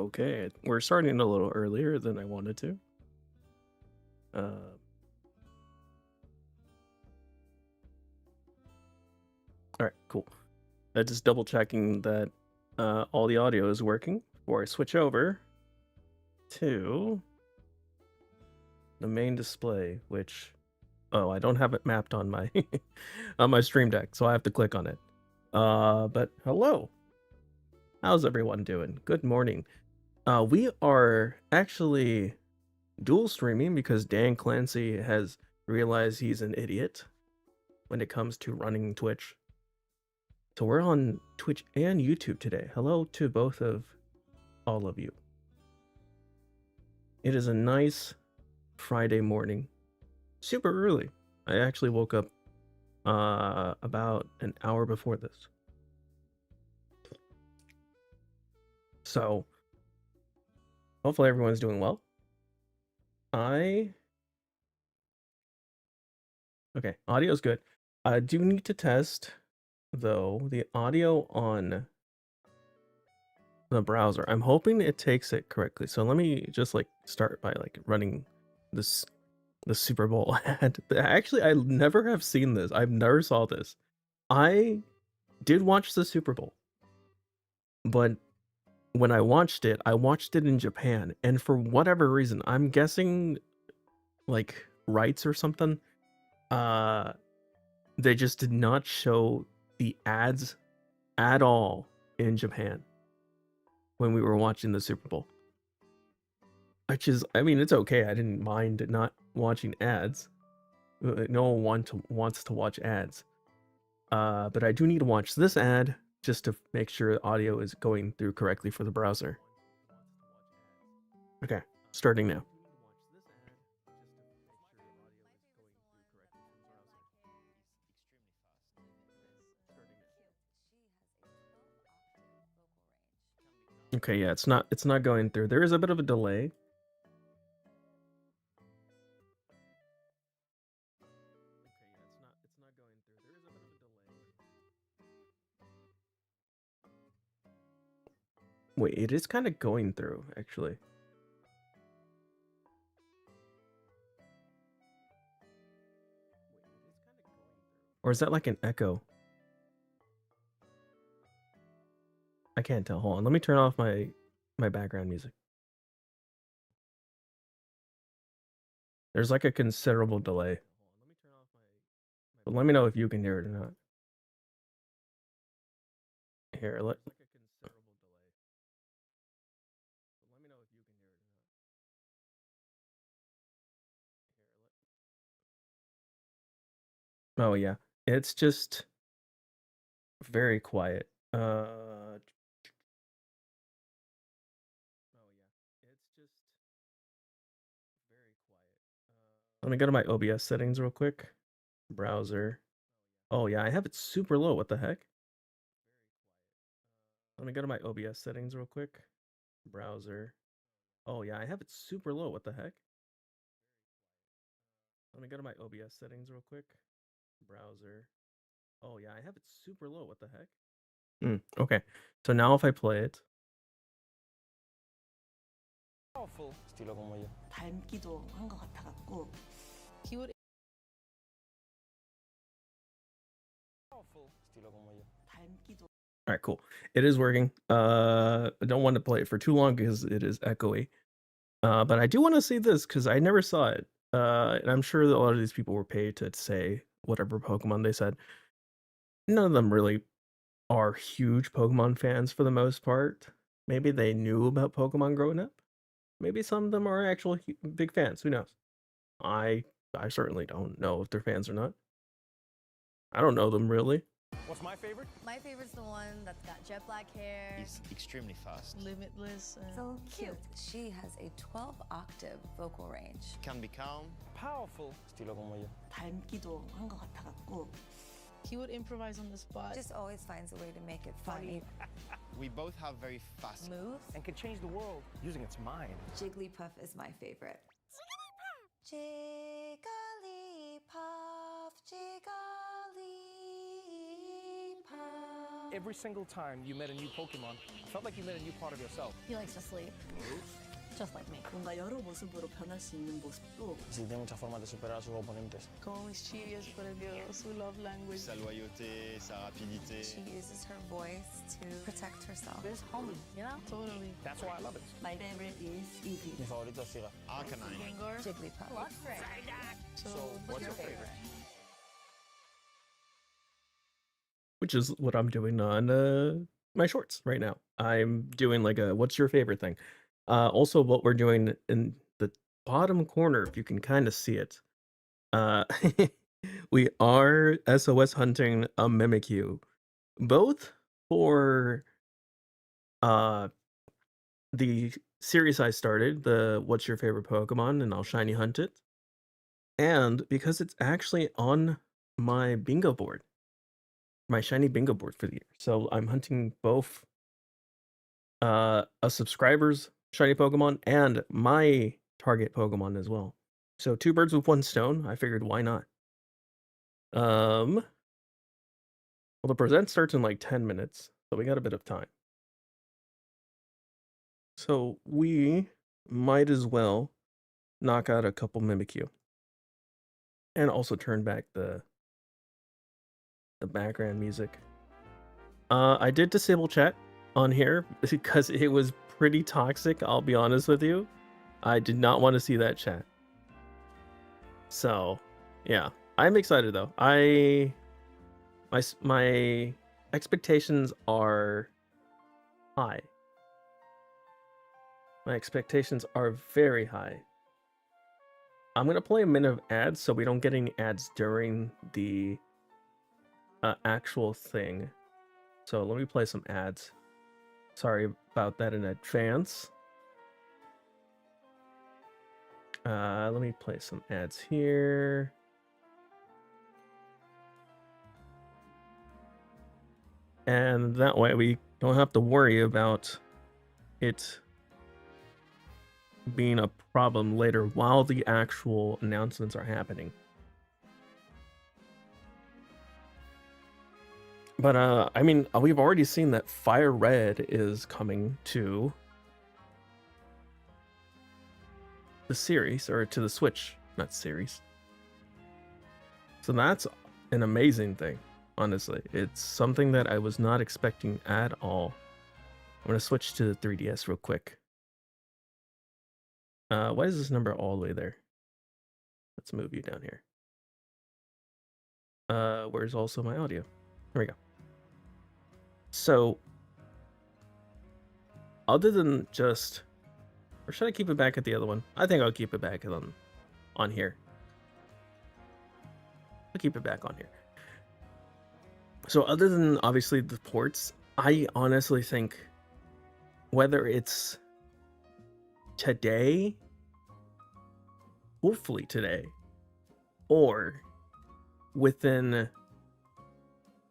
Okay, we're starting a little earlier than I wanted to. Alright, cool. Just double checking that all the audio is working before I switch over to the main display, which I don't have it mapped on my on my stream deck, so I have to click on it. But hello. How's everyone doing? Good morning. We are actually dual streaming because Dan Clancy has realized he's an idiot when it comes to running Twitch. So we're on Twitch and YouTube today. Hello to both of all of you. It is a nice Friday morning. Super early. I actually woke up about an hour before this. So hopefully everyone's doing well. Okay, audio's good. I do need to test, though, the audio on the browser. I'm hoping it takes it correctly. So let me just start by running the Super Bowl ad. Actually, I never have seen this. I've never saw this. I did watch the Super Bowl, but when I watched it in Japan, and for whatever reason, I'm guessing rights or something, they just did not show the ads at all in Japan when we were watching the Super Bowl. Which is, I mean, it's okay. I didn't mind not watching ads. No one wants to watch ads. But I do need to watch this ad just to make sure audio is going through correctly for the browser. Okay, starting now. Okay, yeah, it's not going through. There is a bit of a delay. Wait, it is kind of going through, actually. Or is that like an echo? I can't tell. Hold on, let me turn off my background music. There's like a considerable delay. But let me know if you can hear it or not. Here, oh yeah, it's just very quiet. Let me go to my OBS settings real quick. Browser. Oh yeah, I have it super low. What the heck? Let me go to my OBS settings real quick. Browser. Oh yeah, I have it super low. What the heck? Let me go to my OBS settings real quick. Browser. Oh yeah, I have it super low. What the heck? Okay, so now if I play it. Estilo como yo. 닮기도 한 것 같아갖고 Estilo como yo. 닮기도. All right, cool. It is working. I don't want to play it for too long because it is echoey. But I do want to see this because I never saw it. And I'm sure that a lot of these people were paid to say whatever Pokemon they said. None of them really are huge Pokemon fans for the most part. Maybe they knew about Pokemon growing up. Maybe some of them are actual big fans. Who knows? I certainly don't know if they're fans or not. I don't know them really. What's my favorite? My favorite's the one that's got jet black hair. He's extremely fast. Limitless. So cute. She has a 12-octave vocal range. Can be calm. Powerful. Estilo como yo. 닮기도 한 것 같아갖고 He would improvise on the spot. just always finds a way to make it funny. We both have very fast Moves. And can change the world using its mind. Jigglypuff is my favorite. Jigglypuff, Jigglypuff. Every single time you met a new Pokemon, it felt like you met a new part of yourself. He likes to sleep. Just like me. 뭔가 여러 모습으로 변할 수 있는 모습도 Sí, tiene muchas formas de superar a sus oponentes. Como mischievous, pero Dios, su love language. Sa loyauté, sa rapidité. She uses her voice to protect herself. It's homey, you know? Totally. That's why I love it. My favorite is Eevee. Mi favorito es Siga. Arcanine. Gengar. Jigglypuff. So, What's your favorite? Which is what I'm doing on my shorts right now. I'm doing like a what's your favorite thing. Also, what we're doing in the bottom corner, if you can kind of see it, we are SOS hunting a Mimikyu, both for the series I started, the What's Your Favorite Pokemon, and I'll shiny hunt it, and because it's actually on my bingo board, my shiny bingo board for the year. So I'm hunting both a subscriber's shiny Pokemon and my target Pokemon as well. So 2 birds with 1 stone. I figured why not? Well, the present starts in like 10 minutes, so we got a bit of time. So we might as well knock out a couple Mimikyu. And also turn back the background music. I did disable chat on here because it was pretty toxic, I'll be honest with you. I did not want to see that chat. So, yeah. I'm excited though. My expectations are high. My expectations are very high. I'm going to play a minute of ads so we don't get any ads during the actual thing. So let me play some ads. Sorry about that in advance. Let me play some ads here. And that way we don't have to worry about it being a problem later while the actual announcements are happening. But I mean, we've already seen that FireRed is coming to the series, or to the Switch, not series. So that's an amazing thing, honestly. It's something that I was not expecting at all. I'm going to switch to the 3DS real quick. Why is this number all the way there? Let's move you down here. Where's also my audio? There we go. So, other than just, or should I keep it back at the other one? I think I'll keep it back on here. I'll keep it back on here. So other than obviously the ports, I honestly think whether it's today, hopefully today, or within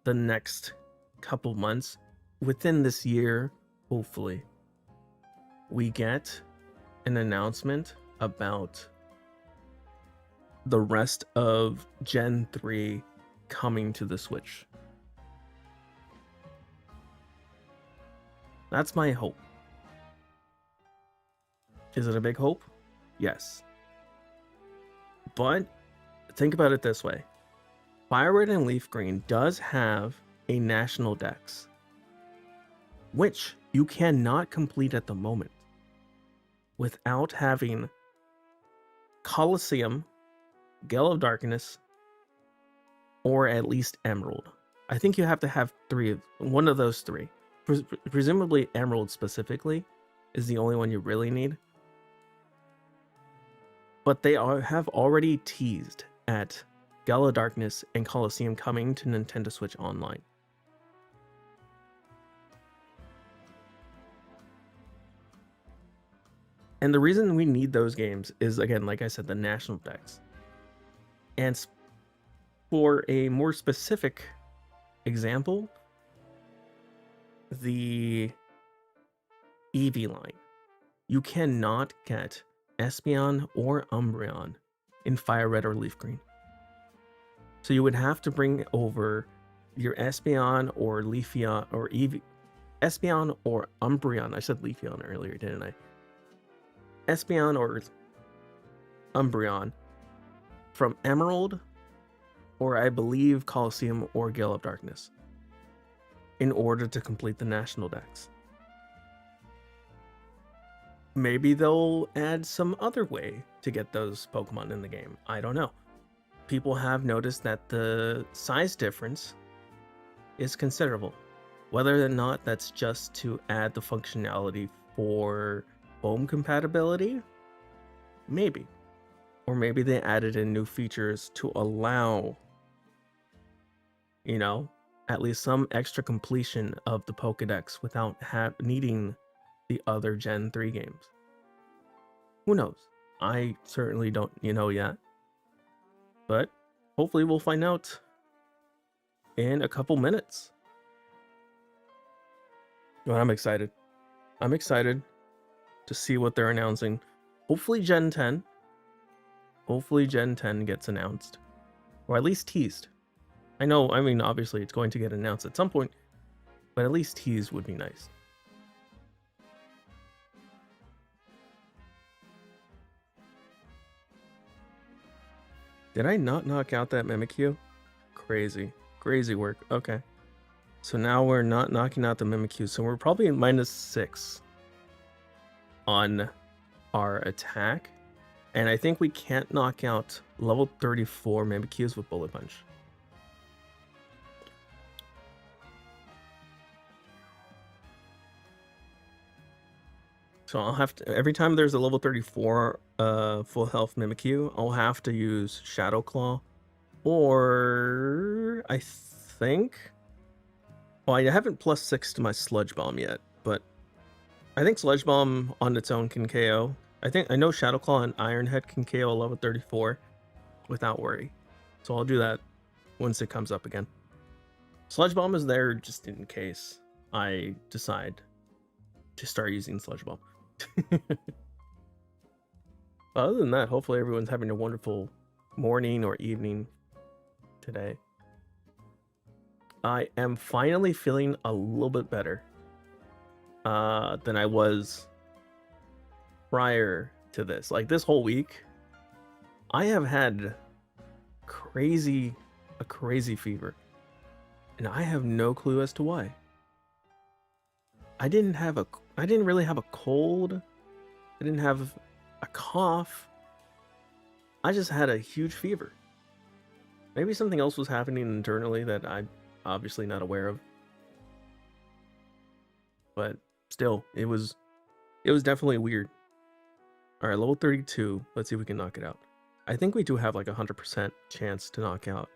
the next couple months, within this year, hopefully, we get an announcement about the rest of Gen 3 coming to the Switch. That's my hope. Is it a big hope? Yes. But think about it this way. FireRed and LeafGreen does have a national dex, which you cannot complete at the moment without having Colosseum, Gale of Darkness, or at least Emerald. I think you have to have one of those 3. Presumably Emerald specifically is the only one you really need. But they have already teased at Gale of Darkness and Colosseum coming to Nintendo Switch Online. And the reason we need those games is, again, like I said, the national dex. And for a more specific example, the Eevee line. You cannot get Espeon or Umbreon in FireRed or LeafGreen. So you would have to bring over your Espeon or Leafeon or Espeon or Umbreon. I said Leafeon earlier, didn't I? Espeon or Umbreon from Emerald, or I believe Colosseum or Gale of Darkness, in order to complete the national decks. Maybe they'll add some other way to get those Pokemon in the game. I don't know. People have noticed that the size difference is considerable. Whether or not that's just to add the functionality for home compatibility, maybe. Or maybe they added in new features to allow, at least some extra completion of the Pokedex without needing the other Gen 3 games. Who knows? I certainly don't yet. But hopefully we'll find out in a couple minutes. But I'm excited. I'm excited to see what they're announcing. Hopefully Gen 10. Hopefully Gen 10 gets announced. Or at least teased. Obviously it's going to get announced at some point, but at least teased would be nice. Did I not knock out that Mimikyu? Crazy. Crazy work. Okay. So now we're not knocking out the Mimikyu, so we're probably at -6 on our attack. And I think we can't knock out level 34 Mimikyus with Bullet Punch. So I'll have to, every time there's a level 34 full health Mimikyu, I'll have to use Shadow Claw. Or I think, well, I haven't +6 to my Sludge Bomb yet, but I think Sludge Bomb on its own can KO. I know Shadow Claw and Iron Head can KO a level 34 without worry. So I'll do that once it comes up again. Sludge Bomb is there just in case I decide to start using Sludge Bomb. Other than that, hopefully everyone's having a wonderful morning or evening today. I am finally feeling a little bit better than I was prior to this. Like this whole week, I have had a crazy fever, and I have no clue as to why. I didn't really have a cold. I didn't have a cough. I just had a huge fever. Maybe something else was happening internally that I'm obviously not aware of. But still, it was definitely weird. All right, level 32. Let's see if we can knock it out. I think we do have like 100% chance to knock out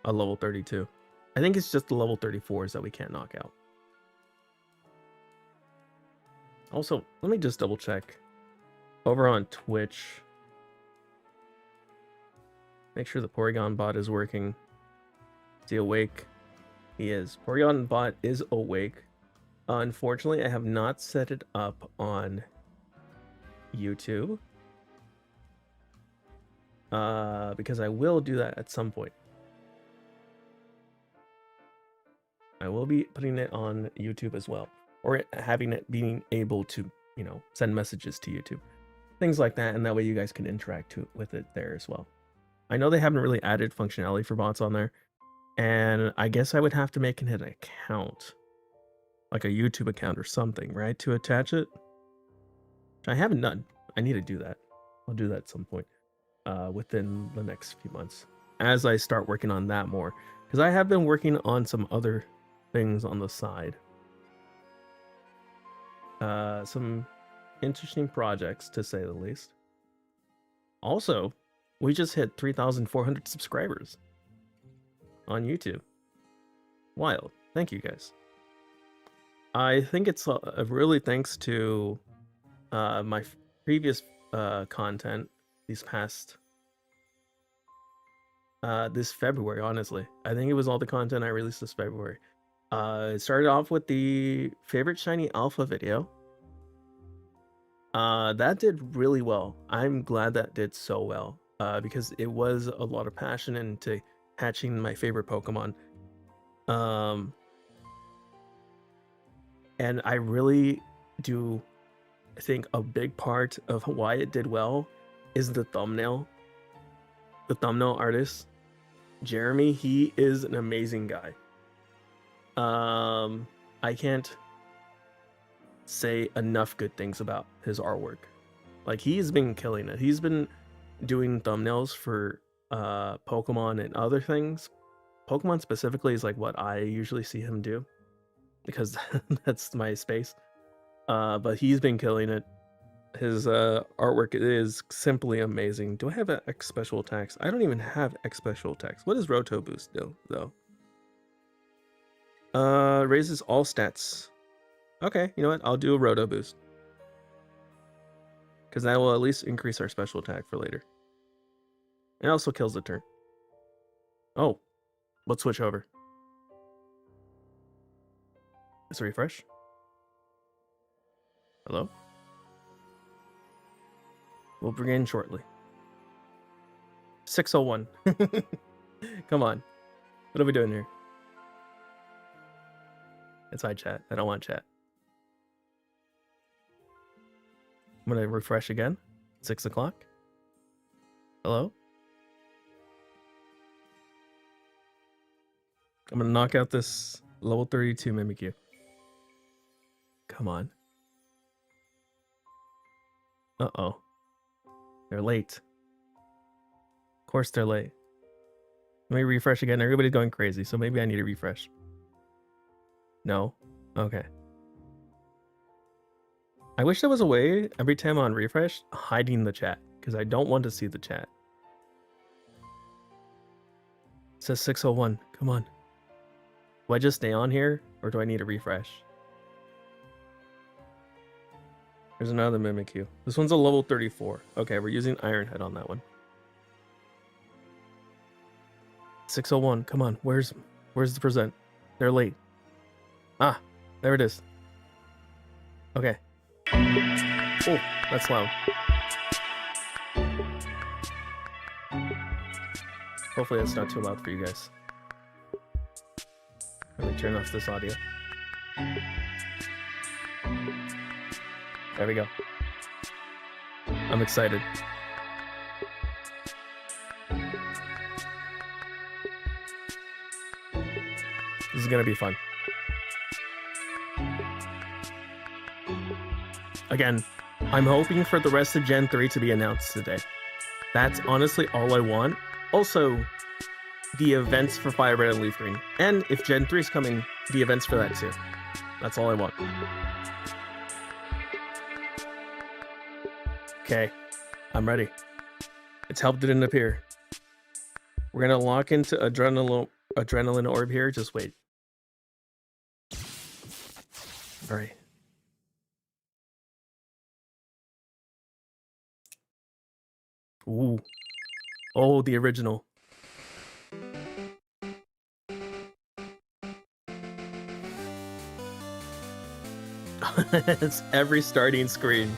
a level 32. I think it's just the level 34s that we can't knock out. Also, let me just double check over on Twitch. Make sure the Porygon bot is working. Is he awake? He is. Porygon bot is awake. Unfortunately, I have not set it up on YouTube. Because I will do that at some point. I will be putting it on YouTube as well. Or having it being able to, send messages to YouTube. Things like that, and that way you guys can interact with it there as well. I know they haven't really added functionality for bots on there. And I guess I would have to make an account. Like a YouTube account or something, right? To attach it. Which I haven't done. I need to do that. I'll do that at some point. Within the next few months. As I start working on that more. Because I have been working on some other things on the side. Some interesting projects, to say the least. Also, we just hit 3,400 subscribers on YouTube. Wild. Thank you, guys. I think it's really thanks to my previous content these past this February, honestly. I think it was all the content I released this February. It started off with the favorite shiny alpha video. That did really well. I'm glad that did so well. Because it was a lot of passion into hatching my favorite Pokemon. And I really do think a big part of why it did well is the thumbnail. The thumbnail artist, Jeremy, he is an amazing guy. I can't say enough good things about his artwork. Like, he's been killing it. He's been doing thumbnails for Pokemon and other things. Pokemon specifically is like what I usually see him do, because that's my space. But he's been killing it. His artwork is simply amazing. Do I have X special attacks? I don't even have X special attacks. What does Roto Boost do, though? Raises all stats. Okay, you know what? I'll do a Roto Boost, because that will at least increase our special attack for later. It also kills the turn. Oh, let's switch over. Let's refresh. Hello? We'll begin shortly. 601. Come on. What are we doing here? It's my chat. I don't want chat. I'm gonna refresh again. 6 o'clock. Hello? I'm gonna knock out this level 32 Mimikyu. Come on. Uh-oh. They're late. Of course they're late. Let me refresh again. Everybody's going crazy, so maybe I need to refresh. No? Okay. I wish there was a way, every time on refresh, hiding the chat, because I don't want to see the chat. It says 601. Come on. Do I just stay on here, or do I need to refresh? There's another Mimikyu. This one's a level 34. Okay, we're using Iron Head on that one. 601. Come on. Where's the present? They're late. Ah, there it is. Okay. Oh, that's loud. Hopefully that's not too loud for you guys. Let me turn off this audio. There we go. I'm excited. This is gonna be fun. Again, I'm hoping for the rest of Gen 3 to be announced today. That's honestly all I want. Also, the events for FireRed LeafGreen. And if Gen 3 is coming, the events for that too. That's all I want. Okay, I'm ready. It's help didn't appear. We're gonna lock into adrenaline orb here. Just wait. All right. Ooh. Oh, the original. It's every starting screen.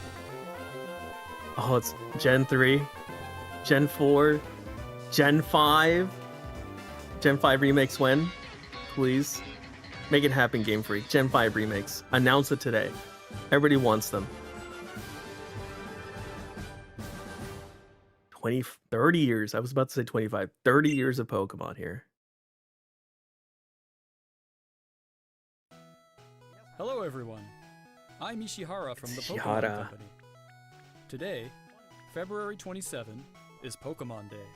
Oh, it's Gen 3, Gen 4, Gen 5. Gen 5 remakes when? Please. Make it happen, Game Freak. Gen 5 remakes. Announce it today. Everybody wants them. 30 years. I was about to say 25. 30 years of Pokemon here. Hello, everyone. I'm Ishihara from the Pokemon Ishihara. Company. Today, February 27, is Pokemon Day.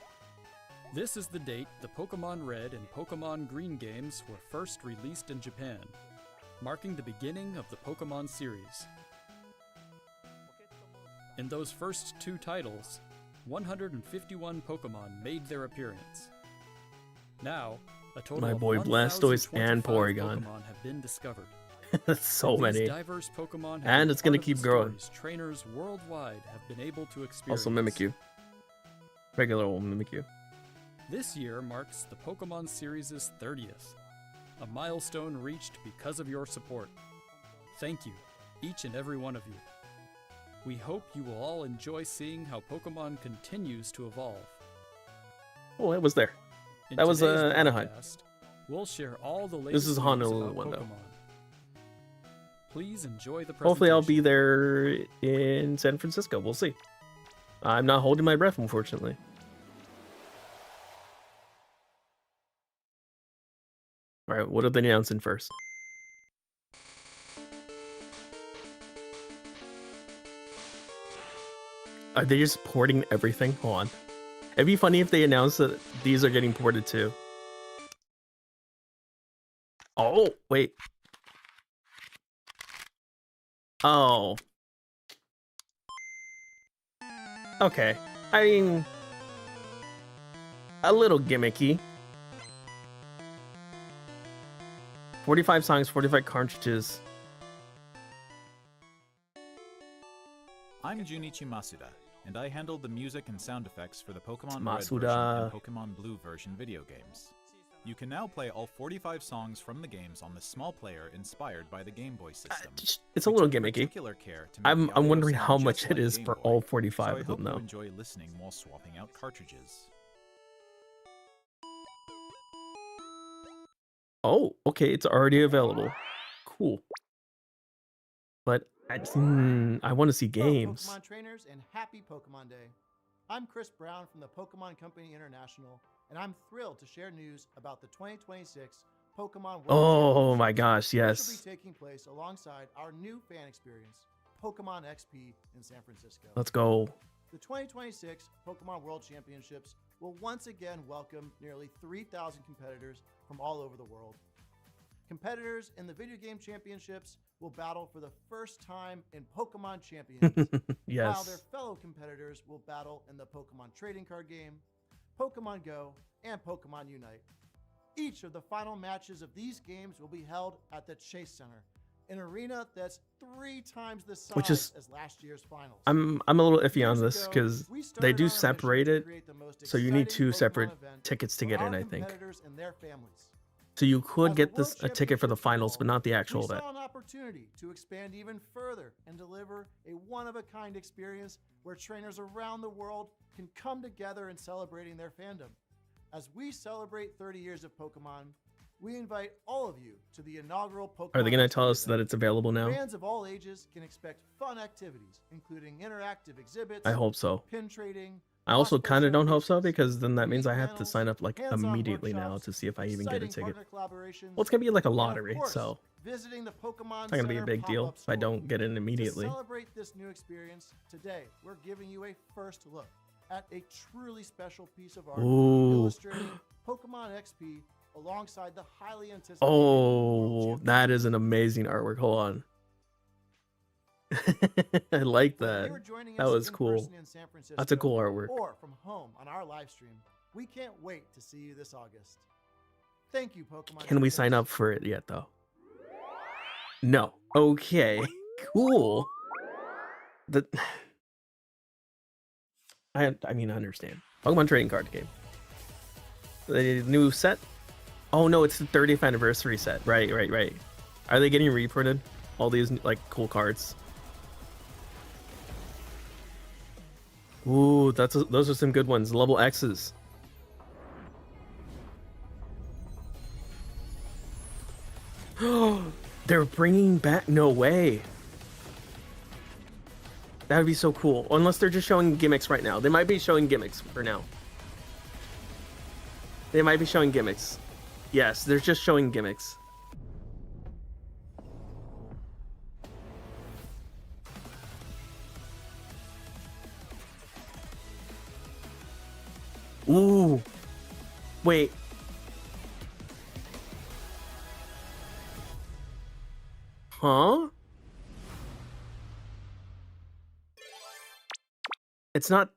This is the date the Pokemon Red and Pokemon Green games were first released in Japan, marking the beginning of the Pokemon series. In those first two titles, 151 Pokemon made their appearance. Now, a total My of boy Blastoise and 1,025 Porygon. Pokemon have been discovered. That's so These many. diverse Pokemon have And been it's gonna part of the keep growing. stories trainers worldwide have been able to experience. Also Mimikyu. Regular old Mimikyu. This year marks the Pokemon series' 30th, a milestone reached because of your support. Thank you, each and every one of you. We hope you will all enjoy seeing how Pokemon continues to evolve. Oh, it was there. In That was, today's Anaheim. broadcast, we'll share all the latest This is news Honolulu about one, though. Pokemon. Please enjoy the presentation. Hopefully I'll be there in San Francisco. We'll see. I'm not holding my breath, unfortunately. All right, what are they announcing first? Are they just porting everything? Hold on. It'd be funny if they announced that these are getting ported too. Oh, wait. Oh. Okay. I mean, a little gimmicky. 45 songs, 45 cartridges. I'm Junichi Masuda, and I handle the music and sound effects for the Pokemon Red Masuda. version and Pokemon Blue version video games. You can now play all 45 songs from the games on the small player inspired by the Game Boy system. It's a little gimmicky. I'm wondering how much it is for all 45 of them, though. I hope you enjoy listening while swapping out cartridges. Oh, okay, it's already available. Cool. But I want to see games. Hello, Pokemon trainers, and happy Pokemon Day. I'm Chris Brown from the Pokemon Company International, and I'm thrilled to share news about the 2026 Pokemon World Oh my gosh, Which will yes. be taking place alongside our new fan experience, Pokemon XP in San Francisco. Let's go. The 2026 Pokemon World Championships will once again welcome nearly 3,000 competitors from all over the world. Competitors in the video game championships will battle for the first time in Pokemon Champions, while their Yes. fellow competitors will battle in the Pokemon trading card game, Pokemon Go, and Pokemon Unite. Each of the final matches of these games will be held at the Chase Center, an arena that's 3 times the size Which is- as last year's finals. I'm a little iffy on Years this ago, because we they started do on a mission separate to it, create the most so you need exciting 2 Pokemon separate event tickets to for get our in, I think. competitors and their families. So you could As get the this World a ticket for the Championships finals, but evolved, not the we actual saw event. an opportunity to expand even further and deliver a one-of-a-kind experience where trainers around the world can come together in celebrating their fandom. As we celebrate 30 years of Pokemon, we invite all of you to the inaugural Pokemon Are they going to XP tell us event. that it's available now? Fans of all ages can expect fun activities, including interactive exhibits, I hope so. pin trading. I also cosplay kind of don't hope so showcases, because then that means I unique have to panels, sign up like hands-on immediately now workshops, to see if I even get a exciting ticket. partner collaborations, Well, it's going to be like a and of lottery, course, so visiting the Pokemon it's not going to be a Center big deal pop-up if I store. don't get in immediately. To celebrate this new experience, today we're giving you a first look at a truly special piece of art Ooh. illustrating Pokemon XP alongside the highly anticipated Oh, World that is an amazing artwork. Hold on. I like Whether that. you're joining That us was in cool. person in San That's a Francisco cool artwork. Or from home on our live stream, we can't wait to see you this August. Thank you, Pokemon. Can we sign up champions. for it yet, though? No. Okay. Cool. The I mean, I understand. Pokemon trading card game. The new set. Oh no, it's the 30th anniversary set. Right. Are they getting reprinted? All these like cool cards. Ooh, those are some good ones. Level X's. They're bringing back. No way. That would be so cool. Unless they're just showing gimmicks right now. They might be showing gimmicks for now. They might be showing gimmicks. Yes, they're just showing gimmicks. Ooh. Wait. Huh? It's not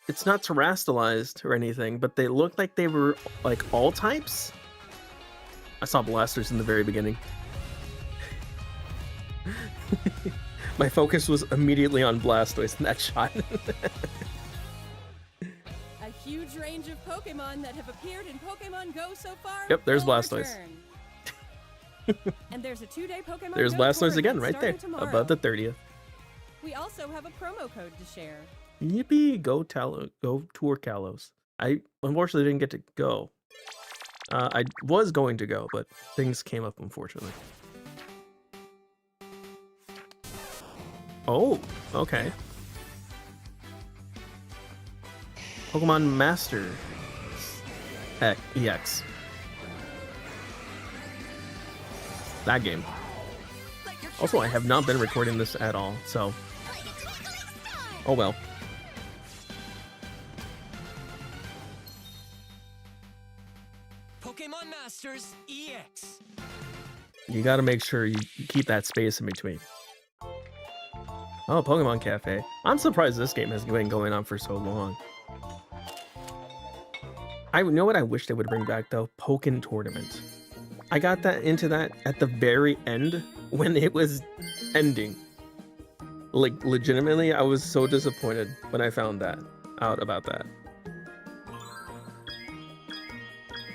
terrestrialized or anything, but they look like they were like all types. I saw blasters in the very beginning. My focus was immediately on Blastoise in that shot. A huge range of Pokemon that have appeared in Pokemon Go so far. Yep, there's will Blastoise. return. And there's a 2-day Pokemon There's Go Blastoise again, tournament right there, starting tomorrow. above the 30th. We also have a promo code to share. Yippee! Go Tour Kalos. I unfortunately didn't get to go. I was going to go, but things came up, unfortunately. Oh, okay. Pokemon Master EX. That game. Also, I have not been recording this at all, so... Oh well. Pokemon Masters EX. You gotta make sure you keep that space in between. Oh, Pokemon Cafe. I'm surprised this game has been going on for so long. I know what I wish they would bring back though? Pokken Tournament. I got that into that at the very end when it was ending. Like legitimately, I was so disappointed when I found that out about that.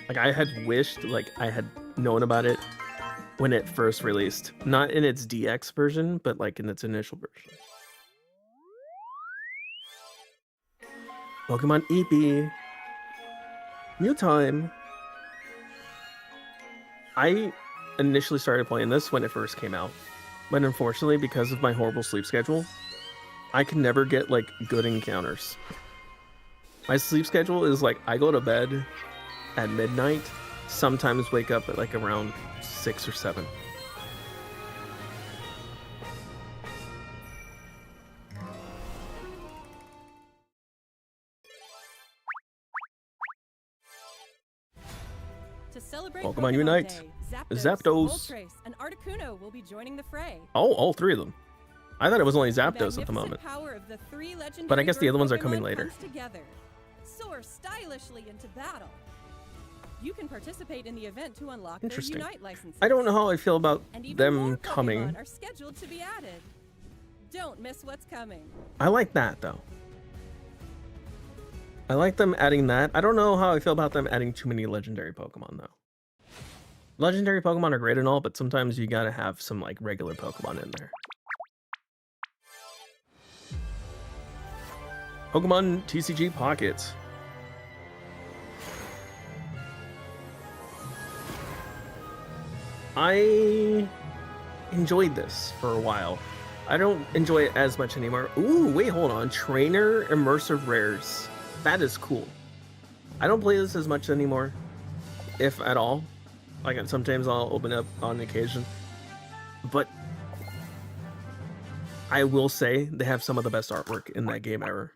Like I had wished like I had known about it when it first released. Not in its DX version, but like in its initial version. Pokemon Eevee. New time. I initially started playing this when it first came out, but unfortunately, because of my horrible sleep schedule, I can never get like good encounters. My sleep schedule is like I go to bed at midnight, sometimes wake up at like around 6 or 7. To celebrate Pokemon Unite. Day, Zapdos. Moltres, and Articuno will be joining the fray. Oh, all 3 of them. I thought it was only The Zapdos at the magnificent moment. power of the 3 legendary But I guess the other ones are Pokemon coming later. comes together. Soar stylishly into battle. You can participate in the event to unlock their Interesting. Unite licenses. I don't know how I feel about And even more them Pokemon coming. are scheduled to be added. Don't miss what's coming. I like that though. I like them adding that. I don't know how I feel about them adding too many legendary Pokemon though. Legendary Pokemon are great and all, but sometimes you gotta have some like regular Pokemon in there. Pokemon TCG Pocket. I enjoyed this for a while. I don't enjoy it as much anymore. Ooh, wait, hold on. Trainer Immersive Rares. That is cool. I don't play this as much anymore, if at all. Like sometimes I'll open up on occasion. But I will say they have some of the best artwork in that game ever.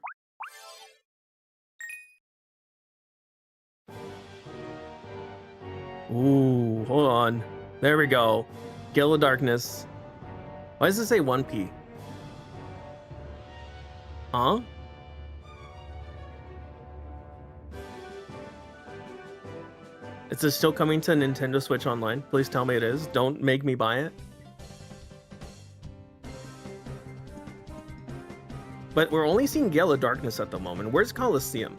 Ooh, hold on. There we go. Gale of Darkness. Why does it say 1P? Huh? Is this still coming to Nintendo Switch Online? Please tell me it is. Don't make me buy it. But we're only seeing Gale of Darkness at the moment. Where's Coliseum?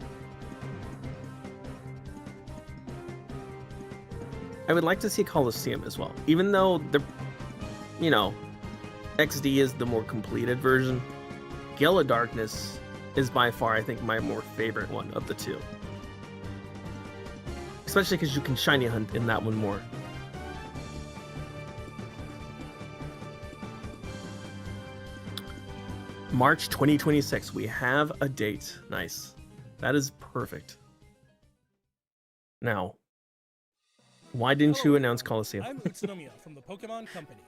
I would like to see Coliseum as well. Even though the, you know, XD is the more completed version, Gale of Darkness is by far, I think, my more favorite one of the two. Especially because you can shiny hunt in that one more. March 2026. We have a date. Nice. That is perfect. Now, why didn't you announce Coliseum? I'm Utsunomiya from the Pokemon Company.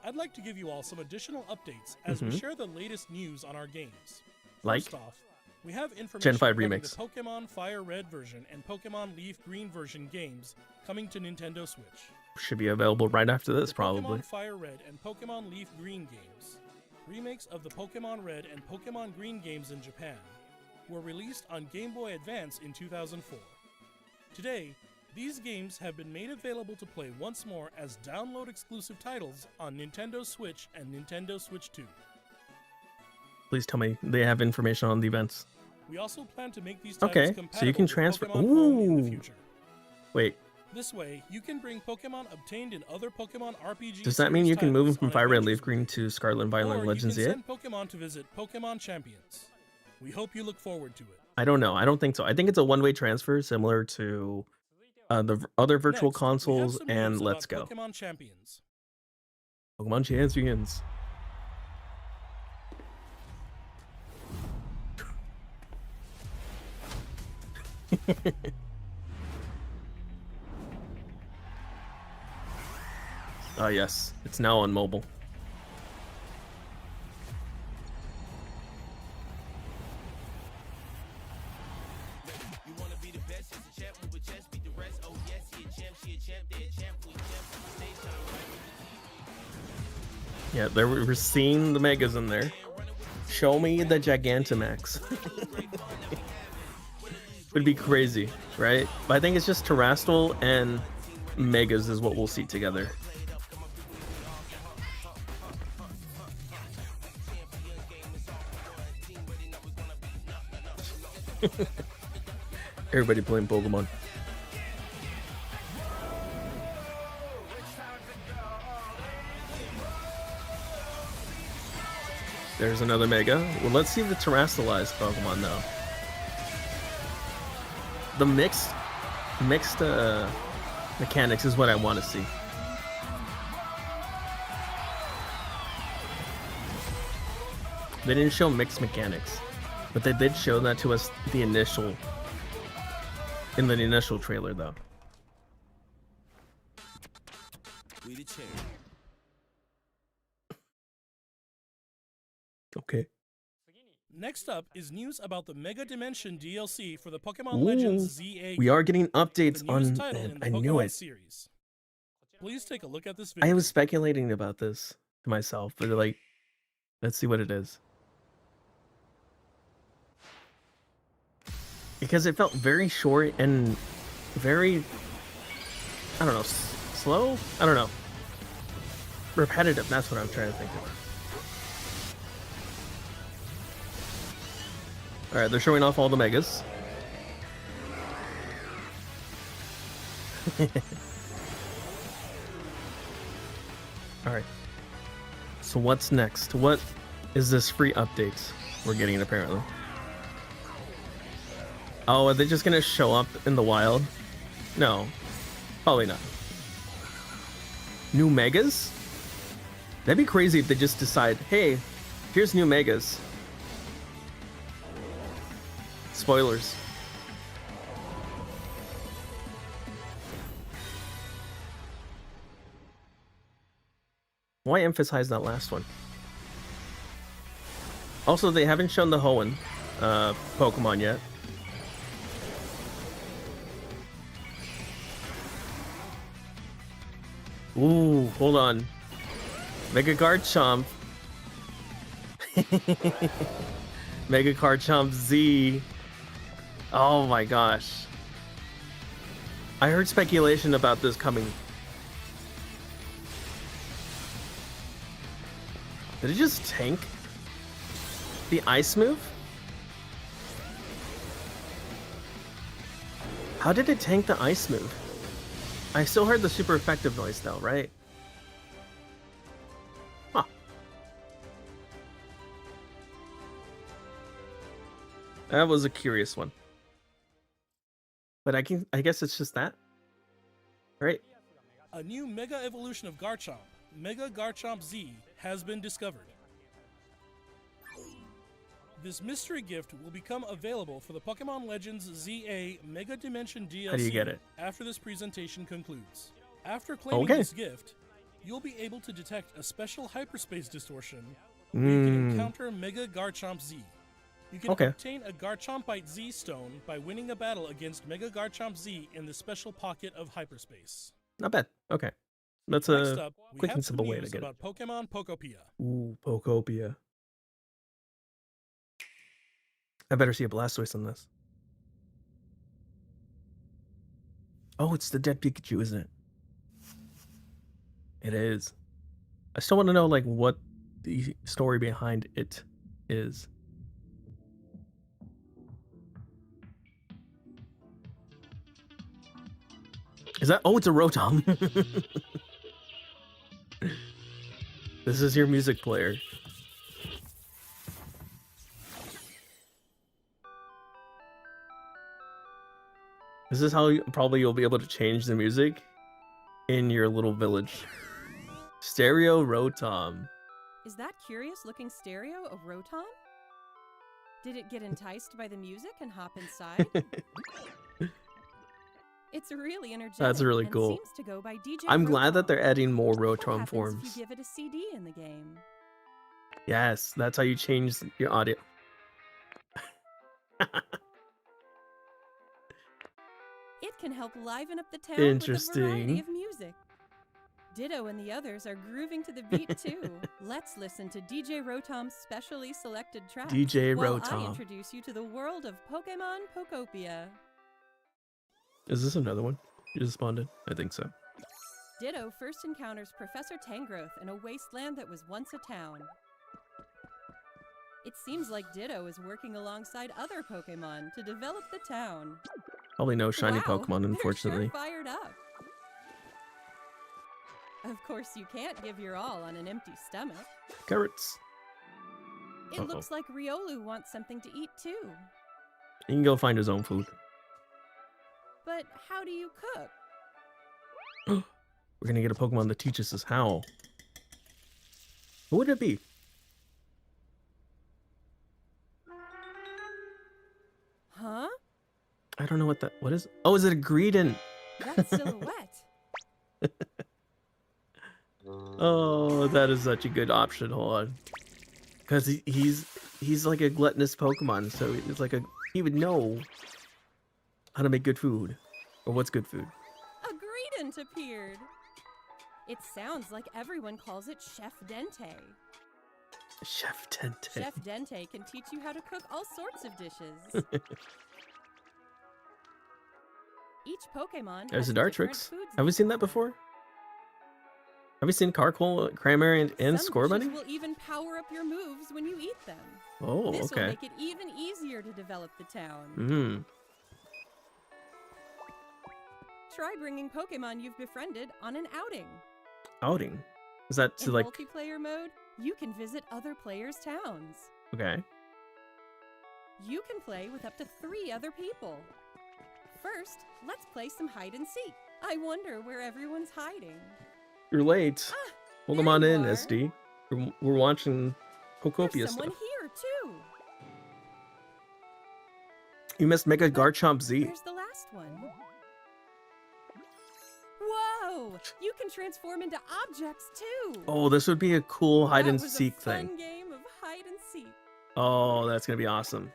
I'd like to give you all some additional updates as we share the latest news on our games. Like? First off, we have information Gen 5 regarding remix. the Pokemon FireRed version and Pokemon LeafGreen version games coming to Nintendo Switch. Should be available right after this, The probably. Pokemon FireRed and Pokemon LeafGreen games, remakes of the Pokemon Red and Pokemon Green games in Japan, were released on Game Boy Advance in 2004. Today, these games have been made available to play once more as download-exclusive titles on Nintendo Switch and Nintendo Switch 2. Please tell me they have information on the events. We also plan to make these titles Okay, compatible so you can with transfer. Pokemon Home in the Ooh. future. Wait, This way, you can bring Pokemon obtained in other Pokemon RPG does that mean series you can move them titles from on FireRed Adventure LeafGreen to Scarlet and Violet Or Legends you can yet? send Pokemon to visit Pokemon Champions. We hope you look forward to it. I don't know. I don't think so. I think it's a one-way transfer similar to the other virtual Next, we have consoles some and news Let's about Go. Pokemon Champions. Pokemon Champions. Oh yes, it's now on mobile. Yeah, there we're seeing the Megas in there. Show me the Gigantamax. Would be crazy, right? But I think it's just Terrestrial and Megas is what we'll see together. Everybody playing Pokemon. There's another Mega. Well, let's see the terrestrialized Pokemon though. The mixed mechanics is what I want to see. They didn't show mixed mechanics, but they did show that to us in the initial trailer though. Okay. Next up is news about the Mega Dimension DLC for the Pokemon Ooh, Legends ZA. we are getting updates the newest on. title in the I knew Pokemon it. series. Please take a look at this video. I was speculating about this to myself, but like, let's see what it is. Because it felt very short and very, I don't know, slow? I don't know. Repetitive, that's what I'm trying to think of. Alright, they're showing off all the Megas. Alright. So what's next? What is this free update we're getting apparently? Oh, are they just gonna show up in the wild? No. Probably not. New Megas? That'd be crazy if they just decide, hey, here's new Megas. Spoilers. Why emphasize that last one? Also, they haven't shown the Hoenn Pokemon yet. Ooh, hold on. Mega Garchomp. Mega Garchomp Z. Oh my gosh. I heard speculation about this coming. Did it just tank the ice move? How did it tank the ice move? I still heard the super effective noise though, right? Huh. That was a curious one. But I guess it's just that. Right? A new Mega Evolution of Garchomp, Mega Garchomp Z, has been discovered. This mystery gift will become available for the Pokemon Legends ZA Mega Dimension DLC How do you get it? after this presentation concludes. After claiming this gift, you'll be able to detect a special hyperspace distortion where you can encounter Mega Garchomp Z. You can obtain a Garchompite Z stone by winning a battle against Mega Garchomp Z in the special pocket of hyperspace. Not bad. Okay. That's Next a up, we quick have and some simple way to news get it. about Pokemon Pokopia. Ooh, Pokopia. I better see a Blastoise on this. Oh, it's the dead Pikachu, isn't it? It is. I still want to know, like, what the story behind it is. Is that... Oh, it's a Rotom. This is your music player. This is how probably you'll be able to change the music in your little village. Stereo Rotom. Is that curious-looking stereo of Rotom? Did it get enticed by the music and hop inside? It's really energetic. That's really and cool. Seems to go by DJ I'm glad that Rotom. they're adding more What Rotom happens forms. if you give it a CD in the game? Yes, that's how you change your audio. It can help liven up the town with a variety Interesting. of music. Ditto and the others are grooving to the beat too. Let's listen to DJ Rotom's specially selected tracks DJ while I Rotom. introduce you to the world of Pokemon Pokopia. Is this another one you just spawned in? I think so. Ditto first encounters Professor Tangrowth in a wasteland that was once a town. It seems like Ditto is working alongside other Pokemon to develop the town. Probably no shiny Wow, Pokemon, unfortunately. They're sure fired up. Of course, you can't give your all on an empty stomach. Carrots. It looks like Riolu wants something to eat too. He can go find his own food. But how do you cook? We're gonna get a Pokemon that teaches us how. Who would it be? Huh? I don't know what that. What is? Oh, is it a Greedent? That's Silhouette. Oh, that is such a good option. Hold on, because he's like a gluttonous Pokemon, so it's like he would know how to make good food, or what's good food. A Greedent appeared. It sounds like everyone calls it Chef Dente. Chef Dente. Chef Dente can teach you how to cook all sorts of dishes. Each Pokemon There's has a different Dartrix. foods Have we they seen that before? Have we seen Carkol, Cranberry, and Some Scorbunny? dishes will even power up your moves when you eat them. Oh, This will okay. make it even easier to develop the town. Hmm. Try bringing Pokemon you've befriended on an outing. Outing. Is that In to like? multiplayer mode, you can visit other players' towns. Okay. You can play with up to 3 other people. First, let's play some hide and seek. I wonder where everyone's hiding. You're late. Hold them there on you in, are. SD. We're watching Pokopia There's someone stuff. here too. You missed Mega Garchomp Z. Where's the last one? Whoa! You can transform into objects too. Oh, this would be a cool hide That and was seek a fun thing. game of hide and seek. Oh, that's gonna be awesome.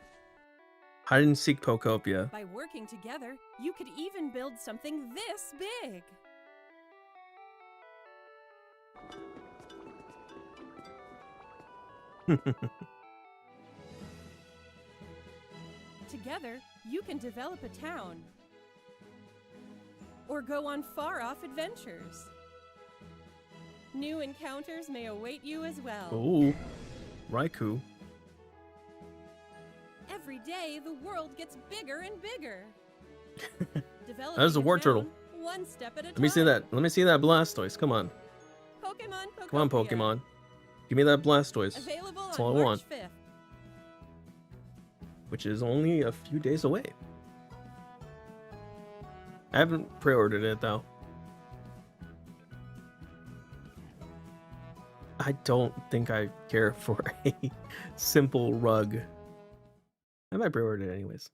Hide and seek Pokopia. By working together, you could even build something this big. Together, you can develop a town. Or go on far-off adventures. New encounters may await you as well. Oh, Raikou. Every day, the world gets bigger and bigger. That is a war turtle. One step at a time. Let me see that. Let me see that Blastoise. Come on. Pokemon Come on, Pokopia. Pokemon. Give me that Blastoise. Available That's on all I March want. 5th. Which is only a few days away. I haven't pre-ordered it though. I don't think I care for a simple rug. I might pre-order it anyways.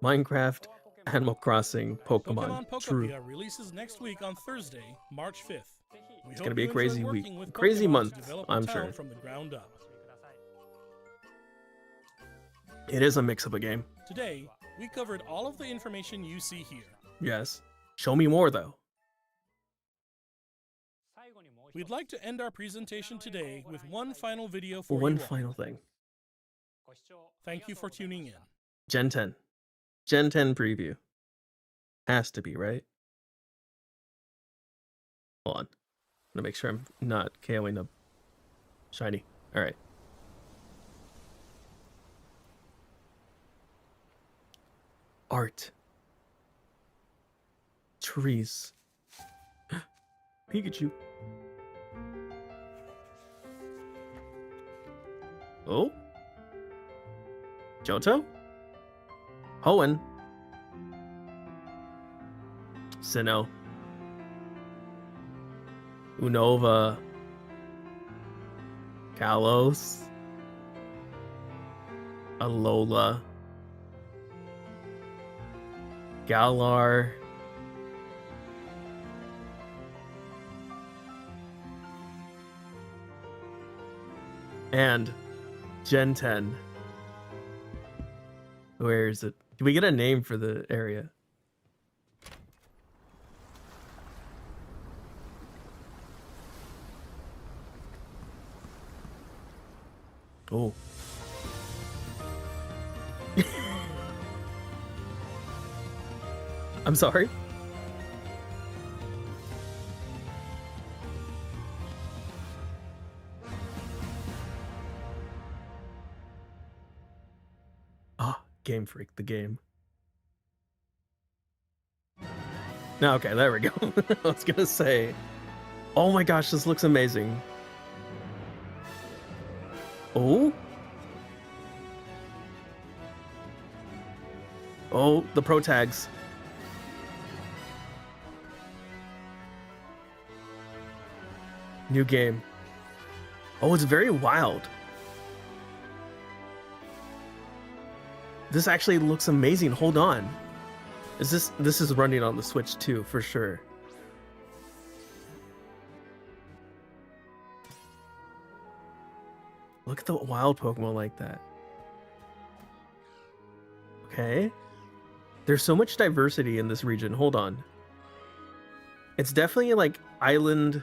Minecraft, Animal Crossing, Pokemon, True. Pokopia releases next week on Thursday, March 5th. It's gonna be a crazy week, crazy month, I'm sure. From the ground up. It is a mix-up a game. Today, we covered all of the information you see here. Yes. Show me more though. We'd like to end our presentation today with one final video for One you all. final thing. Thank you for tuning in. Gen 10. Gen 10 preview. Has to be, right? Hold on. I'm gonna make sure I'm not KOing a shiny. Alright. Art. Trees. Pikachu. Oh? Johto? Hoenn? Sinnoh. Unova. Kalos. Alola. Galar. And Gen 10. Where is it? Can we get a name for the area? Oh. I'm sorry? Ah, Game Freak, the game. No, okay, there we go. I was gonna say, oh my gosh, this looks amazing. Oh? Oh, the pro tags. New game. Oh, it's very wild. This actually looks amazing. Hold on. This is running on the Switch too, for sure. Look at the wild Pokemon like that. Okay. There's so much diversity in this region. Hold on. It's definitely like island,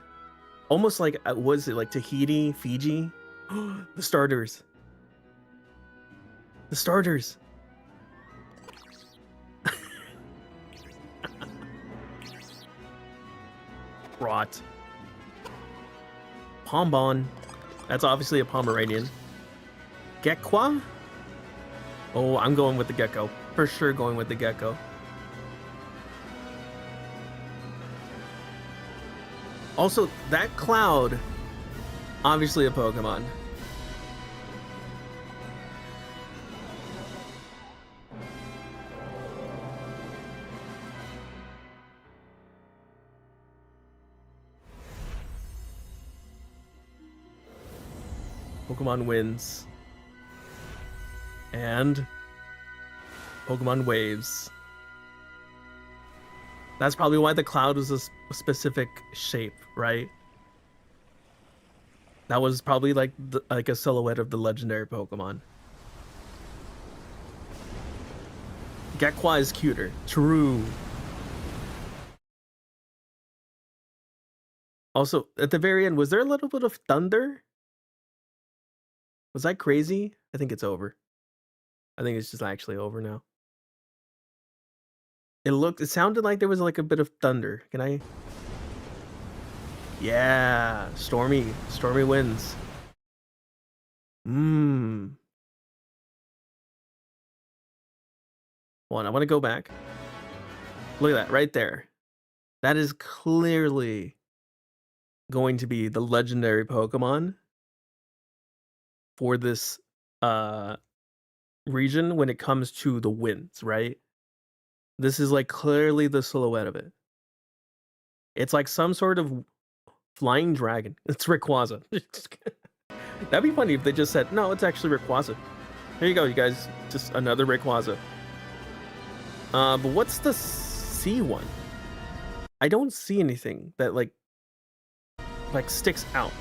almost like, was it like Tahiti, Fiji? The starters. The starters. Rot. Pombon. That's obviously a Pomeranian. Gekwa? Oh, I'm going with the gecko. For sure going with the gecko. Also, that cloud, obviously a Pokemon. Pokemon wins. And Pokemon waves. That's probably why the cloud was a specific shape, right? That was probably like a silhouette of the legendary Pokemon. Gekwa is cuter. True. Also, at the very end, was there a little bit of thunder? Was that crazy? I think it's over. I think it's just actually over now. It sounded like there was like a bit of thunder. Can I? Yeah, Stormy wins. Hold on, I want to go back. Look at that right there. That is clearly going to be the legendary Pokemon for this region when it comes to the winds, right? This is like clearly the silhouette of it. It's like some sort of flying dragon. It's Rayquaza. That'd be funny if they just said, no, it's actually Rayquaza. Here you go, you guys. Just another Rayquaza. But what's the C one? I don't see anything that like sticks out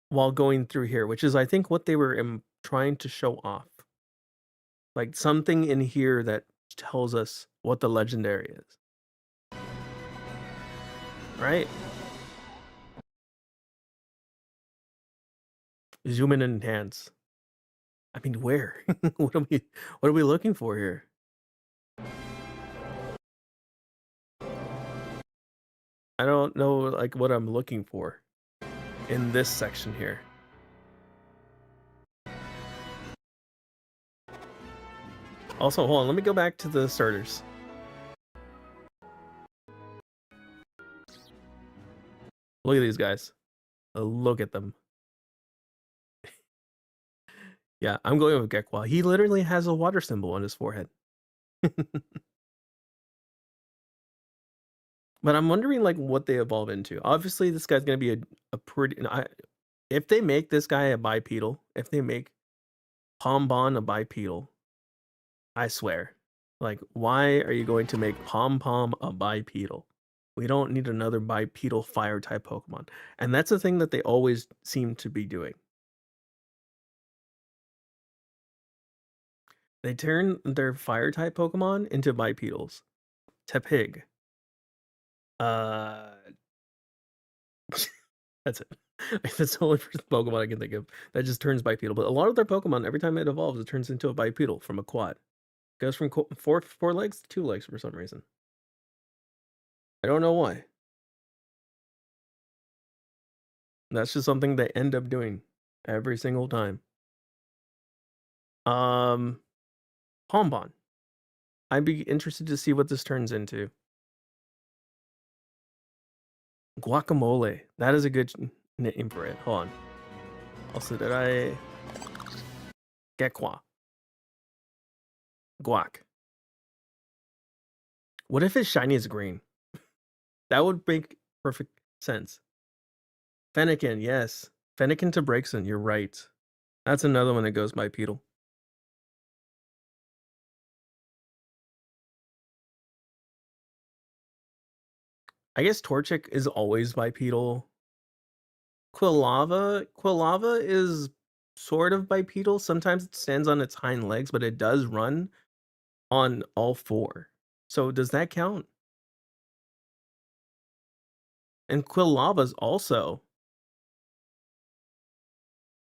while going through here, which is I think what they were trying to show off. Like something in here that tells us what the legendary is. Right? Zoom in and enhance. I mean, where? What are we looking for here? I don't know like what I'm looking for in this section here. Also, hold on, let me go back to the starters. Look at these guys. Look at them. Yeah, I'm going with Gekwa. He literally has a water symbol on his forehead. But I'm wondering like what they evolve into. Obviously, this guy's gonna be a pretty. If they make this guy a bipedal, if they make Pombon a bipedal, I swear, like, why are you going to make Pom Pom a bipedal? We don't need another bipedal fire type Pokemon, and that's the thing that they always seem to be doing. They turn their fire type Pokemon into bipedals. Tepig. That's it. That's the only Pokemon I can think of that just turns bipedal. But a lot of their Pokemon, every time it evolves, it turns into a bipedal from a quad. Goes from four legs to 2 legs for some reason. I don't know why. That's just something they end up doing every single time. Pombon. I'd be interested to see what this turns into. Guacamole. That is a good name for it. Hold on. Also, did I... Gekwa. Guac. What if his shiny is green? That would make perfect sense. Fennekin, yes. Fennekin to Braixen, you're right. That's another one that goes bipedal. I guess Torchic is always bipedal. Quilava is sort of bipedal. Sometimes it stands on its hind legs, but it does run on all 4. So does that count? And Quilava's also.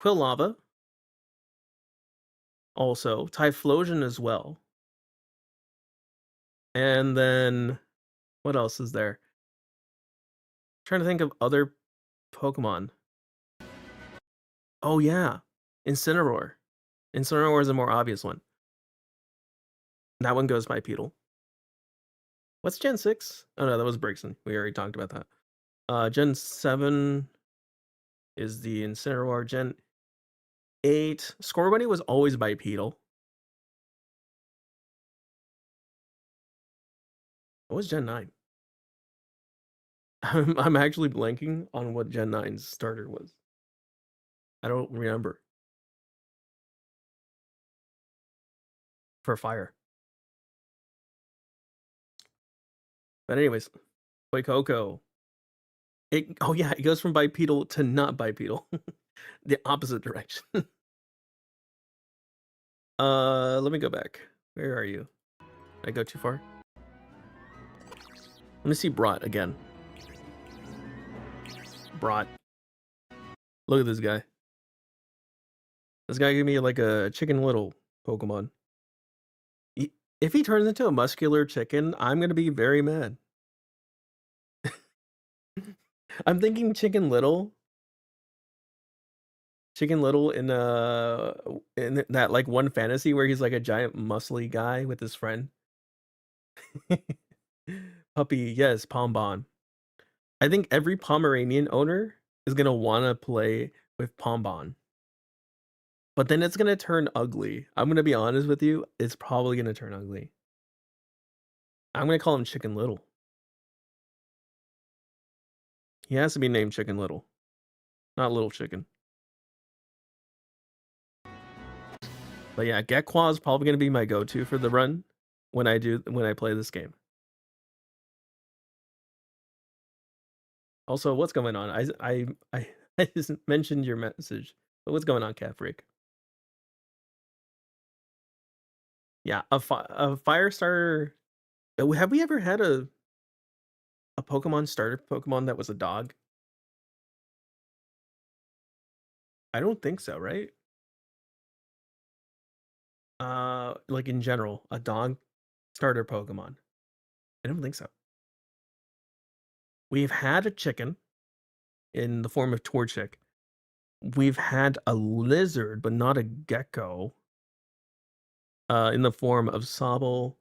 Quilava. Also. Typhlosion as well. And then what else is there? Trying to think of other Pokemon. Oh yeah. Incineroar. Incineroar is a more obvious one. That one goes bipedal. What's Gen 6? Oh no, that was Braixen. We already talked about that. Gen 7 is the Incineroar. Gen 8. Scorbunny was always bipedal. What was Gen 9? I'm actually blanking on what Gen 9's starter was. I don't remember. For fire. But anyways, Coco. Oh yeah, it goes from bipedal to not bipedal. The opposite direction. Let me go back. Where are you? Did I go too far? Let me see Brat again. Brat. Look at this guy. This guy gave me like a Chicken Little Pokemon. If he turns into a muscular chicken, I'm gonna be very mad. I'm thinking Chicken Little. Chicken Little in that like one fantasy where he's like a giant muscly guy with his friend. Puppy, yes, Pombon. I think every Pomeranian owner is gonna wanna play with Pombon. But then it's gonna turn ugly. I'm gonna be honest with you, it's probably gonna turn ugly. I'm gonna call him Chicken Little. He has to be named Chicken Little, not Little Chicken. But yeah, Gekwa is probably gonna be my go-to for the run when I play this game. Also, what's going on? I just mentioned your message, but what's going on, Cat Freak? Yeah, a fire starter. Have we ever had a Pokemon starter Pokemon that was a dog? I don't think so, right? Like in general, a dog starter Pokemon. I don't think so. We've had a chicken in the form of Torchic. We've had a lizard, but not a gecko. In the form of Sobble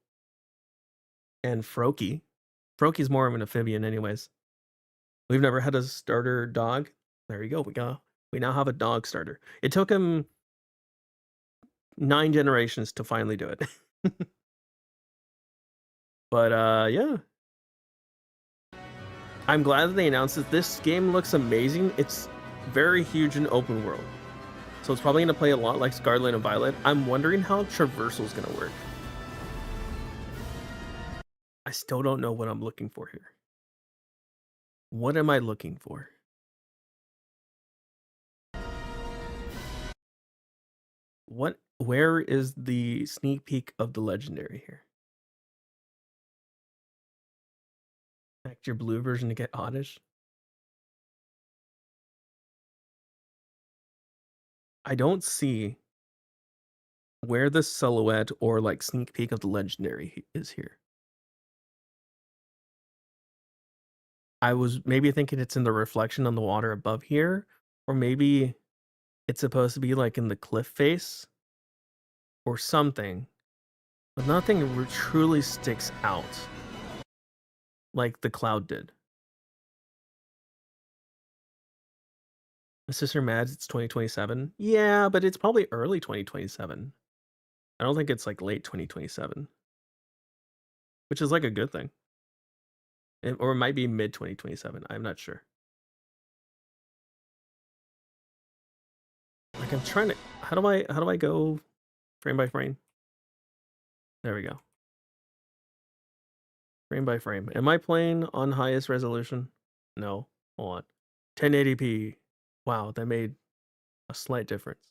and Froakie. Froakie's more of an amphibian anyways. We've never had a starter dog. There you go. We now have a dog starter. It took him 9 generations to finally do it. But yeah. I'm glad that they announced that this game looks amazing. It's very huge and open world. So it's probably going to play a lot like Scarlet and Violet. I'm wondering how traversal is going to work. I still don't know what I'm looking for here. What am I looking for? Where is the sneak peek of the legendary here? Connect your blue version to get Oddish. I don't see where the silhouette or like sneak peek of the legendary is here. I was maybe thinking it's in the reflection on the water above here, or maybe it's supposed to be like in the cliff face or something, but nothing truly sticks out like the cloud did. My sister Mads, it's 2027. Yeah, but it's probably early 2027. I don't think it's like late 2027, which is like a good thing. Or it might be mid 2027. I'm not sure. Like I'm trying to. How do I go frame by frame? There we go. Frame by frame. Am I playing on highest resolution? No. Hold on. 1080p. Wow, that made a slight difference.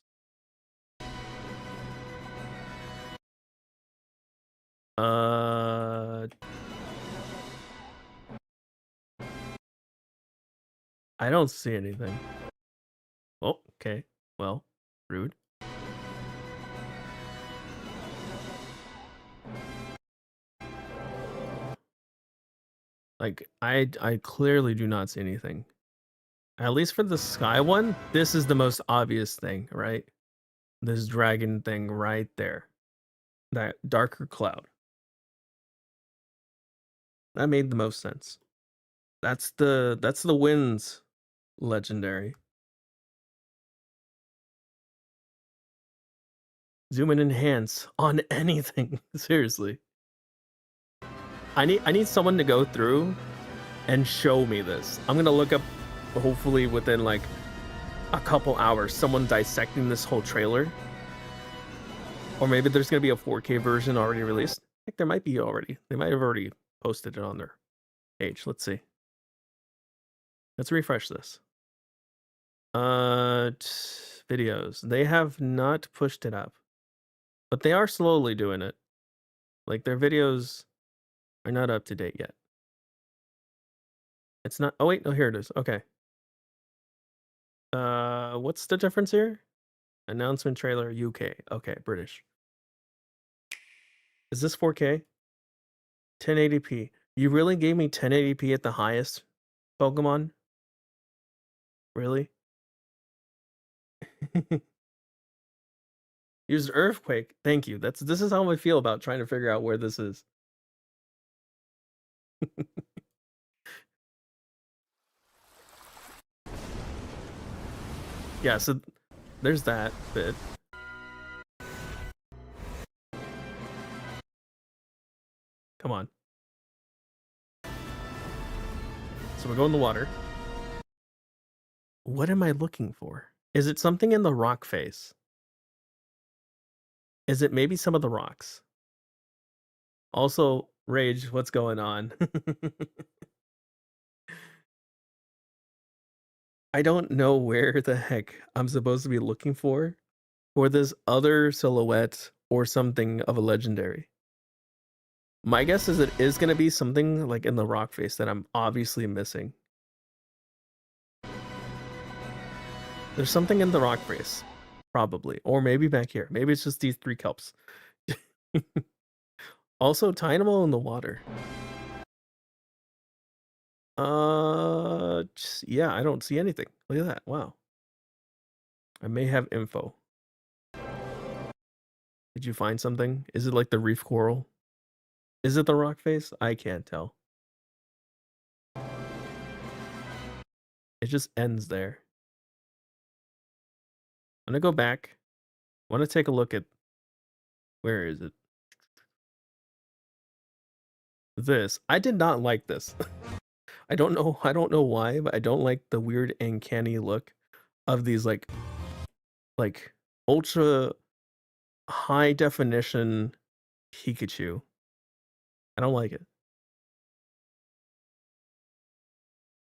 I don't see anything. Oh, okay. Well, rude. Like, I clearly do not see anything. At least for the sky one, this is the most obvious thing, right? This dragon thing right there. That darker cloud. That made the most sense. That's the winds legendary. Zoom and enhance on anything. Seriously. I need someone to go through and show me this. I'm gonna look up, hopefully within like a couple hours, someone dissecting this whole trailer. Or maybe there's gonna be a 4K version already released. I think there might be already. They might have already posted it on their page. Let's see. Let's refresh this. Videos. They have not pushed it up, but they are slowly doing it. Like their videos are not up to date yet. It's not. Oh wait, no, here it is. Okay. What's the difference here? Announcement trailer UK. Okay, British. Is this 4K? 1080p. You really gave me 1080p at the highest, Pokemon? Really? Used Earthquake. Thank you. This is how I feel about trying to figure out where this is. Yeah, so there's that bit. Come on. So we go in the water. What am I looking for? Is it something in the rock face? Is it maybe some of the rocks? Also, Rage, what's going on? I don't know where the heck I'm supposed to be looking for this other silhouette or something of a legendary. My guess is it is going to be something like in the rock face that I'm obviously missing. There's something in the rock face, probably. Or maybe back here. Maybe it's just these three kelps. Also, Tynamo in the water. Yeah, I don't see anything. Look at that. Wow. I may have info. Did you find something? Is it like the reef coral? Is it the rock face? I can't tell. It just ends there. I'm gonna go back. I want to take a look at, where is it? This. I did not like this. I don't know why, but I don't like the weird uncanny look of these like ultra high definition Pikachu. I don't like it.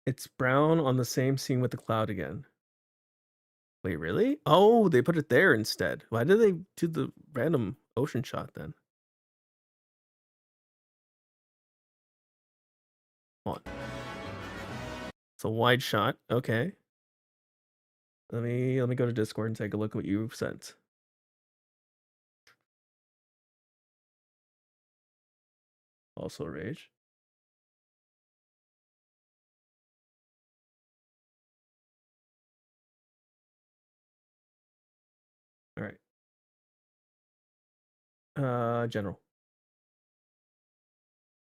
It's brown on the same scene with the cloud again. Wait, really? Oh, they put it there instead. Why did they do the random ocean shot then? Hold on. It's a wide shot. Okay. Let me go to Discord and take a look at what you've sent. Also rage. All right. General.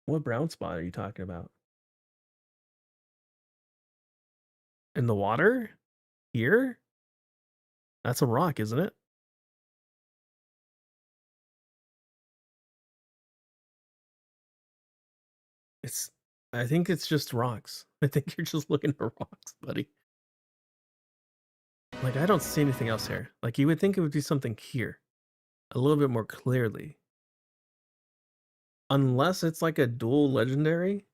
What brown spot are you talking about? In the water? Here? That's a rock, isn't it? I think it's just rocks. I think you're just looking at rocks, buddy. Like, I don't see anything else here. Like, you would think it would be something here. A little bit more clearly. Unless it's like a dual legendary.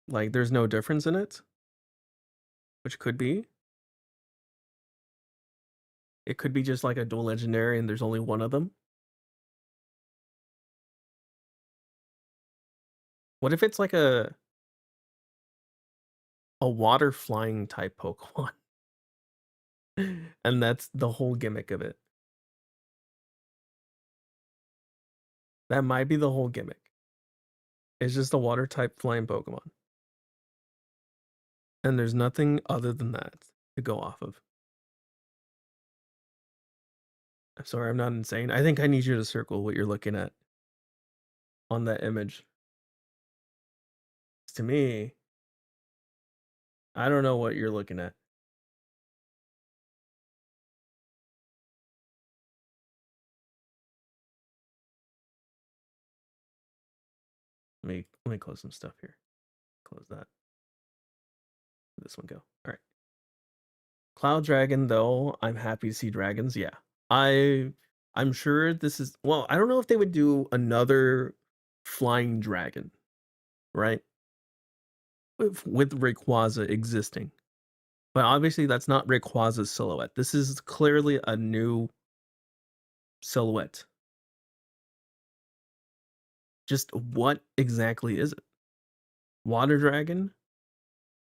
Like, there's no difference in it. Which could be. It could be just like a dual legendary and there's only one of them. What if it's like a water flying type Pokemon? And that's the whole gimmick of it. That might be the whole gimmick. It's just a water type flying Pokemon. And there's nothing other than that to go off of. I'm sorry, I'm not insane. I think I need you to circle what you're looking at on that image. To me, I don't know what you're looking at. Let me close some stuff here. Close that. This one go. All right. Cloud Dragon, though, I'm happy to see dragons. Yeah. I'm sure this is, well, I don't know if they would do another flying dragon, right? With Rayquaza existing. But obviously that's not Rayquaza's silhouette. This is clearly a new silhouette. Just what exactly is it? Water dragon?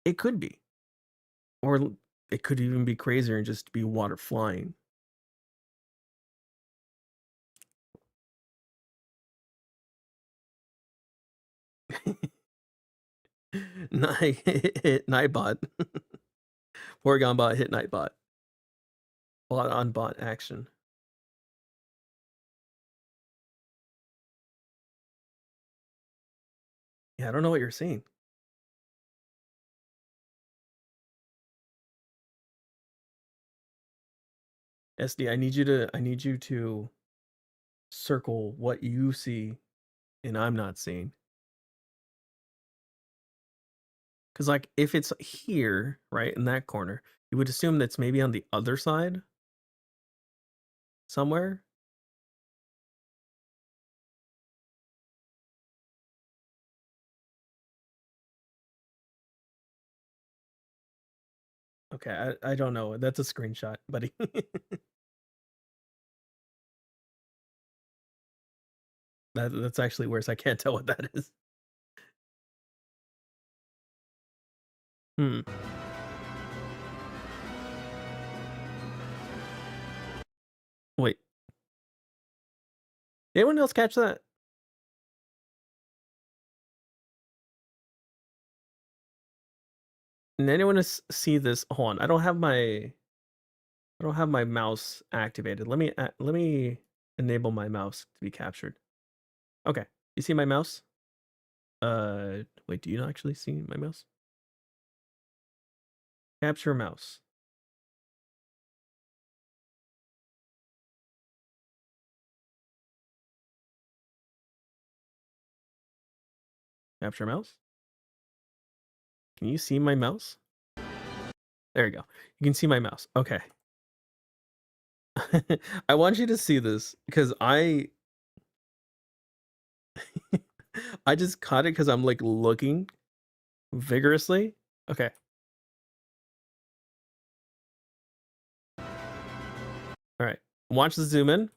It could be. Or it could even be crazier and just be water flying. Nightbot. Porygon bot hit Nightbot. Bot on bot action. Yeah, I don't know what you're seeing. SD, I need you to circle what you see and I'm not seeing. Because like if it's here, right, in that corner, you would assume that's maybe on the other side somewhere. Okay, I don't know. That's a screenshot, buddy. That's actually worse. I can't tell what that is. Wait. Anyone else catch that? And anyone see this? Hold on. I don't have my mouse activated. Let me enable my mouse to be captured. Okay. You see my mouse? Wait, do you not actually see my mouse? Capture mouse. Capture mouse. Can you see my mouse? There you go. You can see my mouse. Okay. I want you to see this because I just caught it because I'm like looking vigorously. Okay. All right. Watch the zoom in.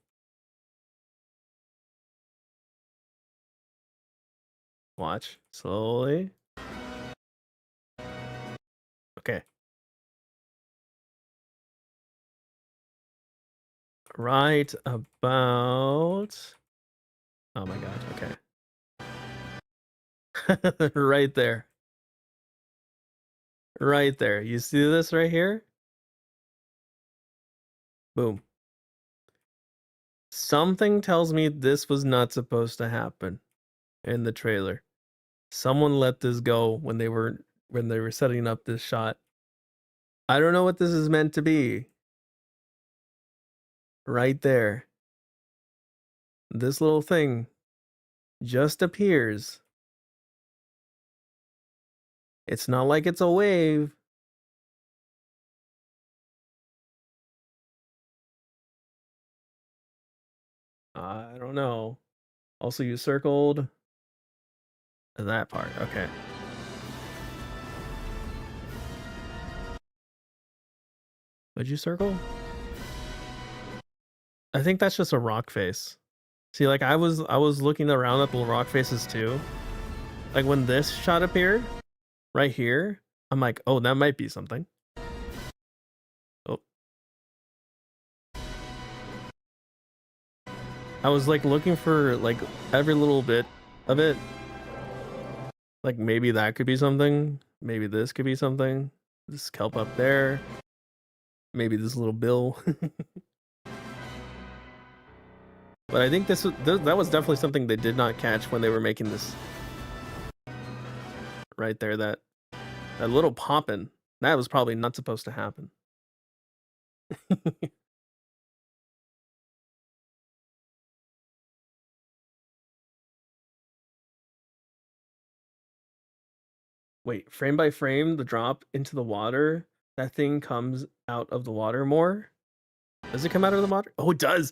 Watch slowly. Okay. Right about. Oh my god. Okay. Right there. Right there. You see this right here? Boom. Something tells me this was not supposed to happen in the trailer. Someone let this go when they were setting up this shot. I don't know what this is meant to be. Right there. This little thing just appears. It's not like it's a wave. I don't know. Also, you circled that part. Okay. Would you circle? I think that's just a rock face. See, like I was looking around at the rock faces too. Like when this shot appeared right here, I'm like, oh, that might be something. Oh. I was like looking for like every little bit of it. Like maybe that could be something. Maybe this could be something. This kelp up there. Maybe this little bill. But I think that was definitely something they did not catch when they were making this. Right there, that little poppin'. That was probably not supposed to happen. Wait, frame by frame, the drop into the water, that thing comes out of the water more? Does it come out of the water? Oh, it does!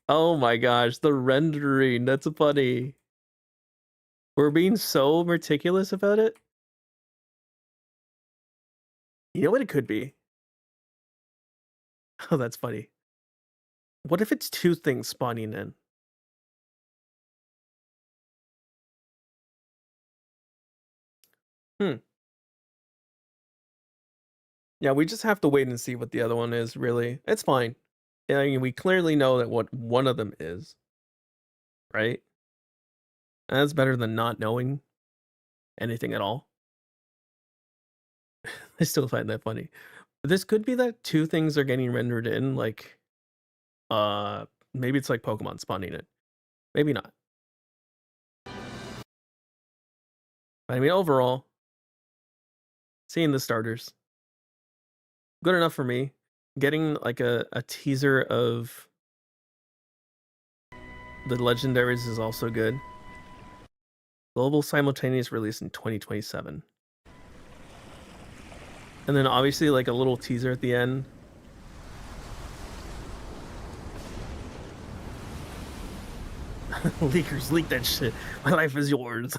Oh my gosh, the rendering, that's funny. We're being so meticulous about it. You know what it could be? Oh, that's funny. What if it's two things spawning in? Yeah, we just have to wait and see what the other one is, really. It's fine. I mean, we clearly know that what one of them is. Right? That's better than not knowing anything at all. I still find that funny. This could be that two things are getting rendered in, like, maybe it's like Pokemon spawning it. Maybe not. I mean, overall, seeing the starters, good enough for me. Getting like a teaser of the legendaries is also good. Global simultaneous release in 2027. And then obviously like a little teaser at the end. Leakers, leak that shit. My life is yours.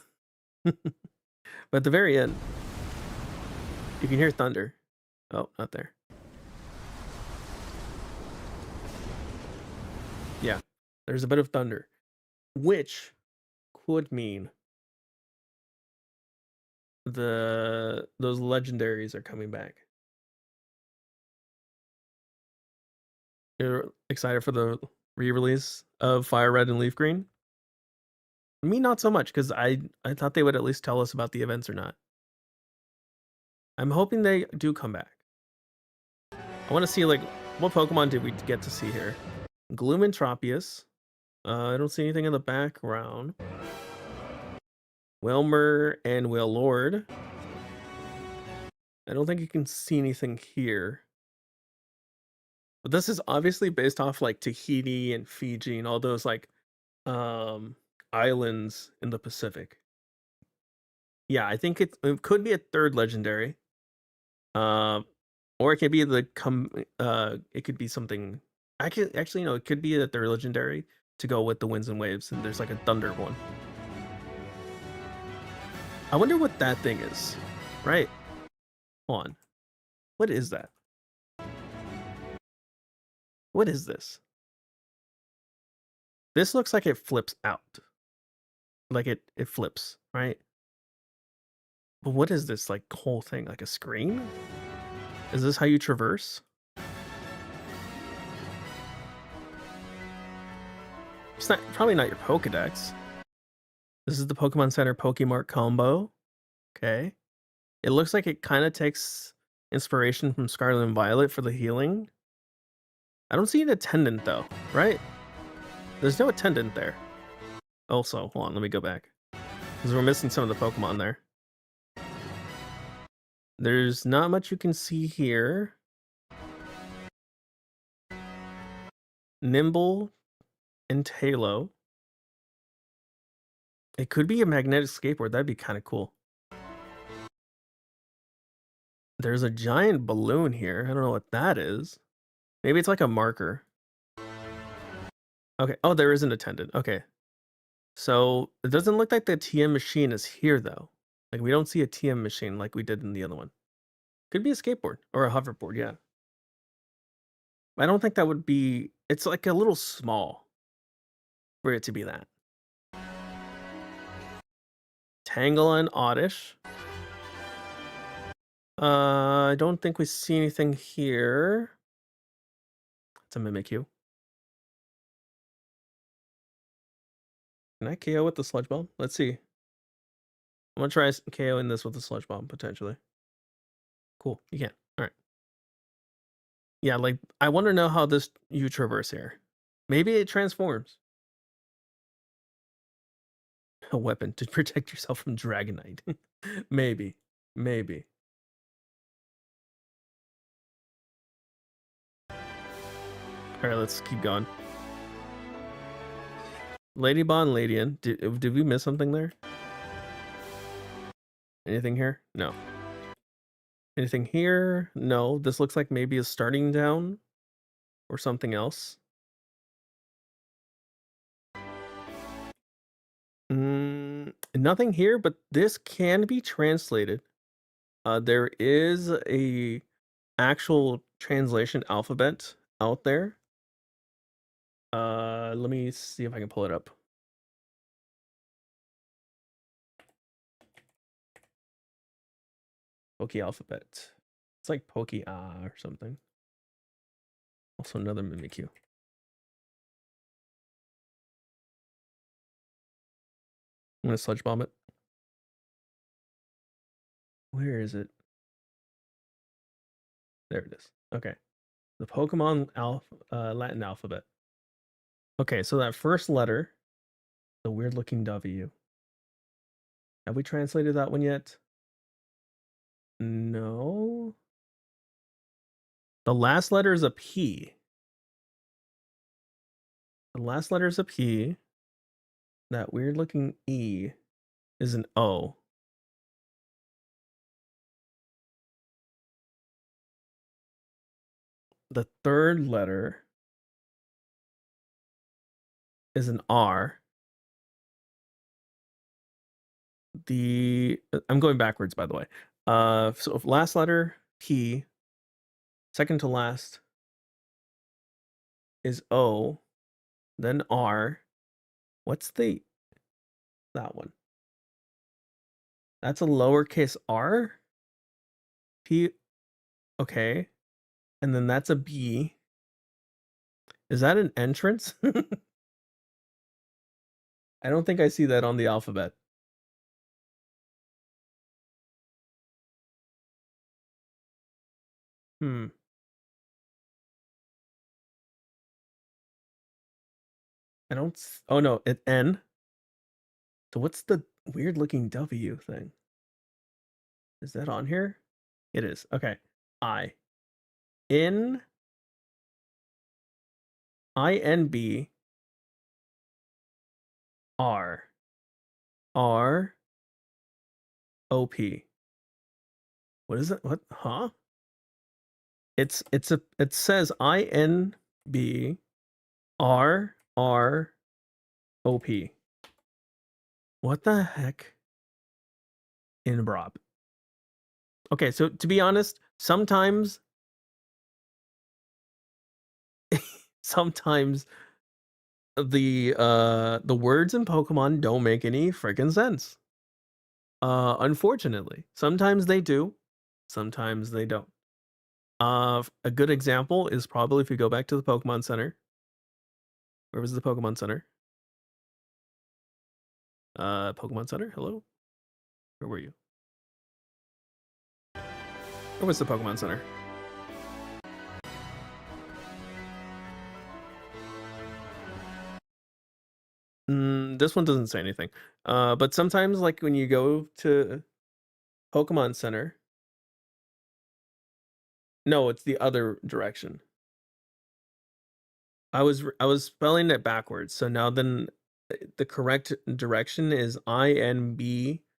But at the very end, you can hear thunder. Oh, not there. Yeah, there's a bit of thunder, which could mean those legendaries are coming back. You're excited for the re-release of FireRed and LeafGreen? Me, not so much, because I thought they would at least tell us about the events or not. I'm hoping they do come back. I want to see, like, what Pokemon did we get to see here? Gloom and Tropius. I don't see anything in the background. Wilmer and Wailord. I don't think you can see anything here. But this is obviously based off, like, Tahiti and Fiji and all those, like, islands in the Pacific. Yeah, I think it could be a third legendary. Or it could be it could be something. Actually, no, it could be a third legendary to go with the winds and waves, and there's like a thunder one. I wonder what that thing is. Right. Hold on. What is that? What is this? This looks like it flips out. Like it flips, right? But what is this like whole thing? Like a screen? Is this how you traverse? It's not probably not your Pokedex. This is the Pokemon Center Pokemart combo. Okay. It looks like it kind of takes inspiration from Scarlet and Violet for the healing. I don't see an attendant though, right? There's no attendant there. Also, hold on, let me go back. Because we're missing some of the Pokemon there. There's not much you can see here. Nimble and Talo. It could be a magnetic skateboard. That'd be kind of cool. There's a giant balloon here. I don't know what that is. Maybe it's like a marker. Okay. Oh, there is an attendant. Okay. So it doesn't look like the TM machine is here, though. Like, we don't see a TM machine like we did in the other one. Could be a skateboard or a hoverboard, yeah. I don't think that would be... It's like a little small for it to be that. Tangela and Oddish. I don't think we see anything here. It's a Mimikyu. Can I KO with the Sludge Bomb? Let's see. I'm gonna try KOing this with the Sludge Bomb, potentially. Cool, you can. Alright. Yeah, like, I want to know how you traverse here. Maybe it transforms. A weapon to protect yourself from Dragonite. Maybe. Maybe. Alright, let's keep going. Lady Bond, Ladian. Did we miss something there? Anything here? No. Anything here? No. This looks like maybe a starting down or something else. Nothing here, but this can be translated. There is a actual translation alphabet out there. Let me see if I can pull it up. Poke alphabet. It's like Poke or something. Also another Mimikyu. I'm gonna Sludge Bomb it. Where is it? There it is. Okay. The Pokemon Latin alphabet. Okay, so that first letter, the weird looking W. Have we translated that one yet? No. The last letter is a P. The last letter is a P. That weird looking E is an O. The third letter is an R. I'm going backwards, by the way. So last letter P, second to last is O, then R. What's that one? That's a lowercase r? P, okay. And then that's a B. Is that an entrance? I don't think I see that on the alphabet. I don't... Oh, no, it N. So what's the weird looking W thing? Is that on here? It is. Okay. I. N. INB. R. R. OP. What is it? What? Huh? It says INBRROP. What the heck? Inbrop. Okay, so to be honest, sometimes sometimes the words in Pokemon don't make any freaking sense. Unfortunately. Sometimes they do, sometimes they don't. A good example is probably if you go back to the Pokemon Center. Where was the Pokemon Center? Pokemon Center? Hello? Where were you? Where was the Pokemon Center? This one doesn't say anything. But sometimes, like, when you go to Pokemon Center... No, it's the other direction. I was spelling it backwards, so now then the correct direction is INBRROP.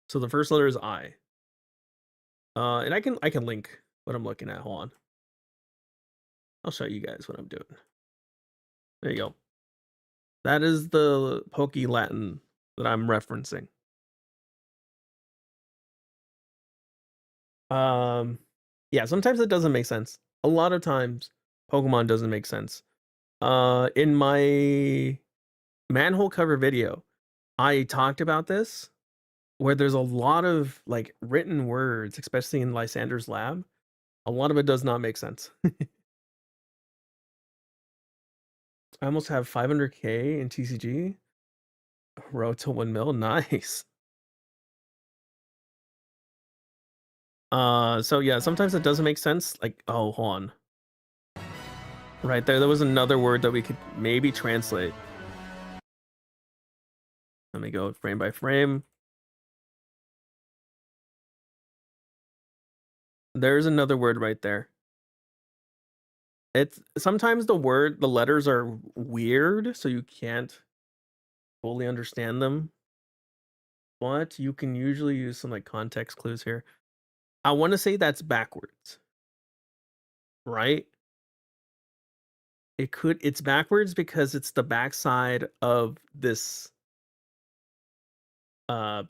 So the first letter is I. And I can link what I'm looking at. Hold on. I'll show you guys what I'm doing. There you go. That is the Poke Latin that I'm referencing. Yeah, sometimes it doesn't make sense. A lot of times Pokemon doesn't make sense. In my manhole cover video, I talked about this, where there's a lot of like written words, especially in Lysander's lab. A lot of it does not make sense. I almost have 500k in TCG. Road to 1 mil, nice. So yeah, sometimes it doesn't make sense. Like, oh, hold on. Right there was another word that we could maybe translate. Let me go frame by frame. There's another word right there. It's sometimes the letters are weird, so you can't fully understand them. But you can usually use some like context clues here. I want to say that's backwards. Right? It's backwards because it's the backside of this. It's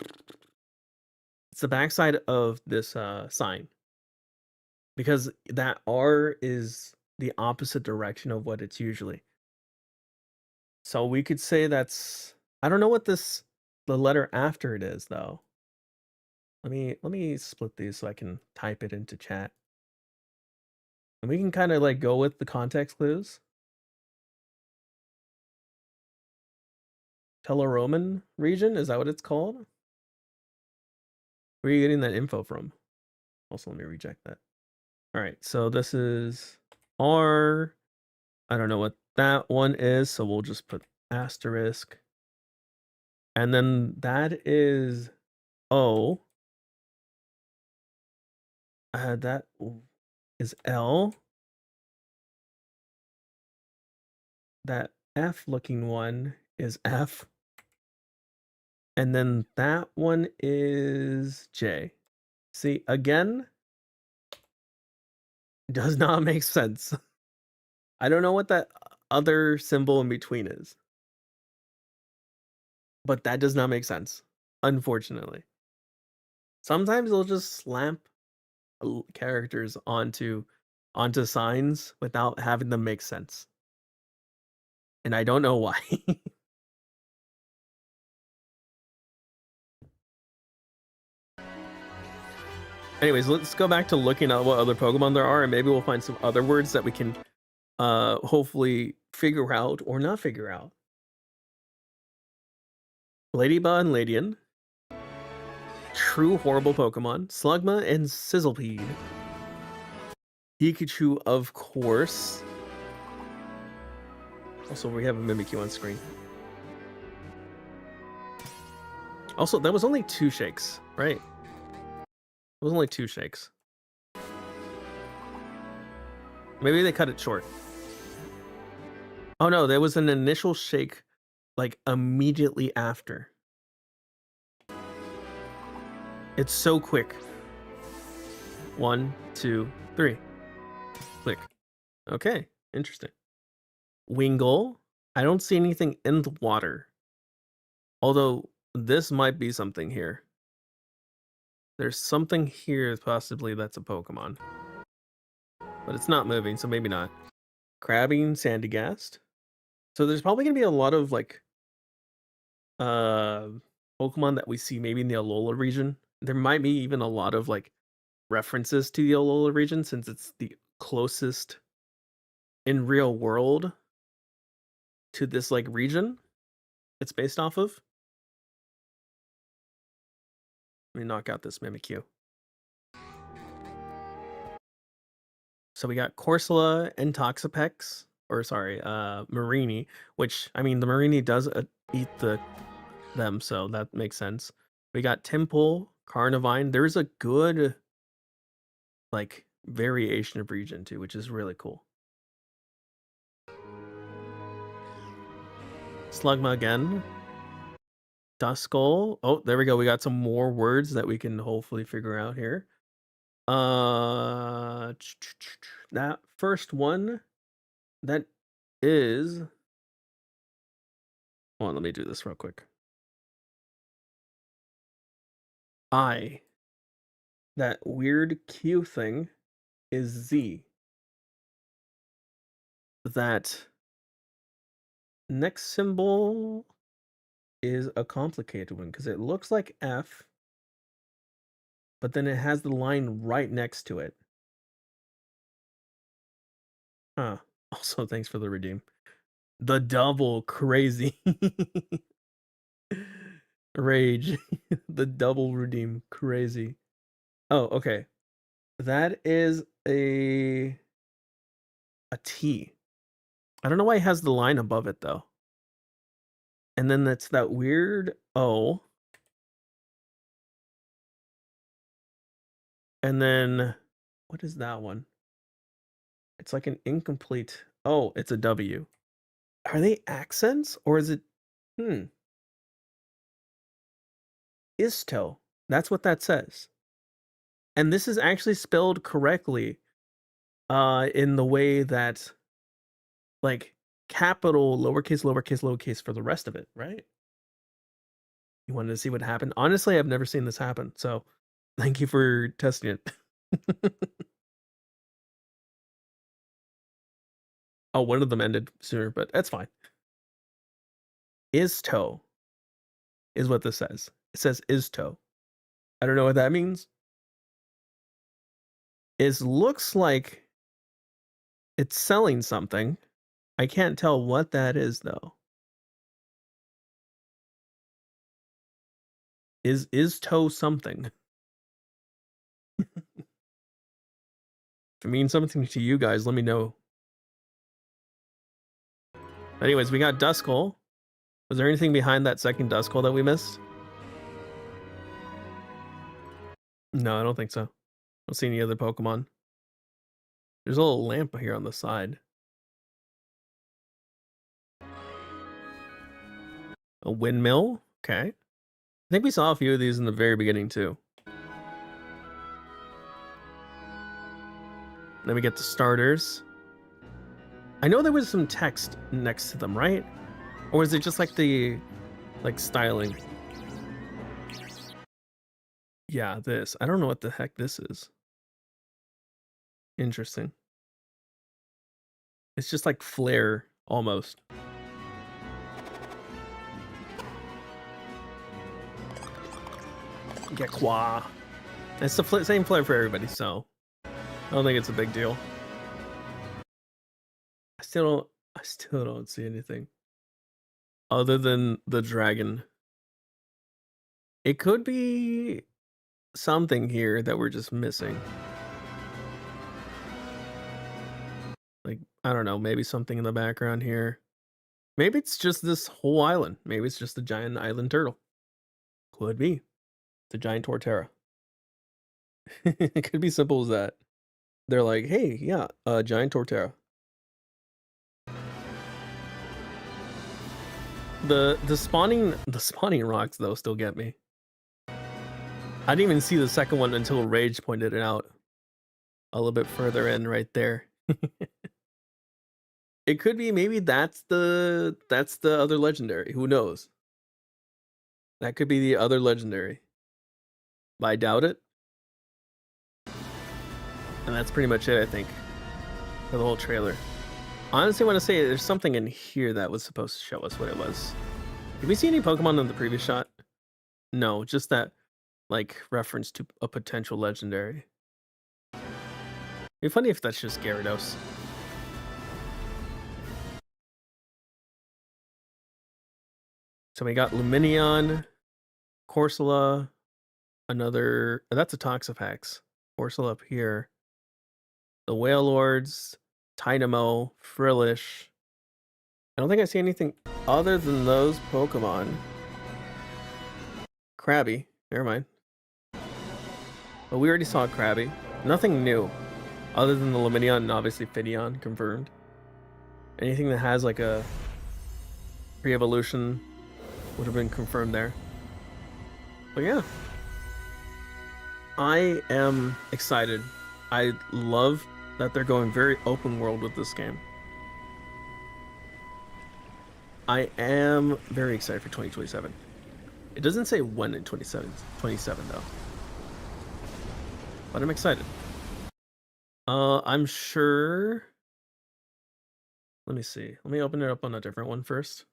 the backside of this sign. Because that R is the opposite direction of what it's usually. So we could say that's... I don't know what the letter after it is, though. Let me split these so I can type it into chat. And we can kind of like go with the context clues. Teleroman region, is that what it's called? Where are you getting that info from? Also, let me reject that. All right, so this is R. I don't know what that one is, so we'll just put asterisk. And then that is O. That is L. That F looking one is F. And then that one is J. See, again, does not make sense. I don't know what that other symbol in between is. But that does not make sense, unfortunately. Sometimes they'll just slam characters onto signs without having them make sense. And I don't know why. Anyways, let's go back to looking at what other Pokemon there are, and maybe we'll find some other words that we can hopefully figure out or not figure out. Ladybug and Ladian. True horrible Pokemon. Slugma and Sizzlepede. Pikachu, of course. Also, we have a Mimikyu on screen. Also, that was only 2 shakes, right? It was only 2 shakes. Maybe they cut it short. Oh no, there was an initial shake like immediately after. It's so quick. 1, 2, 3. Click. Okay, interesting. Wingull. I don't see anything in the water. Although this might be something here. There's something here possibly that's a Pokemon. But it's not moving, so maybe not. Crabbing, Sandygast. So there's probably gonna be a lot of like Pokemon that we see maybe in the Alola region. There might be even a lot of like references to the Alola region since it's the closest in real world to this like region it's based off of. Let me knock out this Mimikyu. So we got Corsola and Toxapex, or sorry, Marini, which, I mean, the Marini does eat them, so that makes sense. We got Temple, Carnivine. There's a good, like, variation of region, too, which is really cool. Slugma again. Duskull. Oh, there we go. We got some more words that we can hopefully figure out here. That first one, that is... Hold on, let me do this real quick. That weird Q thing is Z. That next symbol is a complicated one because it looks like F, but then it has the line right next to it. Huh. Also, thanks for the redeem. The double crazy. Rage. The double redeem crazy. Oh, okay. That is a T. I don't know why it has the line above it though. And then that's that weird O. And then what is that one? It's like an incomplete. Oh, it's a W. Are they accents or is it Isto? That's what that says. And this is actually spelled correctly in the way that like capital, lowercase, lowercase, lowercase for the rest of it, right? You wanted to see what happened? Honestly, I've never seen this happen, so thank you for testing it. Oh, one of them ended sooner, but that's fine. Isto is what this says. It says Isto. I don't know what that means. It looks like it's selling something. I can't tell what that is, though. Is toe something? If it means something to you guys, let me know. Anyways, we got Duskull. Was there anything behind that second Duskull that we missed? No, I don't think so. I don't see any other Pokemon. There's a little lamp here on the side. A windmill? Okay. I think we saw a few of these in the very beginning, too. Then we get the starters. I know there was some text next to them, right? Or is it just like the styling? Yeah, this. I don't know what the heck this is. Interesting. It's just like flare almost. Gekwa. It's the same flare for everybody, so I don't think it's a big deal. I still don't see anything other than the dragon. It could be something here that we're just missing. Like, I don't know, maybe something in the background here. Maybe it's just this whole island. Maybe it's just a giant island turtle. Could be. It's a giant Torterra. It could be simple as that. They're like, hey, yeah, a giant Torterra. The spawning rocks though still get me. I didn't even see the second one until Rage pointed it out a little bit further in right there. It could be maybe that's the other legendary. Who knows? That could be the other legendary. But I doubt it. And that's pretty much it, I think, for the whole trailer. Honestly, I want to say there's something in here that was supposed to show us what it was. Did we see any Pokemon in the previous shot? No, just that, like, reference to a potential legendary. It'd be funny if that's just Gyarados. So we got Lumineon, Corsola, another... That's a Toxapex. Corsola up here. The Whale Lords, Tynamo, Frillish. I don't think I see anything other than those Pokemon. Krabby. Never mind. But we already saw Krabby. Nothing new. Other than the Lumineon and obviously Finneon confirmed. Anything that has like a pre-evolution would have been confirmed there. But yeah. I am excited. I love that they're going very open world with this game. I am very excited for 2027. It doesn't say when in 27 though. But I'm excited. I'm sure... Let me see. Let me open it up on a different one first.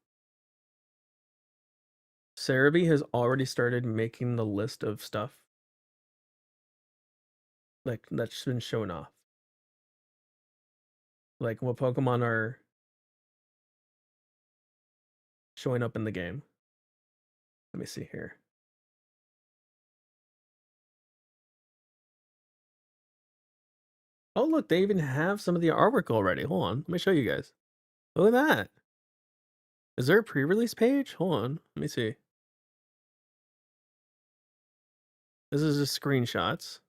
Cerebi has already started making the list of stuff. Like, that's been shown off. Like, what Pokemon are showing up in the game. Let me see here. Oh, look, they even have some of the artwork already. Hold on. Let me show you guys. Look at that. Is there a pre-release page? Hold on. Let me see. This is just screenshots.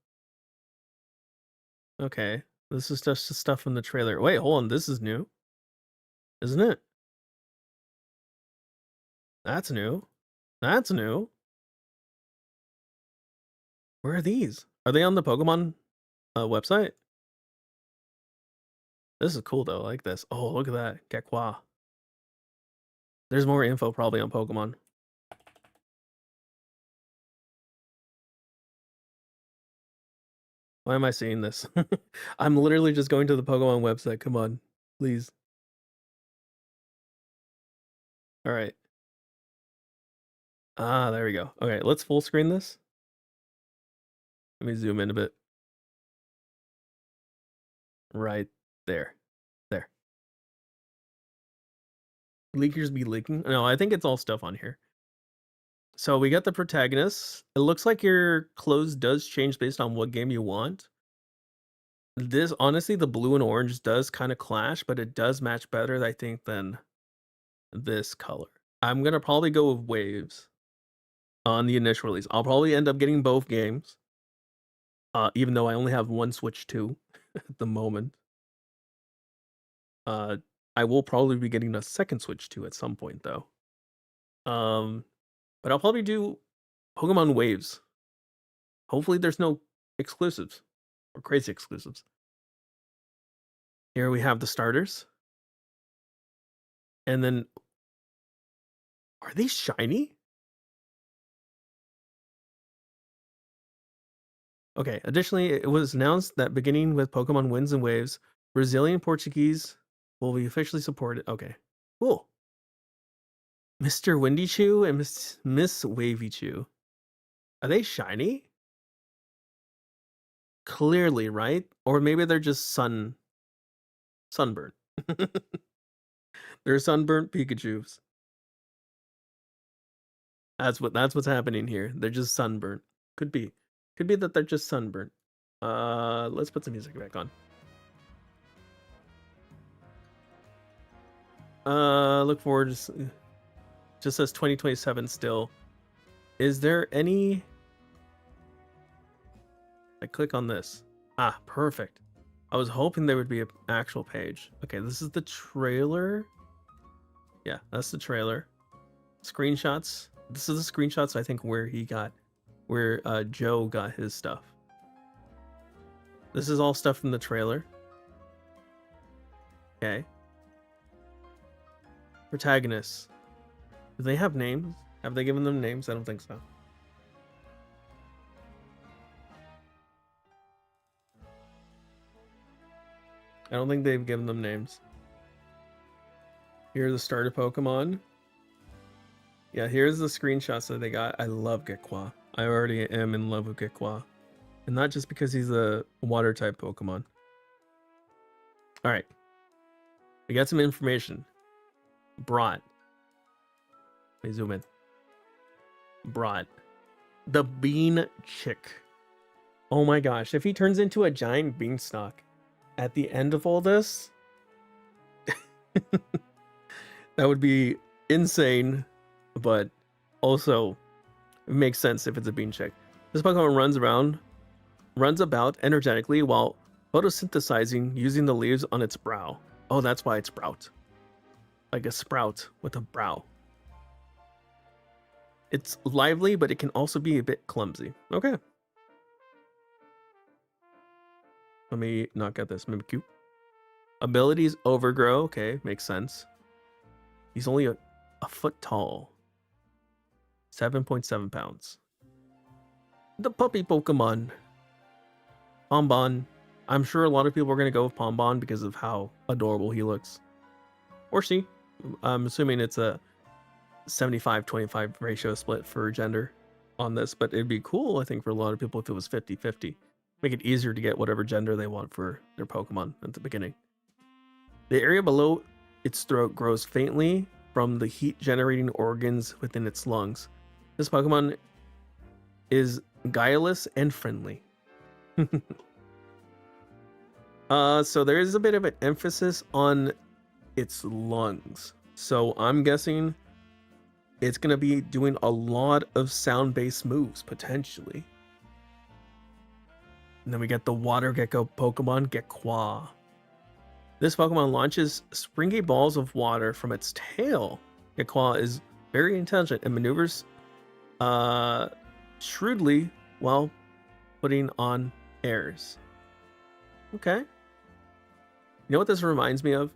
Okay. This is just the stuff from the trailer. Wait, hold on. This is new. Isn't it? That's new. That's new. Where are these? Are they on the Pokemon website? This is cool though. I like this. Oh, look at that. Gekwa. There's more info probably on Pokemon. Why am I seeing this? I'm literally just going to the Pokemon website. Come on, please. All right. Ah, there we go. Okay, let's full screen this. Let me zoom in a bit. Right there. There. Leakers be leaking? No, I think it's all stuff on here. So we got the protagonists. It looks like your clothes does change based on what game you want. This, honestly, the blue and orange does kind of clash, but it does match better, I think, than this color. I'm going to probably go with Waves on the initial release. I'll probably end up getting both games, even though I only have one Switch 2 at the moment. I will probably be getting a second Switch 2 at some point, though. But I'll probably do Pokemon Waves. Hopefully there's no exclusives or crazy exclusives. Here we have the starters. And then, are these shiny? Okay, additionally, it was announced that beginning with Pokemon Winds and Waves, Brazilian Portuguese will be officially supported. Okay, cool. Mr. Windy Chew and Miss Wavy Chew. Are they shiny? Clearly, right? Or maybe they're just sunburnt. They're sunburnt Pikachus. That's what's happening here. They're just sunburnt. Could be that they're just sunburnt. Let's put some music back on. Look forward to... Just says 2027 still. Is there any... I click on this. Ah, perfect. I was hoping there would be an actual page. Okay, this is the trailer. Yeah, that's the trailer. screenshots. This is the screenshots I think where Joe got his stuff. This is all stuff from the trailer. Okay. Protagonists. Do they have names? Have they given them names? I don't think so. I don't think they've given them names. Here's the starter Pokemon. Yeah, here's the screenshots that they got. I love Gekwa. I already am in love with Gekwa. And not just because he's a water type Pokemon. Alright. We got some information. Brought. Let me zoom in. Brought. The Bean Chick. Oh my gosh. If he turns into a giant beanstalk at the end of all this, that would be insane, but also it makes sense if it's a bean chick. This Pokemon runs about energetically while photosynthesizing using the leaves on its brow. Oh, that's why it's sprout. Like a sprout with a brow. It's lively, but it can also be a bit clumsy. Okay. Let me not get this. Mimikyu. Abilities overgrow. Okay, makes sense. He's only a foot tall. 7.7 pounds. The puppy Pokemon. Pombon. I'm sure a lot of people are going to go with Pombon because of how adorable he looks. Or she. I'm assuming it's a 75-25 ratio split for gender on this, but it'd be cool, I think, for a lot of people if it was 50-50. Make it easier to get whatever gender they want for their Pokemon at the beginning. The area below its throat grows faintly from the heat-generating organs within its lungs. This Pokemon is guileless and friendly. So there is a bit of an emphasis on its lungs. So I'm guessing it's going to be doing a lot of sound-based moves, potentially. And then we get the water gecko Pokemon, Gekwa. This Pokemon launches springy balls of water from its tail. Gekwa is very intelligent and maneuvers shrewdly while putting on airs. Okay. You know what this reminds me of?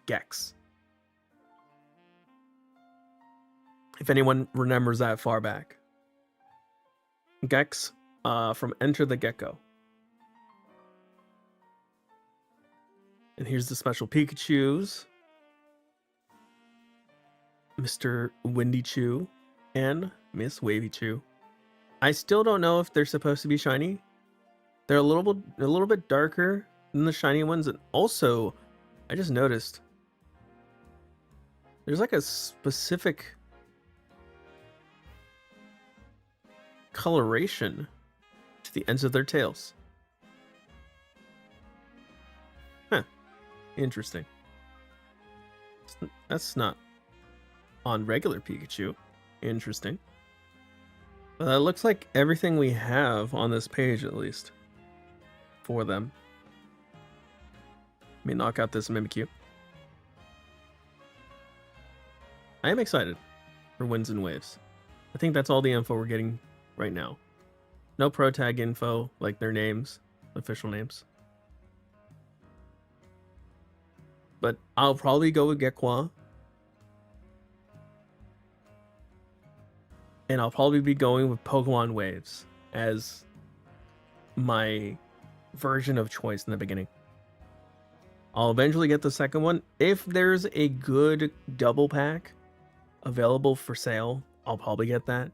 Gex. If anyone remembers that far back. Gex from Enter the Gecko. And here's the special Pikachus. Mr. Windy Chew and Miss Wavy Chew. I still don't know if they're supposed to be shiny. They're a little bit darker than the shiny ones, and also I just noticed there's like a specific coloration to the ends of their tails. Huh. Interesting. That's not on regular Pikachu. Interesting. But that looks like everything we have on this page, at least, for them. Let me knock out this Mimikyu. I am excited for Winds and Waves. I think that's all the info we're getting right now. No pro tag info, like their names, official names. But I'll probably go with Gekwa. And I'll probably be going with Pokemon Waves as my version of choice in the beginning. I'll eventually get the second one. If there's a good double pack available for sale, I'll probably get that.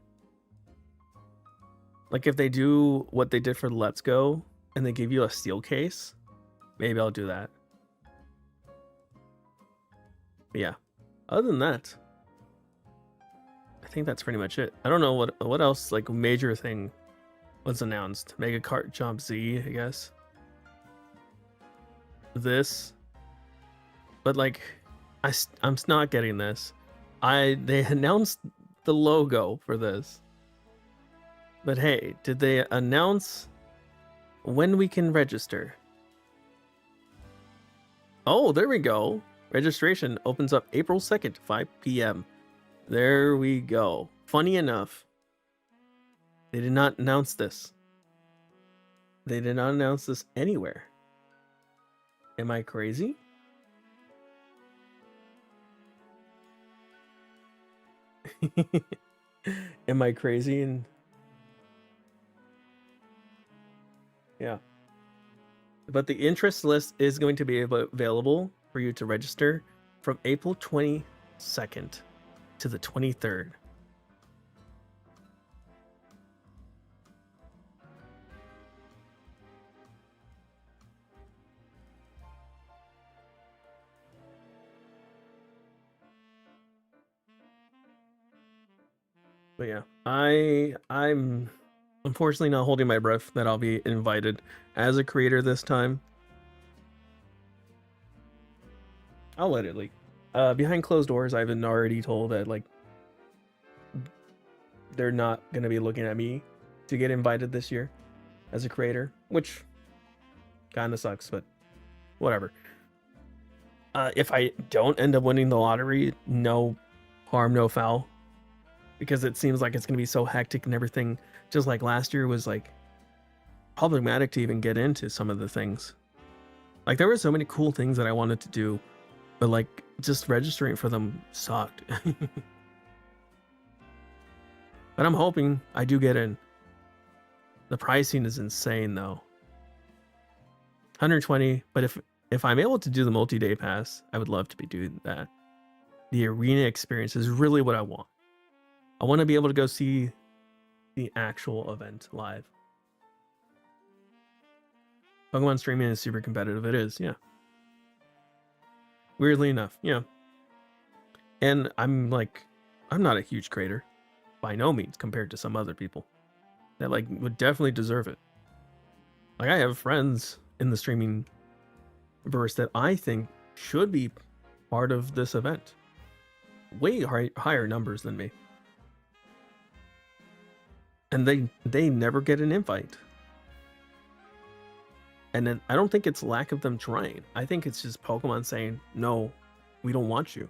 Like if they do what they did for Let's Go and they give you a steel case, maybe I'll do that. But yeah, other than that, I think that's pretty much it. I don't know what else like major thing was announced. Mega Kart Jump Z, I guess. This, but like I'm not getting this. They announced the logo for this, but hey, did they announce when we can register? Oh, there we go. Registration opens up April 2nd, 5 p.m. There we go. Funny enough, they did not announce this. They did not announce this anywhere. Am I crazy? Am I crazy? And yeah. But the interest list is going to be available for you to register from April 22nd to the 23rd. But yeah, I'm unfortunately not holding my breath that I'll be invited as a creator this time. I'll let it leak. Behind closed doors, I've been already told that like they're not gonna be looking at me to get invited this year as a creator, which kind of sucks, but whatever. If I don't end up winning the lottery, no harm, no foul. Because it seems like it's going to be so hectic and everything, just like last year was like problematic to even get into some of the things. Like there were so many cool things that I wanted to do, but like just registering for them sucked. But I'm hoping I do get in. The pricing is insane though. 120, but if I'm able to do the multi-day pass, I would love to be doing that. The arena experience is really what I want. I want to be able to go see the actual event live. Pokemon streaming is super competitive. It is, yeah. Weirdly enough, yeah. And I'm not a huge creator by no means compared to some other people that like would definitely deserve it. Like I have friends in the streaming verse that I think should be part of this event. Way higher numbers than me. And they never get an invite. And then I don't think it's lack of them trying. I think it's just Pokemon saying, no, we don't want you.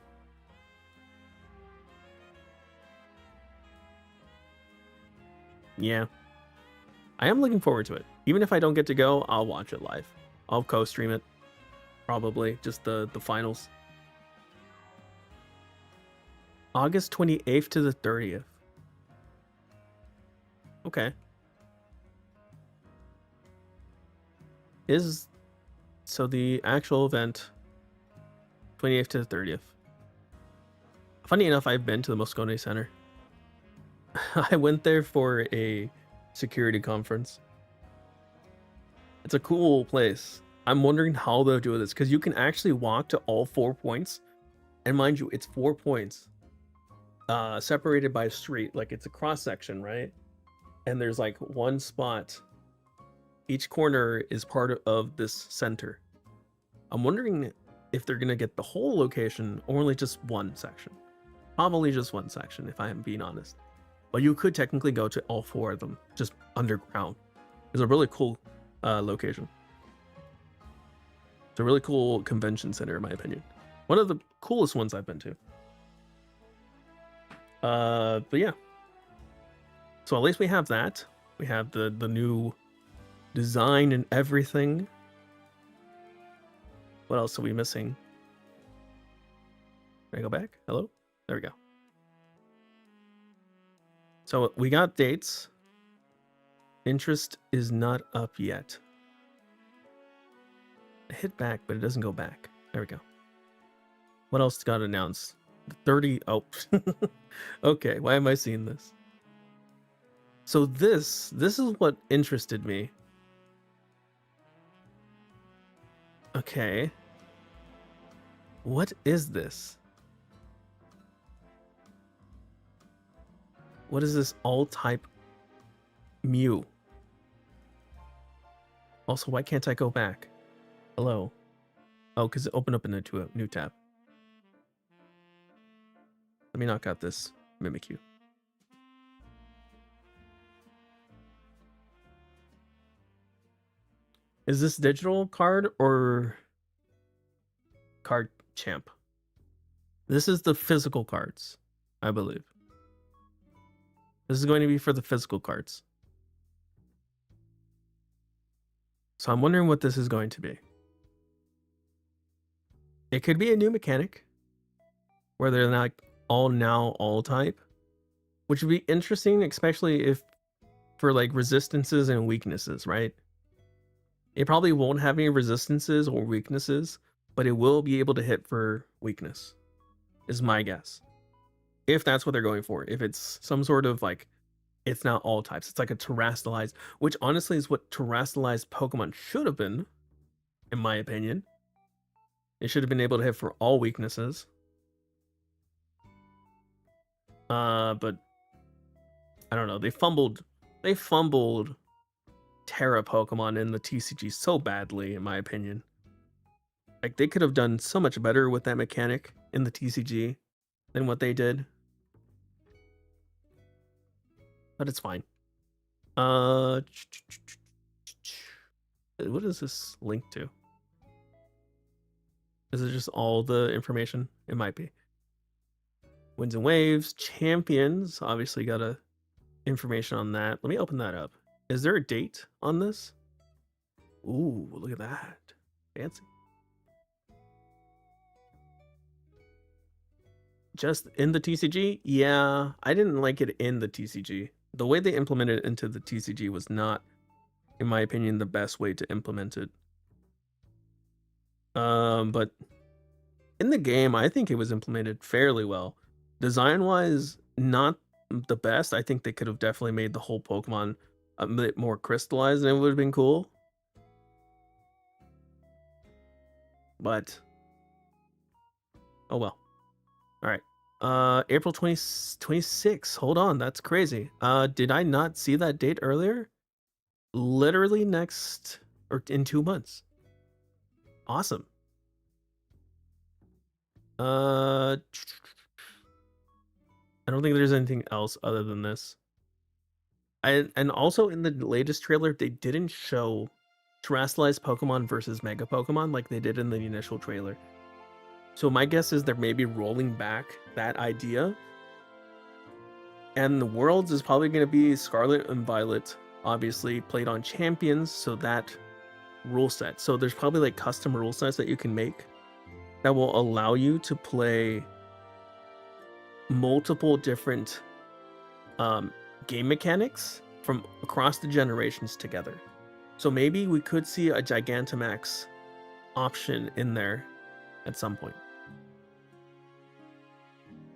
Yeah. I am looking forward to it. Even if I don't get to go, I'll watch it live. I'll co-stream it. Probably. Just the finals. August 28th to the 30th. Okay. So the actual event 28th to the 30th. Funny enough, I've been to the Moscone Center. I went there for a security conference. It's a cool place. I'm wondering how they'll do this because you can actually walk to all 4 points. And mind you, it's 4 points separated by a street. Like it's a cross section, right? And there's like one spot. Each corner is part of this center. I'm wondering if they're going to get the whole location or only just one section. Probably just one section, if I am being honest. But you could technically go to all 4 of them, just underground. It's a really cool location. It's a really cool convention center, in my opinion. One of the coolest ones I've been to. But yeah. So at least we have that. We have the new design and everything. What else are we missing? Can I go back? Hello? There we go. So we got dates. Interest is not up yet. I hit back, but it doesn't go back. There we go. What else got announced? 30. Oh, okay. Why am I seeing this? So this is what interested me. Okay. What is this? What is this all-type Mew? Also, why can't I go back? Hello? Oh, because it opened up into a new tab. Let me knock out this Mimikyu. Is this digital card or card champ. This is the physical cards, I believe. This is going to be for the physical cards. So I'm wondering what this is going to be. It could be a new mechanic where they're not all type, which would be interesting, especially if for like resistances and weaknesses, right? It probably won't have any resistances or weaknesses, but it will be able to hit for weakness, is my guess. If that's what they're going for. If it's some sort of like, it's not all types. It's like a terrestrialized, which honestly is what terrestrialized Pokemon should have been, in my opinion. It should have been able to hit for all weaknesses. But I don't know. They fumbled Terra Pokemon in the TCG so badly, in my opinion. Like, they could have done so much better with that mechanic in the TCG than what they did. But it's fine. What is this linked to? Is it just all the information? It might be. Winds and Waves, Champions, obviously got a information on that. Let me open that up. Is there a date on this? Ooh, look at that. Fancy. Just in the TCG? Yeah, I didn't like it in the TCG. The way they implemented it into the TCG was not, in my opinion, the best way to implement it. But in the game, I think it was implemented fairly well. Design-wise, not the best. I think they could have definitely made the whole Pokemon a bit more crystallized, and it would have been cool. But oh well. All right. April 26. Hold on, that's crazy. Did I not see that date earlier? Literally next, or in 2 months. Awesome. I don't think there's anything else other than this. And also in the latest trailer, they didn't show terrestrialized Pokemon versus Mega Pokemon like they did in the initial trailer. So my guess is they're maybe rolling back that idea. And the Worlds is probably going to be Scarlet and Violet, obviously played on Champions, so that rule set. So there's probably like custom rule sets that you can make that will allow you to play multiple different game mechanics from across the generations together. So maybe we could see a Gigantamax option in there at some point.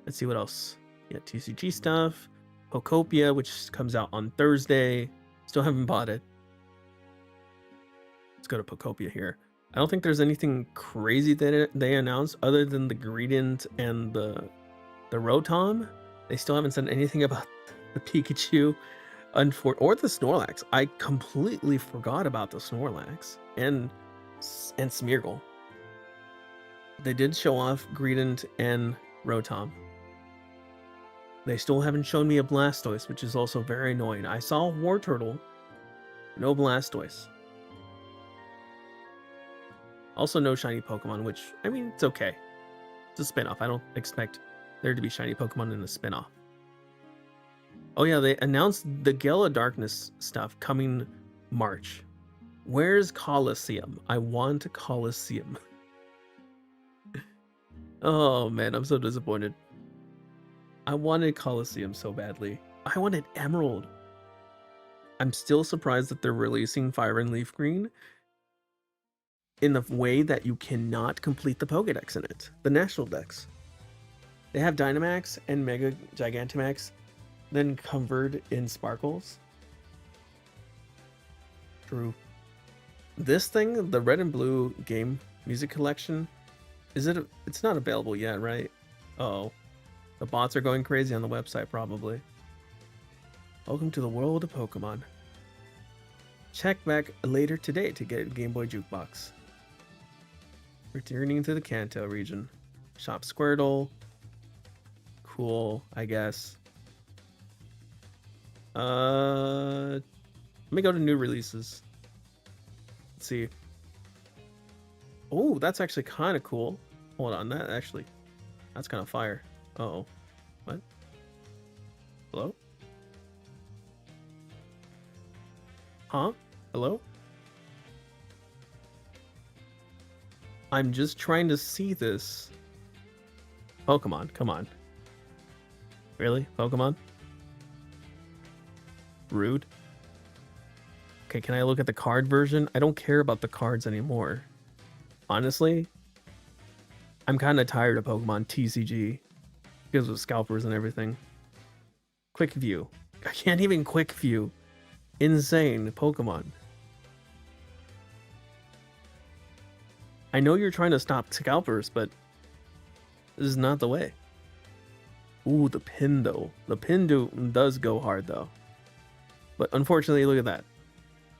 Let's see what else. Yeah, TCG stuff. Pokopia, which comes out on Thursday. Still haven't bought it. Let's go to Pokopia here. I don't think there's anything crazy that they announced other than the Greedent and the Rotom. They still haven't said anything about the Pikachu or the Snorlax. I completely forgot about the Snorlax and Smeargle. They did show off Greedent and Rotom. They still haven't shown me a Blastoise, which is also very annoying. I saw Wartortle, no Blastoise. Also no shiny Pokemon, which, I mean, it's okay. It's a spin-off. I don't expect there to be shiny Pokemon in the spin-off. Oh yeah, they announced the Gala Darkness stuff coming March. Where's Coliseum? I want Coliseum. Oh man, I'm so disappointed. I wanted Coliseum so badly. I wanted Emerald. I'm still surprised that they're releasing FireRed LeafGreen in the way that you cannot complete the Pokédex in it. The National Dex. They have Dynamax and Mega Gigantamax then covered in sparkles. True. This thing, the Red and Blue game music collection, it's not available yet, right? Uh-oh. The bots are going crazy on the website, probably. Welcome to the world of Pokemon. Check back later today to get Game Boy Jukebox. Returning to the Kanto region. Shop Squirtle. Cool, I guess. Let me go to new releases. Let's see. Oh, that's actually kind of cool. Hold on, that's kind of fire. Uh-oh. What? Hello? Huh? Hello? I'm just trying to see this. Pokemon, come on. Really? Pokemon? Rude. Okay, can I look at the card version? I don't care about the cards anymore. Honestly, I'm kind of tired of Pokemon TCG because of scalpers and everything. Quick view. I can't even quick view. Insane Pokemon. I know you're trying to stop scalpers, but this is not the way. Ooh, the Pindo. The Pindo does go hard though. But unfortunately, look at that.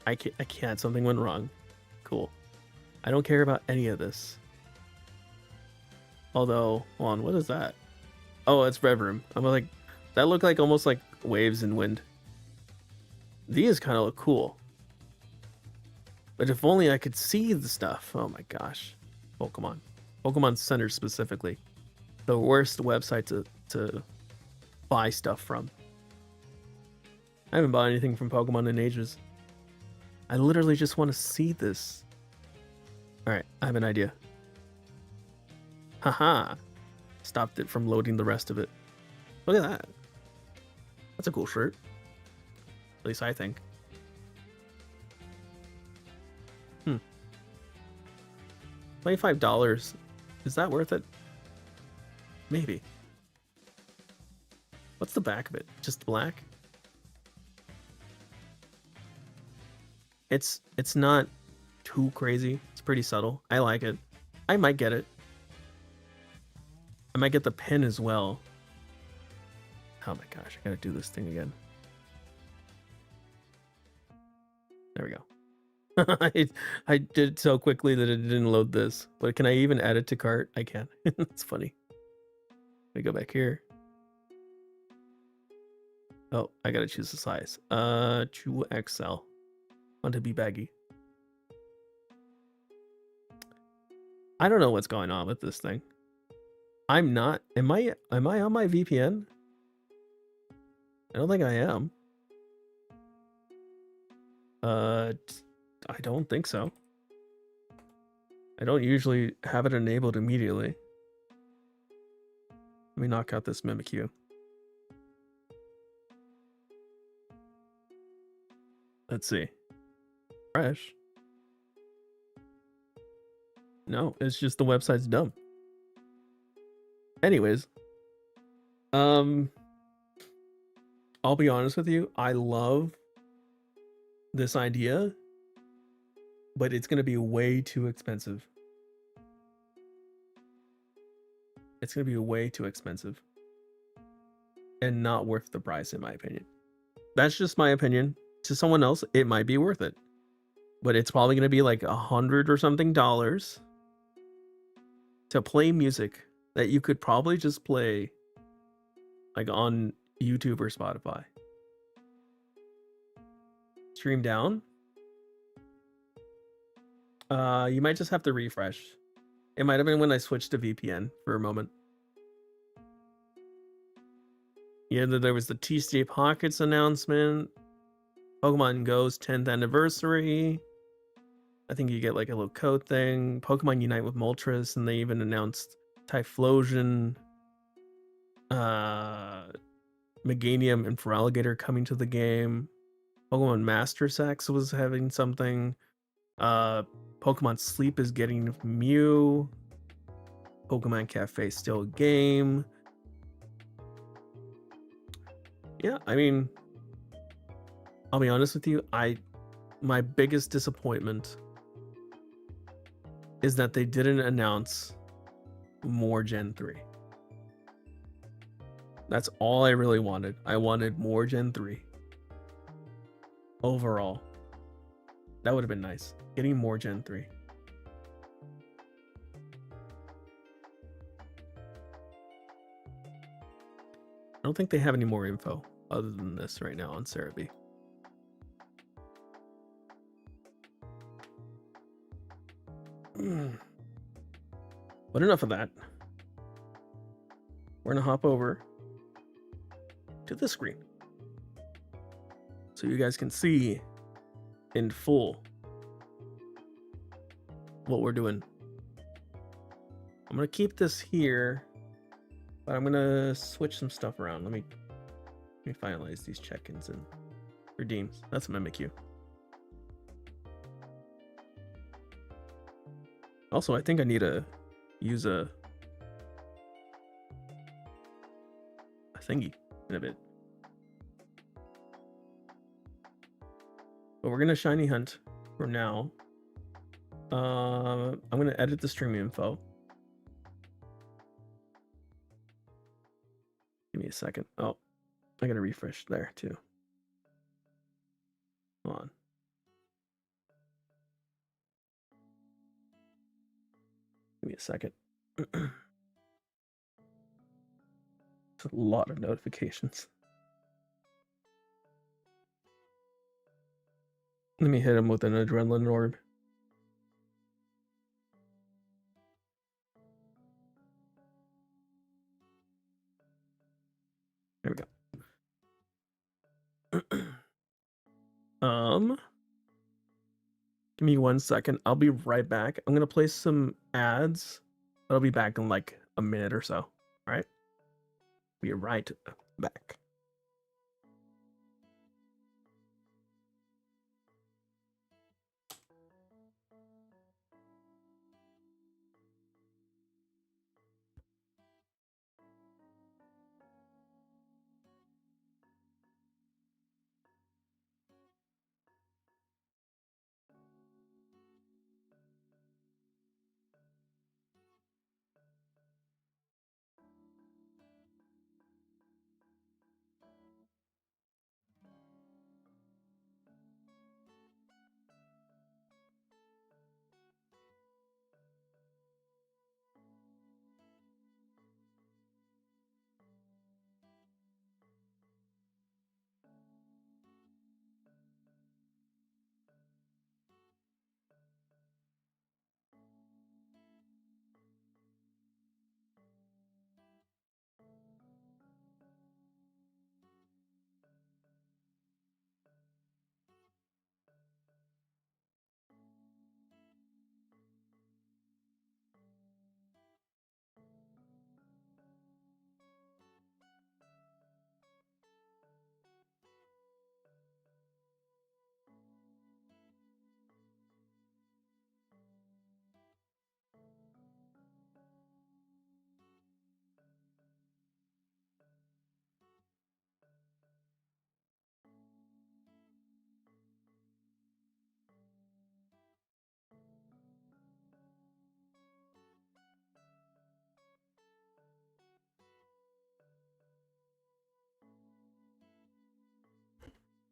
I can't. Something went wrong. Cool. I don't care about any of this. Although, hold on, what is that? Oh, it's Revrim. I'm like, that looked like almost like waves and wind. These kind of look cool. But if only I could see the stuff. Oh my gosh. Pokemon. Pokemon Center specifically. The worst website to buy stuff from. I haven't bought anything from Pokemon in ages. I literally just want to see this. Alright, I have an idea. Haha. Stopped it from loading the rest of it. Look at that. That's a cool shirt. At least I think. $25. Is that worth it? Maybe. What's the back of it? Just black? It's not too crazy. It's pretty subtle. I like it. I might get it. I might get the pin as well. Oh my gosh, I gotta do this thing again. There we go. I did it so quickly that it didn't load this. But can I even add it to cart? I can. It's funny. Let me go back here. Oh, I gotta choose the size. 2XL. Want to be baggy. I don't know what's going on with this thing. I'm not. Am I on my VPN? I don't think I am. I don't think so. I don't usually have it enabled immediately. Let me knock out this Mimikyu. Let's see. Fresh. No, it's just the website's dumb. Anyways, I'll be honest with you. I love this idea, but it's going to be way too expensive. It's going to be way too expensive and not worth the price, in my opinion. That's just my opinion. To someone else, it might be worth it, but it's probably going to be like $100 or something to play music that you could probably just play like on YouTube or Spotify. Stream down. You might just have to refresh. It might have been when I switched to VPN for a moment. Yeah, there was the TCG Pockets announcement. Pokemon Go's 10th anniversary. I think you get like a little code thing. Pokemon Unite with Moltres, and they even announced Typhlosion, Meganium, and Feraligatr coming to the game. Pokemon Master Sex was having something. Pokemon Sleep is getting Mew. Pokemon Cafe still a game. Yeah, I mean, I'll be honest with you. My biggest disappointment is that they didn't announce more Gen 3. That's all I really wanted. I wanted more Gen 3. Overall. That would have been nice. Getting more Gen 3. I don't think they have any more info other than this right now on Cerebi. But enough of that. We're gonna hop over to this screen so you guys can see in full what we're doing. I'm gonna keep this here, but I'm gonna switch some stuff around. Let me finalize these check-ins and redeems. That's Mimikyu. Also, I think I need to use a thingy in a bit. But we're gonna shiny hunt for now. I'm gonna edit the stream info. Give me a second. Oh, I gotta refresh there too. Hold on. Give me a second. It's a lot of notifications. Let me hit him with an adrenaline orb. There we go. Give me 1 second. I'll be right back. I'm gonna play some ads. I'll be back in like a minute or so. All right. Be right back.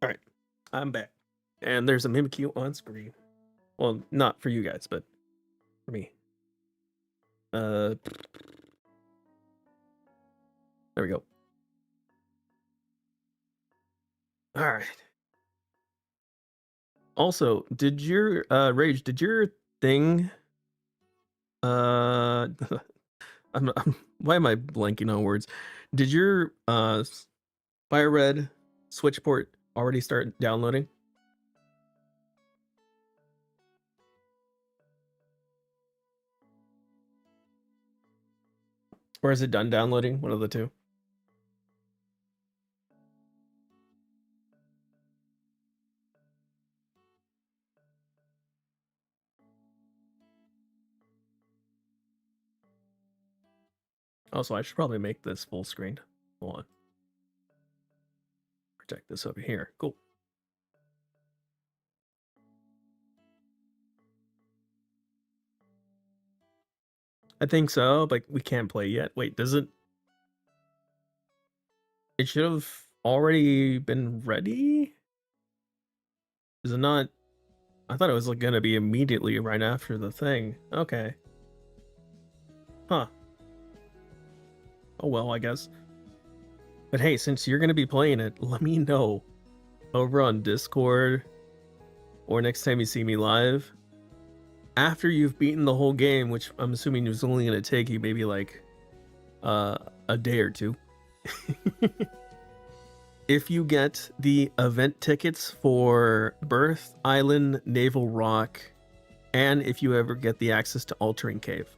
All right, I'm back, and there's a Mimikyu on screen. Well, not for you guys, but for me. There we go. All right. Also, did your Rage? Did your thing? I'm, why am I blanking on words? Did your FireRed Switch port already start downloading? Or is it done downloading? One of the two. Also, I should probably make this full screen. Hold on. Protect this over here. Cool. I think so, but we can't play yet. Wait, does it? It should have already been ready? Is it not? I thought it was like gonna be immediately right after the thing. Okay. Huh. Oh well, I guess. But hey, since you're gonna be playing it, let me know over on Discord or next time you see me live. after you've beaten the whole game, which I'm assuming is only going to take you maybe like a day or two, if you get the event tickets for Birth Island, Naval Rock, and if you ever get the access to Altering Cave.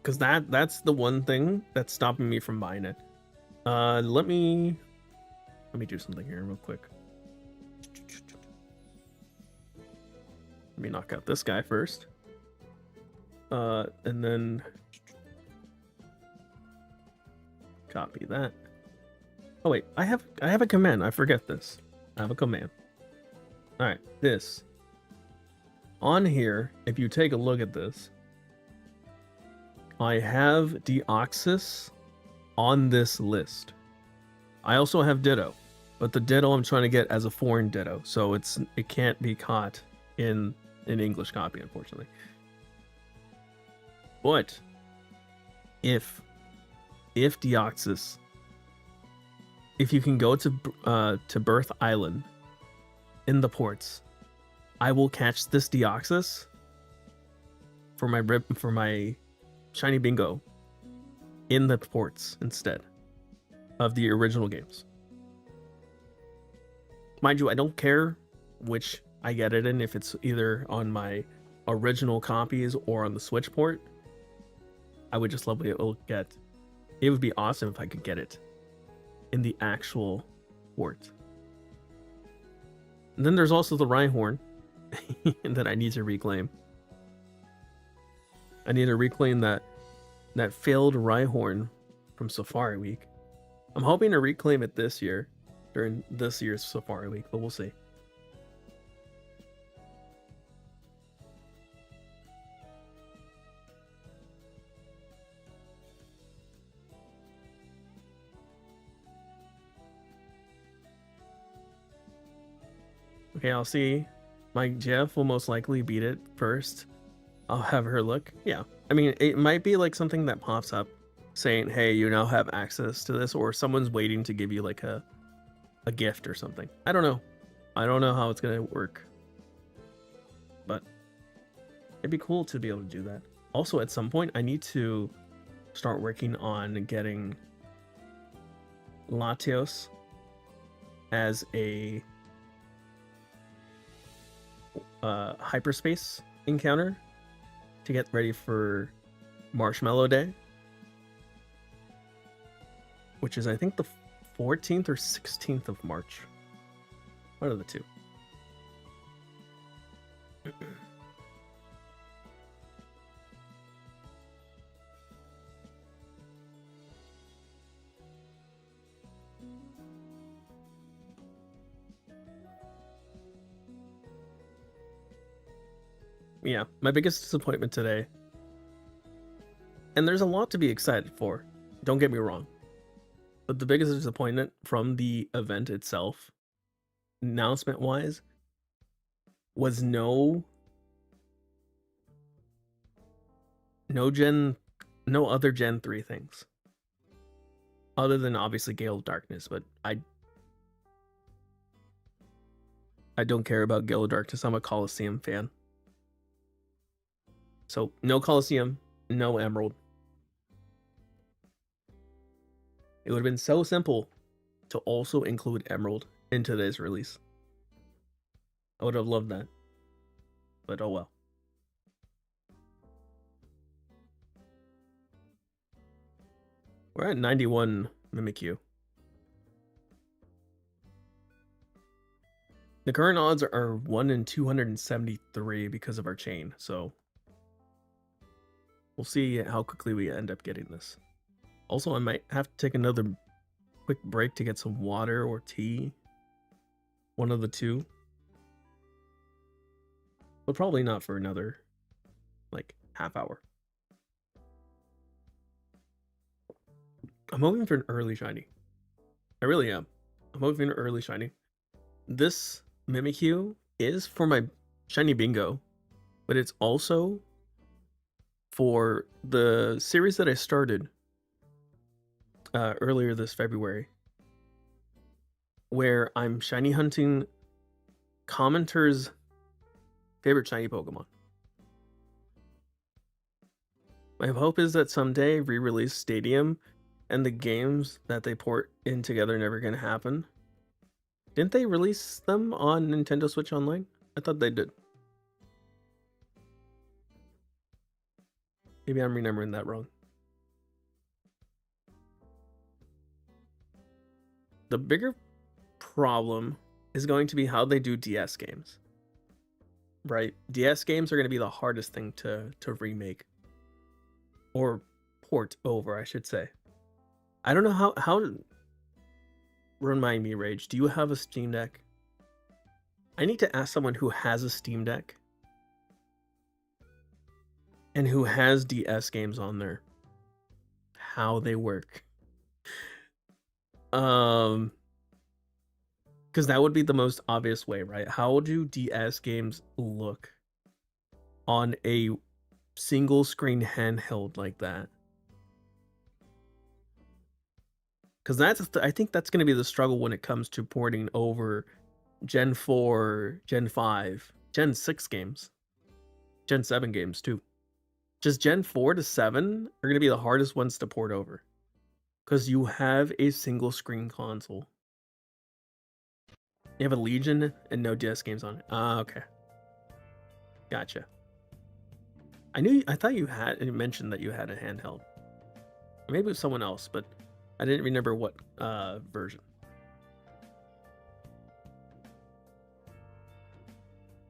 Because that's the one thing that's stopping me from buying it. Let me do something here real quick. Let me knock out this guy first. And then copy that. Oh wait, I have a command. I forget this. I have a command. All right, this. On here, if you take a look at this, I have Deoxys on this list. I also have Ditto, but the Ditto I'm trying to get as a foreign Ditto, so it can't be caught in an English copy, unfortunately. But if Deoxys, if you can go to Birth Island in the ports, I will catch this Deoxys for my Shiny Bingo in the ports instead of the original games. Mind you, I don't care which I get it in, if it's either on my original copies or on the Switch port. I would just love it. It would be awesome if I could get it in the actual port. And then there's also the Rhyhorn that I need to reclaim. I need to reclaim that failed Rhyhorn from Safari Week. I'm hoping to reclaim it this year, during this year's Safari Week, but we'll see. Okay, I'll see. My Jeff will most likely beat it first. I'll have her look. Yeah. I mean, it might be like something that pops up saying, hey, you now have access to this, or someone's waiting to give you like a gift or something. I don't know. I don't know how it's going to work. But it'd be cool to be able to do that. Also, at some point, I need to start working on getting Latios as a hyperspace encounter to get ready for Marshmallow Day, which is I think the 14th or 16th of March. One of the two. Yeah, my biggest disappointment today, and there's a lot to be excited for, don't get me wrong, but the biggest disappointment from the event itself, announcement wise, was no other Gen 3 things other than obviously Gale of Darkness, but I don't care about Gale of Darkness. I'm a Coliseum fan. So, no Coliseum, no Emerald. It would have been so simple to also include Emerald in today's release. I would have loved that. But oh well. We're at 91 Mimikyu. The current odds are 1 in 273 because of our chain, so we'll see how quickly we end up getting this. Also, I might have to take another quick break to get some water or tea. One of the two. But probably not for another, like, half hour. I'm hoping for an early shiny. I really am. I'm hoping for an early shiny. This Mimikyu is for my shiny bingo, but it's also for the series that I started earlier this February, where I'm shiny hunting commenters' favorite shiny Pokemon. My hope is that someday re-release Stadium and the games that they port in together never gonna happen. Didn't they release them on Nintendo Switch Online? I thought they did. Maybe I'm remembering that wrong. The bigger problem is going to be how they do DS games. Right? DS games are going to be the hardest thing to remake. Or port over, I should say. I don't know how remind me, Rage, do you have a Steam Deck? I need to ask someone who has a Steam Deck and who has DS games on there how they work. Because that would be the most obvious way, right? How do DS games look on a single screen handheld like that? Because I think that's going to be the struggle when it comes to porting over Gen 4, Gen 5, Gen 6 games, Gen 7 games too. Just Gen 4 to 7 are going to be the hardest ones to port over. Because you have a single screen console. You have a Legion and no DS games on it. Ah, okay. Gotcha. I thought you mentioned that you had a handheld. Maybe it was someone else, but I didn't remember what version.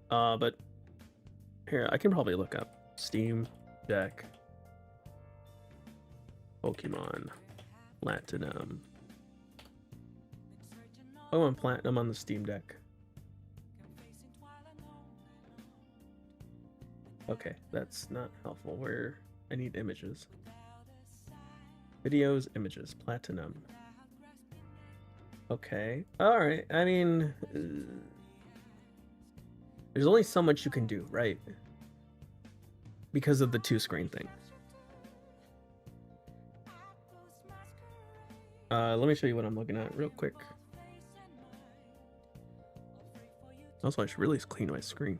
But here, I can probably look up Steam Deck Pokemon Platinum. Pokemon Platinum on the Steam Deck. Okay, that's not helpful. Where I need images. Videos, images, Platinum. Okay, all right. I mean, there's only so much you can do, right? Because of the two-screen thing. Let me show you what I'm looking at real quick. Also, I should really clean my screen.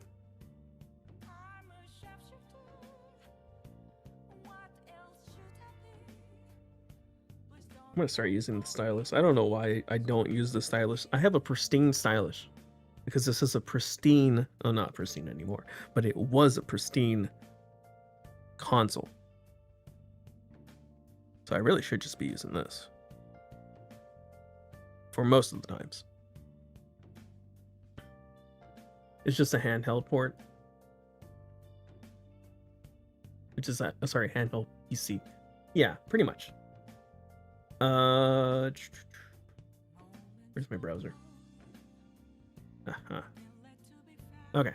I'm gonna start using the stylus. I don't know why I don't use the stylus. I have a pristine stylus because this is a pristine, oh, not pristine anymore, but it was a pristine console. So I really should just be using this for most of the times. It's just a handheld port. Which is sorry, handheld PC. Yeah, pretty much. Where's my browser? Okay.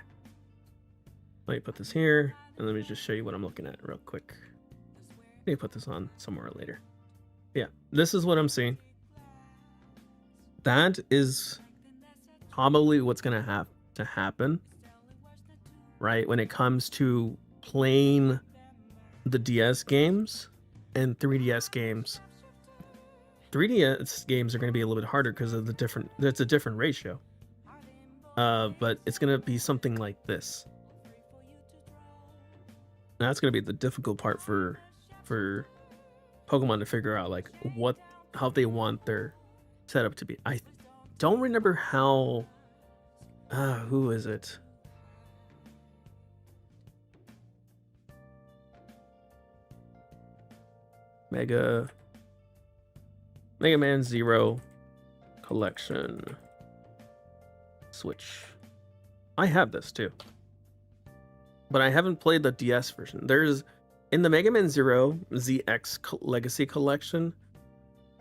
Let me put this here, and let me just show you what I'm looking at real quick. Let me put this on somewhere later. Yeah, this is what I'm seeing. That is probably what's gonna have to happen, right? When it comes to playing the DS games and 3DS games. 3DS games are going to be a little bit harder because of it's a different ratio. But it's going to be something like this. That's going to be the difficult part for Pokemon to figure out, like how they want their setup to be. I don't remember how. Who is it? Mega Man Zero Collection Switch. I have this too, but I haven't played the DS version. There's in the Mega Man Zero ZX Legacy Collection,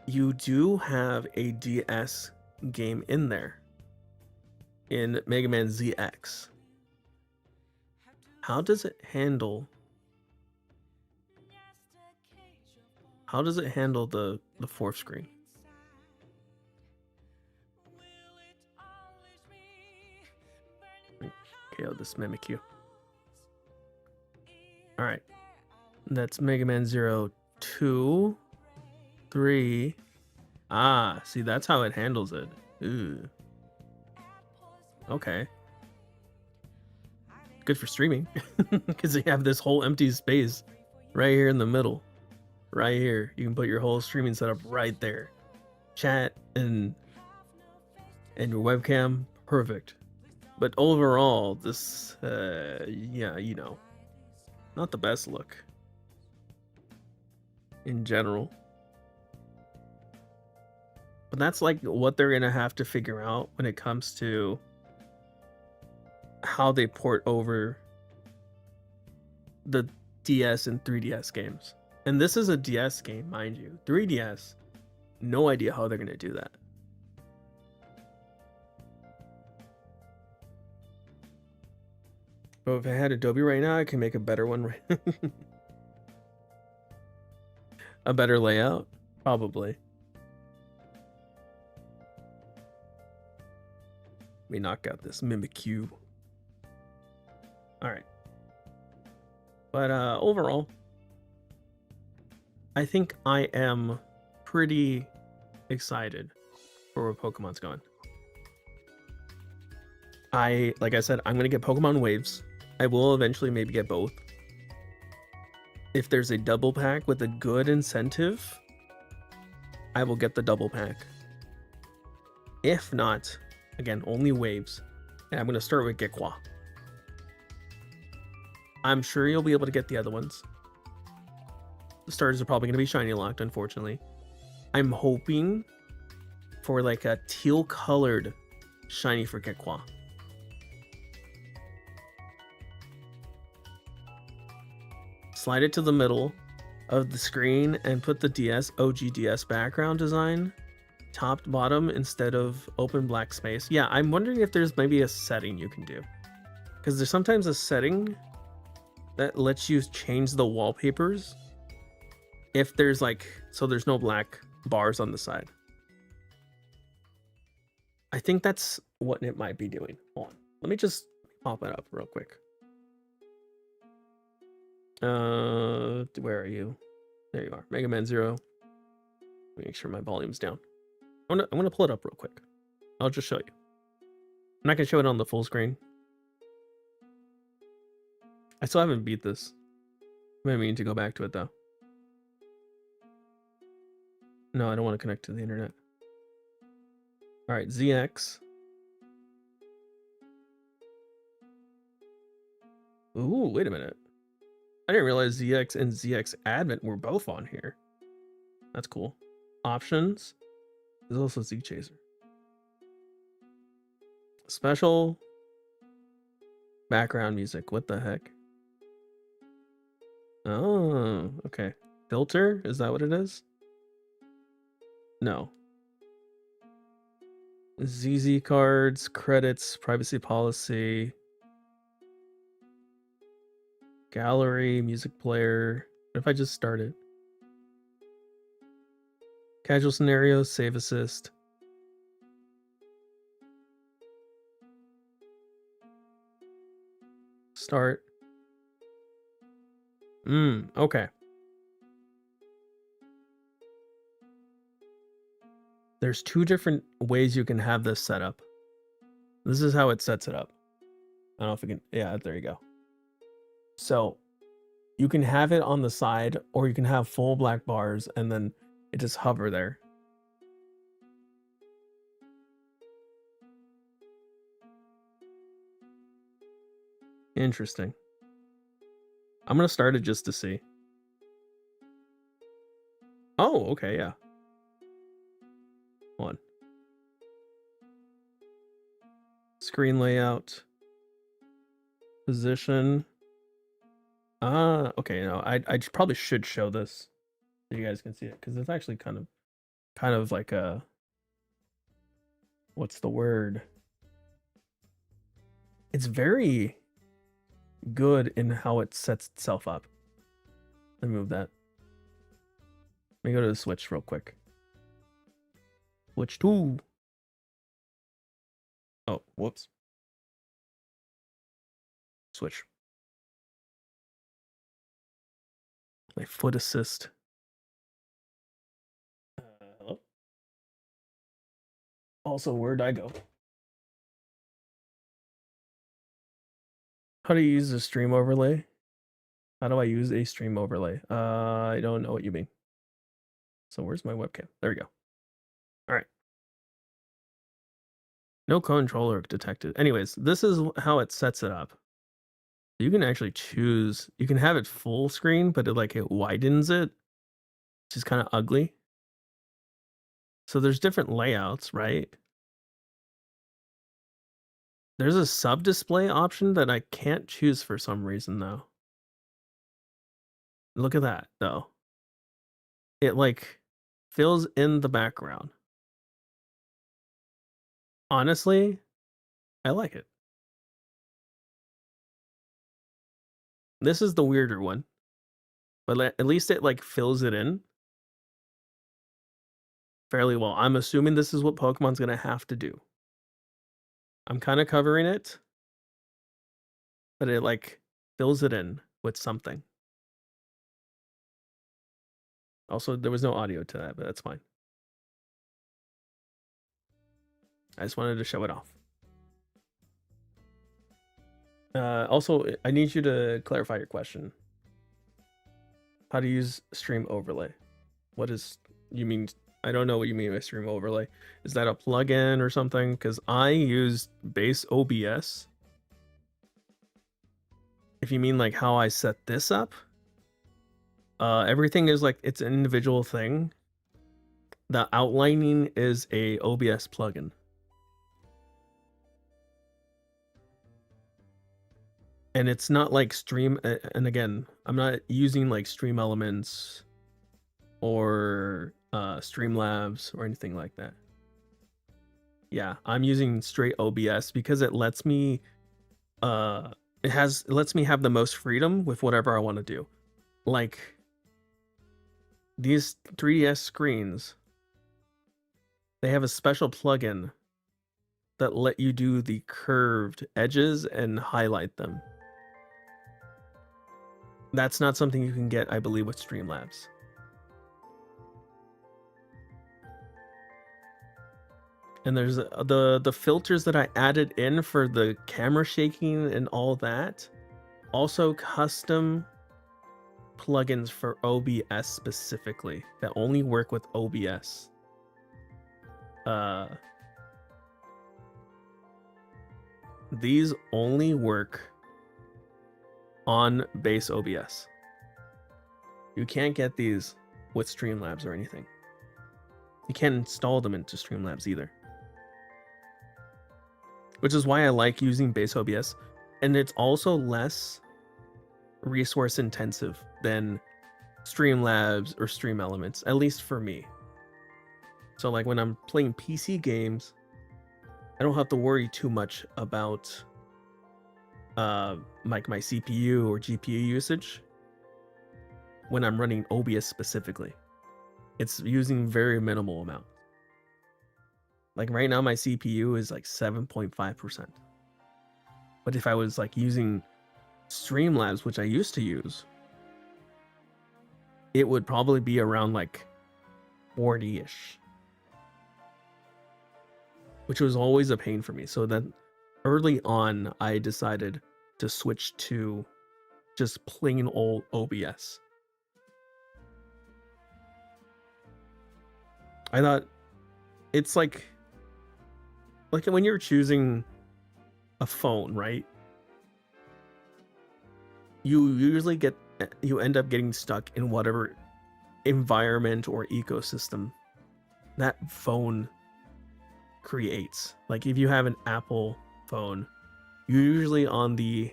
you do have a DS game in there in Mega Man ZX. How does it handle? How does it handle the fourth screen? Okay, I'll just mimic you. Alright. That's Mega Man 2. 3. Ah, see, that's how it handles it. Ooh. Okay. Good for streaming. Because you have this whole empty space right here in the middle. Right here. You can put your whole streaming setup right there. Chat and your webcam. Perfect. But overall, this, yeah, you know, not the best look. In general. But that's like what they're going to have to figure out when it comes to how they port over the DS and 3DS games. And this is a DS game, mind you. 3DS, no idea how they're going to do that. But if I had Adobe right now, I can make a better one. A better layout? Probably. Let me knock out this Mimikyu. Alright. But overall, I think I am pretty excited for where Pokemon's going. Like I said, I'm going to get Pokemon Waves. I will eventually maybe get both. If there's a double pack with a good incentive, I will get the double pack. If not, again, only Waves. And I'm going to start with Gekwa. I'm sure you'll be able to get the other ones. The starters are probably going to be shiny locked, unfortunately. I'm hoping for like a teal colored shiny for Gekwa. Slide it to the middle of the screen and put the DS, OG DS background design top to bottom instead of open black space. Yeah, I'm wondering if there's maybe a setting you can do. Because there's sometimes a setting that lets you change the wallpapers if there's like, so there's no black bars on the side. I think that's what it might be doing. Hold on. Let me just pop it up real quick. Where are you? There you are. Mega Man Zero. Make sure my volume's down. I'm gonna pull it up real quick. I'll just show you. I'm not gonna show it on the full screen. I still haven't beat this. I mean to go back to it though. No, I don't want to connect to the internet. All right, ZX. Ooh, wait a minute. I didn't realize ZX and ZX Advent were both on here. That's cool. Options. There's also Z Chaser. Special. Background music. What the heck? Oh, okay. Filter? Is that what it is? No. ZZ cards, credits, privacy policy. Gallery, music player. What if I just start it? Casual scenario, save assist. Start. Okay. There's two different ways you can have this set up. This is how it sets it up. I don't know if we can, yeah, there you go. So you can have it on the side, or you can have full black bars and then it just hover there. Interesting. I'm gonna start it just to see. Oh, okay, yeah. Hold on. Screen layout. Position. Okay, no, I probably should show this so you guys can see it, because it's actually kind of like a, what's the word? It's very good in how it sets itself up. Let me move that. Let me go to the Switch real quick. Switch 2. Oh, whoops. Switch. My foot assist. Also, where'd I go? How do you use a stream overlay? How do I use a stream overlay? I don't know what you mean. So where's my webcam? There we go. All right. No controller detected. Anyways, this is how it sets it up. You can actually choose, you can have it full screen, but it widens it, which is kind of ugly. So there's different layouts, right? There's a sub display option that I can't choose for some reason though. Look at that though. It fills in the background. Honestly, I like it. This is the weirder one, but at least it fills it in fairly well. I'm assuming this is what Pokemon's gonna have to do. I'm kind of covering it, but it fills it in with something. Also, there was no audio to that, but that's fine. I just wanted to show it off. Also, I need you to clarify your question. How to use stream overlay? What is you mean? I don't know what you mean by stream overlay. Is that a plugin or something? Because I use base OBS. If you mean how I set this up, everything is it's an individual thing. The outlining is a OBS plugin. And it's not stream, and again, I'm not using stream elements or Streamlabs or anything like that. Yeah, I'm using straight OBS because it lets me it lets me have the most freedom with whatever I want to do. These 3DS screens, they have a special plugin that let you do the curved edges and highlight them. That's not something you can get, I believe, with Streamlabs. And there's the filters that I added in for the camera shaking and all that. Also custom plugins for OBS specifically that only work with OBS. These only work on base OBS. You can't get these with Streamlabs or anything. You can't install them into Streamlabs either. Which is why I like using base OBS. And it's also less resource intensive than Streamlabs or Stream Elements, at least for me. So when I'm playing PC games, I don't have to worry too much about my CPU or GPU usage when I'm running OBS specifically. It's using very minimal amount. Right now my CPU is 7.5%. But if I was using Streamlabs, which I used to use, it would probably be around 40-ish. Which was always a pain for me. So then early on, I decided to switch to just plain old OBS. I thought it's like when you're choosing a phone, right? You usually end up getting stuck in whatever environment or ecosystem that phone creates. If you have an Apple phone, you're usually on the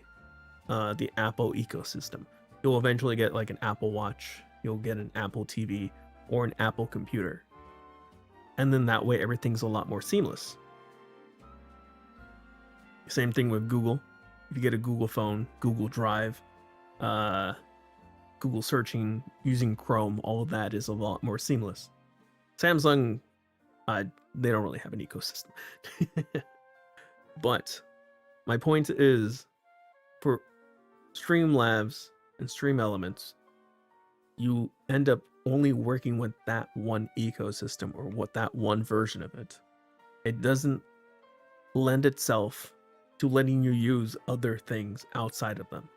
Apple ecosystem. You'll eventually get an Apple Watch, you'll get an Apple TV or an Apple computer. And then that way everything's a lot more seamless. Same thing with Google. If you get a Google phone, Google Drive, Google searching, using Chrome, all of that is a lot more seamless. Samsung, they don't really have an ecosystem. But my point is, for Streamlabs and Stream Elements, you end up only working with that one ecosystem or what that one version of it. it doesn't lend itself to letting you use other things outside of them.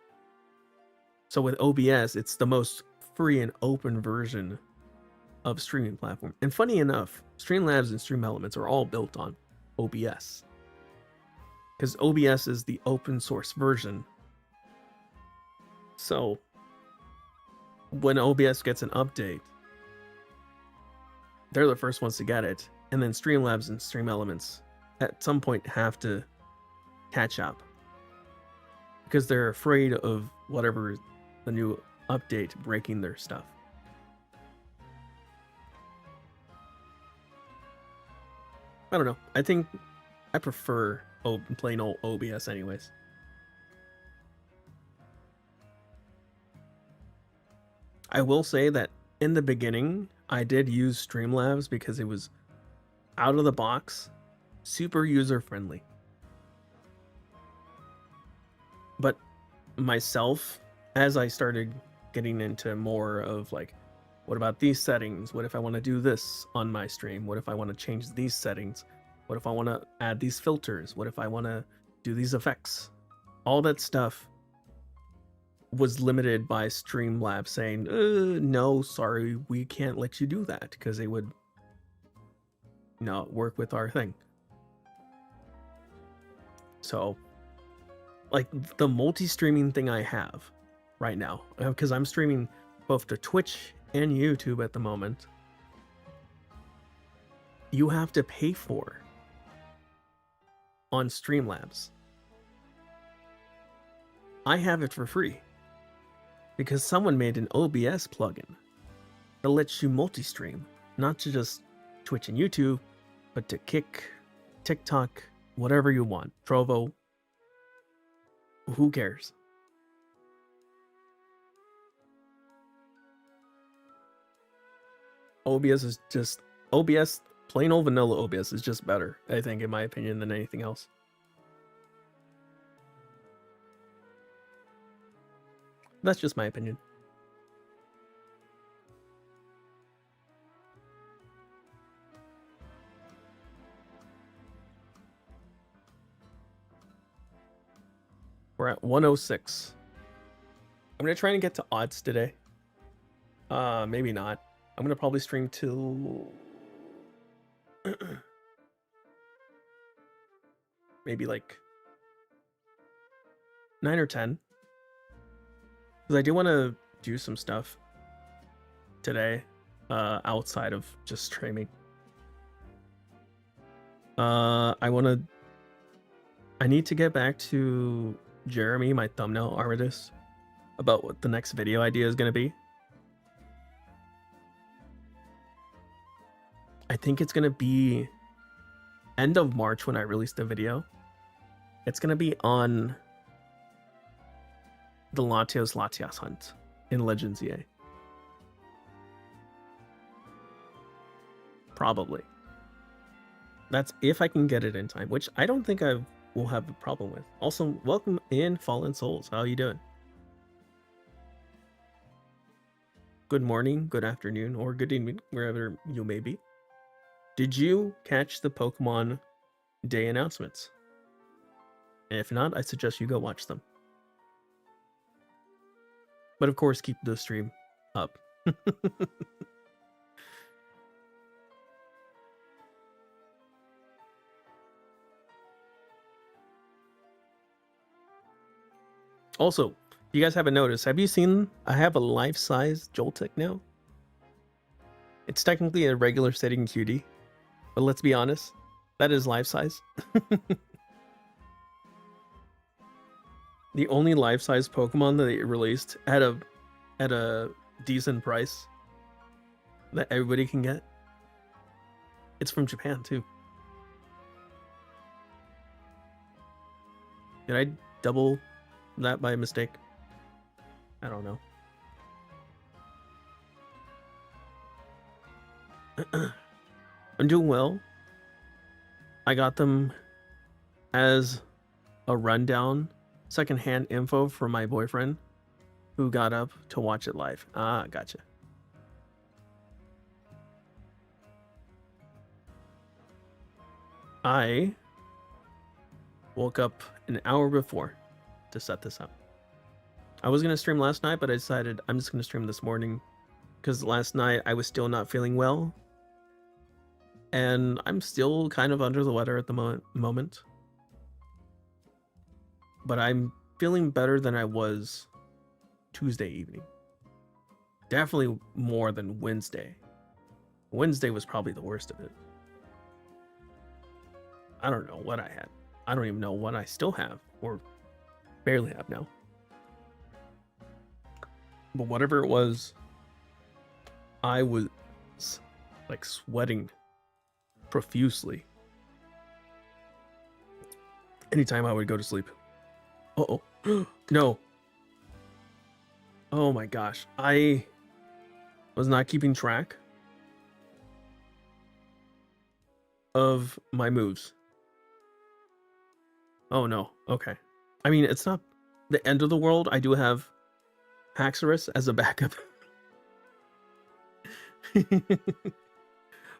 So with OBS, it's the most free and open version of streaming platform. And funny enough, Streamlabs and StreamElements are all built on OBS. Because OBS is the open source version. So when OBS gets an update, they're the first ones to get it. And then Streamlabs and StreamElements at some point have to catch up. Because they're afraid of whatever the new update breaking their stuff. I don't know. I think I prefer plain old OBS anyways. I will say that in the beginning, I did use Streamlabs because it was out of the box, super user friendly. But myself, as I started getting into more of like, what about these settings? What if I want to do this on my stream? What if I want to change these settings? What if I want to add these filters? What if I want to do these effects? All that stuff was limited by Streamlabs saying, no, sorry, we can't let you do that, because they would not work with our thing. So, like, the multi-streaming thing I have right now, because I'm streaming both to Twitch and YouTube at the moment, you have to pay for on Streamlabs. I have it for free because someone made an OBS plugin that lets you multi-stream, not to just Twitch and YouTube, but to Kick, TikTok, whatever you want, Trovo. Who cares? OBS is just OBS. Plain old vanilla OBS is just better, I think, in my opinion, than anything else. That's just my opinion. We're at 106. I'm gonna try and get to odds today. Maybe not. I'm gonna probably stream till maybe like 9 or 10, because I do want to do some stuff today outside of just streaming. I need to get back to Jeremy, my thumbnail artist, about what the next video idea is going to be. I think it's going to be end of March when I release the video. It's going to be on the Latias hunt in Legends EA. Probably. That's if I can get it in time, which I don't think I will have a problem with. Also, welcome in, Fallen Souls. How are you doing? Good morning, good afternoon, or good evening, wherever you may be. Did you catch the Pokemon Day announcements? If not, I suggest you go watch them. But of course, keep the stream up. Also, you guys haven't noticed, have you seen I have a life-size Joltik now? It's technically a regular setting cutie, but let's be honest, that is life-size. The only life-size Pokemon that they released at a decent price that everybody can get. It's from Japan too. Did I double that by mistake? I don't know. I'm doing well. I got them as a rundown, secondhand info from my boyfriend who got up to watch it live. Ah, gotcha. I woke up an hour before to set this up. I was going to stream last night, but I decided I'm just going to stream this morning because last night I was still not feeling well. And I'm still kind of under the weather at the moment. But I'm feeling better than I was Tuesday evening. Definitely more than Wednesday. Wednesday was probably the worst of it. I don't know what I had. I don't even know what I still have or barely have now. But whatever it was, I was like sweating profusely anytime I would go to sleep. Uh-oh. No. Oh my gosh. I was not keeping track of my moves. Oh no. Okay. I mean, it's not the end of the world. I do have Haxorus as a backup.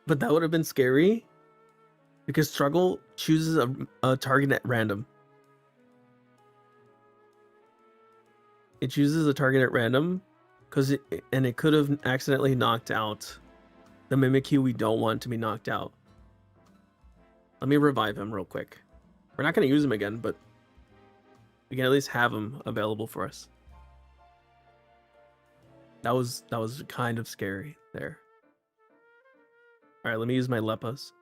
But that would have been scary because Struggle chooses a target at random. It chooses a target at random because it could have accidentally knocked out the Mimikyu we don't want to be knocked out. Let me revive him real quick. We're not going to use him again, but we can at least have him available for us. That was kind of scary there. All right, let me use my Lepus.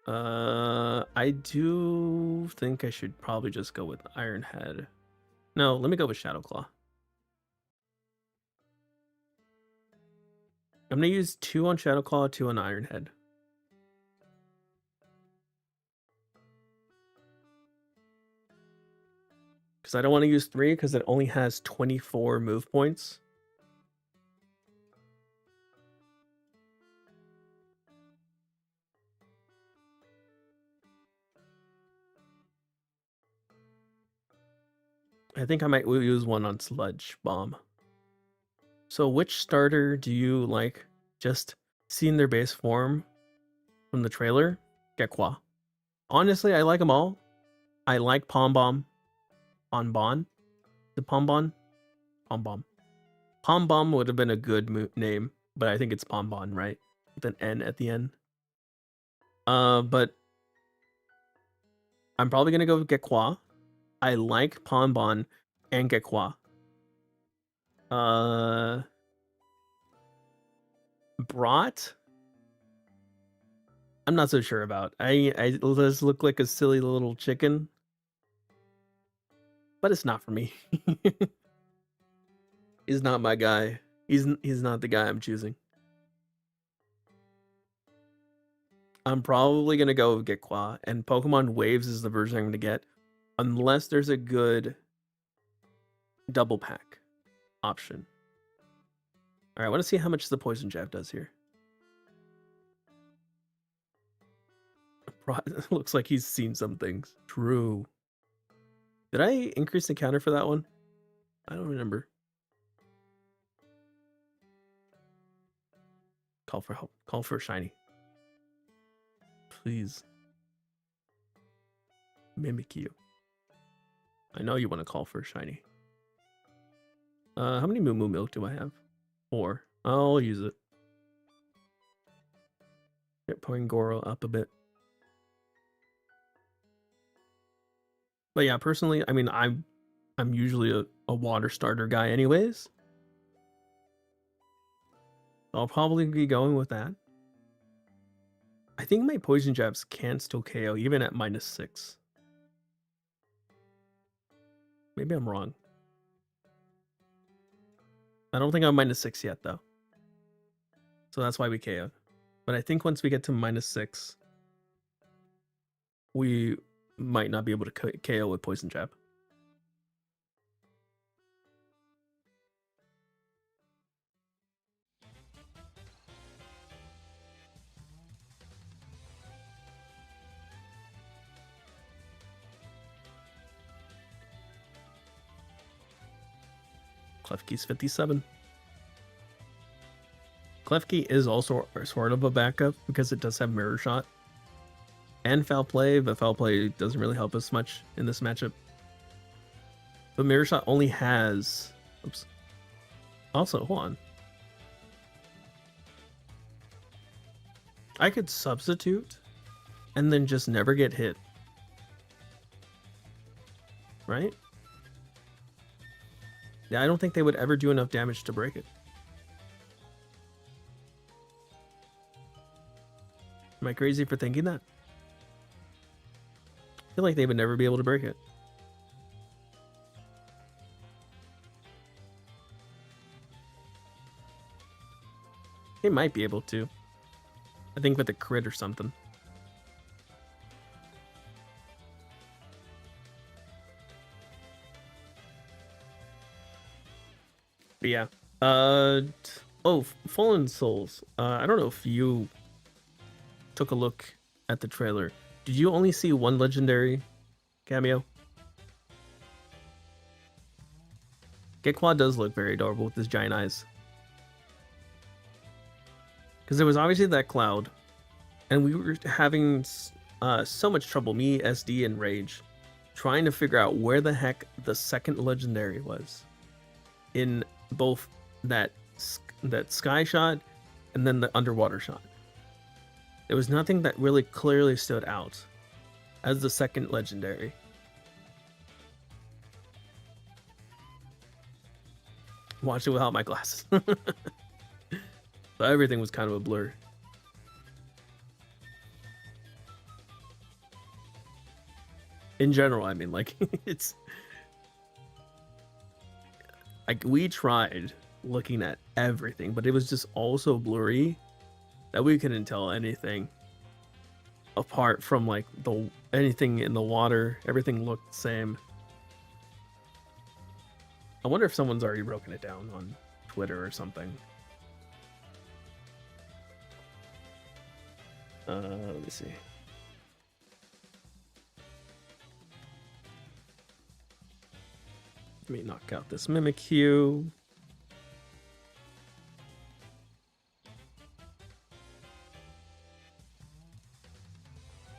I do think I should probably just go with Iron Head. No, let me go with Shadow Claw. I'm gonna use 2 on Shadow Claw, 2 on Iron Head. Because I don't want to use 3 because it only has 24 move points. I think I might use 1 on Sludge Bomb. So which starter do you like? Just seeing their base form from the trailer? Gekwa. Honestly, I like them all. I like Pom Bomb. Bonbon? The Pom Bon? Pom Bomb. Pom Bomb would have been a good name, but I think it's Pom Bon, right? With an N at the end. But I'm probably gonna go with Gekwa. I like Pom Bon and Gekwa. Brat? I'm not so sure about. I just look like a silly little chicken. But it's not for me. He's not my guy. He's not the guy I'm choosing. I'm probably gonna go with Gekwa, and Pokemon Waves is the version I'm gonna get, unless there's a good double pack option. All right, I want to see how much the Poison Jab does here. Looks like he's seen some things. True. Did I increase the counter for that one? I don't remember. Call for help. Call for a shiny. Please. Mimikyu. I know you want to call for a shiny. How many Moo Moo Milk do I have? 4. I'll use it. Get Poingoro up a bit. But yeah, personally, I mean, I'm usually a water starter guy anyways. I'll probably be going with that. I think my Poison Jabs can still KO even at -6. Maybe I'm wrong. I don't think I'm -6 yet though. So that's why we KO'd. But I think once we get to -6, we might not be able to KO with Poison Jab. Klefki's 57. Klefki is also sort of a backup because it does have Mirror Shot and Foul Play, but Foul Play doesn't really help us much in this matchup. But Mirror Shot only has... Oops. Also, hold on. I could substitute and then just never get hit. Right? Yeah, I don't think they would ever do enough damage to break it. Am I crazy for thinking that? I feel like they would never be able to break it. They might be able to. I think with a crit or something. But yeah. Oh, Fallen Souls. I don't know if you took a look at the trailer. Did you only see one legendary cameo? Gekwa does look very adorable with his giant eyes. Because there was obviously that cloud, and we were having so much trouble, me, SD, and Rage, trying to figure out where the heck the second legendary was in both that sky shot and then the underwater shot. There was nothing that really clearly stood out as the second legendary. Watched it without my glasses. So everything was kind of a blur. In general, I mean, like, it's... Like, we tried looking at everything, but it was just all so blurry that we couldn't tell anything. Apart from, like, anything in the water, everything looked the same. I wonder if someone's already broken it down on Twitter or something. Let me see. Let me knock out this Mimikyu.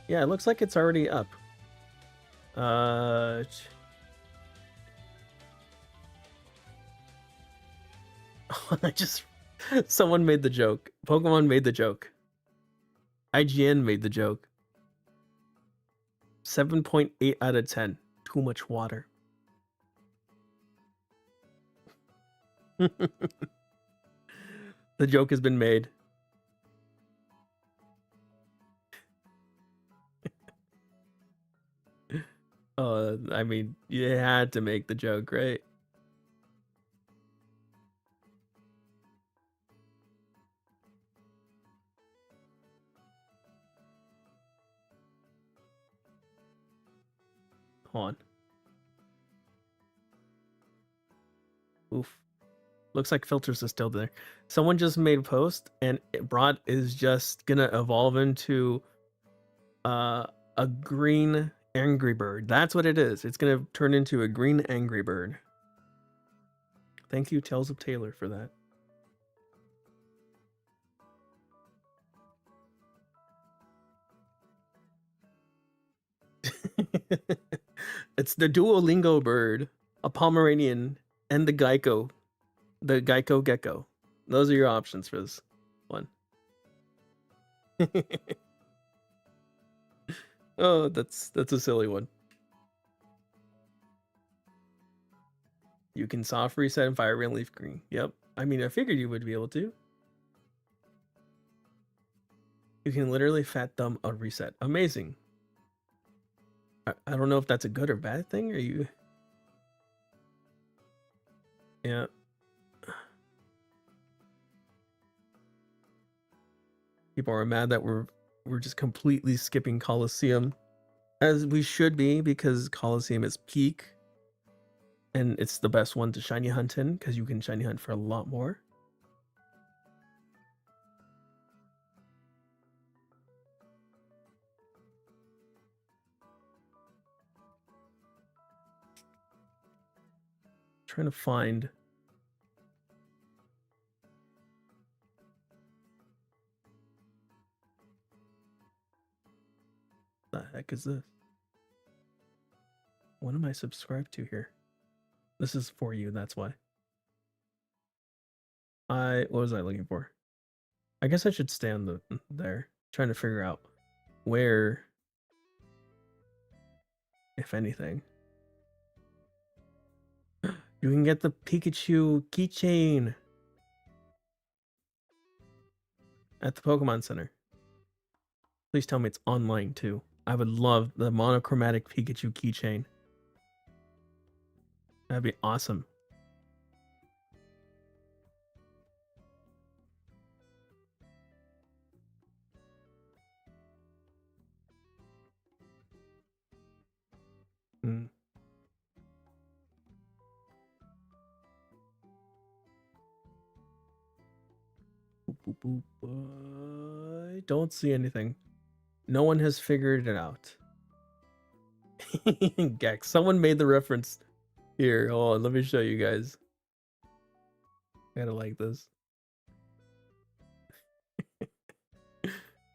Yeah, it looks like it's already up. I just... Someone made the joke. Pokemon made the joke. IGN made the joke. 7.8 out of 10. Too much water. The joke has been made. I mean, you had to make the joke, right? Hold on. Oof. Looks like filters are still there. Someone just made a post, and Broad is just gonna evolve into a green Angry Bird. That's what it is. It's gonna turn into a green Angry Bird. Thank you, Tales of Taylor, for that. It's the Duolingo bird, a Pomeranian, and the Geico gecko. Those are your options for this one. Oh, that's a silly one. You can soft reset and FireRed LeafGreen. Yep. I mean, I figured you would be able to. You can literally fat thumb a reset. Amazing. I don't know if that's a good or bad thing, or you... Yeah. People are mad that we're just completely skipping Coliseum, as we should be, because Coliseum is peak, and it's the best one to shiny hunt in, because you can shiny hunt for a lot more. Trying to find... heck is this? What am I subscribed to here? This is for you, that's why. What was I looking for? I guess I should stand there, trying to figure out where, if anything. You can get the Pikachu keychain at the Pokemon Center. Please tell me it's online too. I would love the monochromatic Pikachu keychain. That'd be awesome. Hmm. Boop, boop, boop. I don't see anything. No one has figured it out. Gex, someone made the reference here. Hold on, let me show you guys. I gotta like this.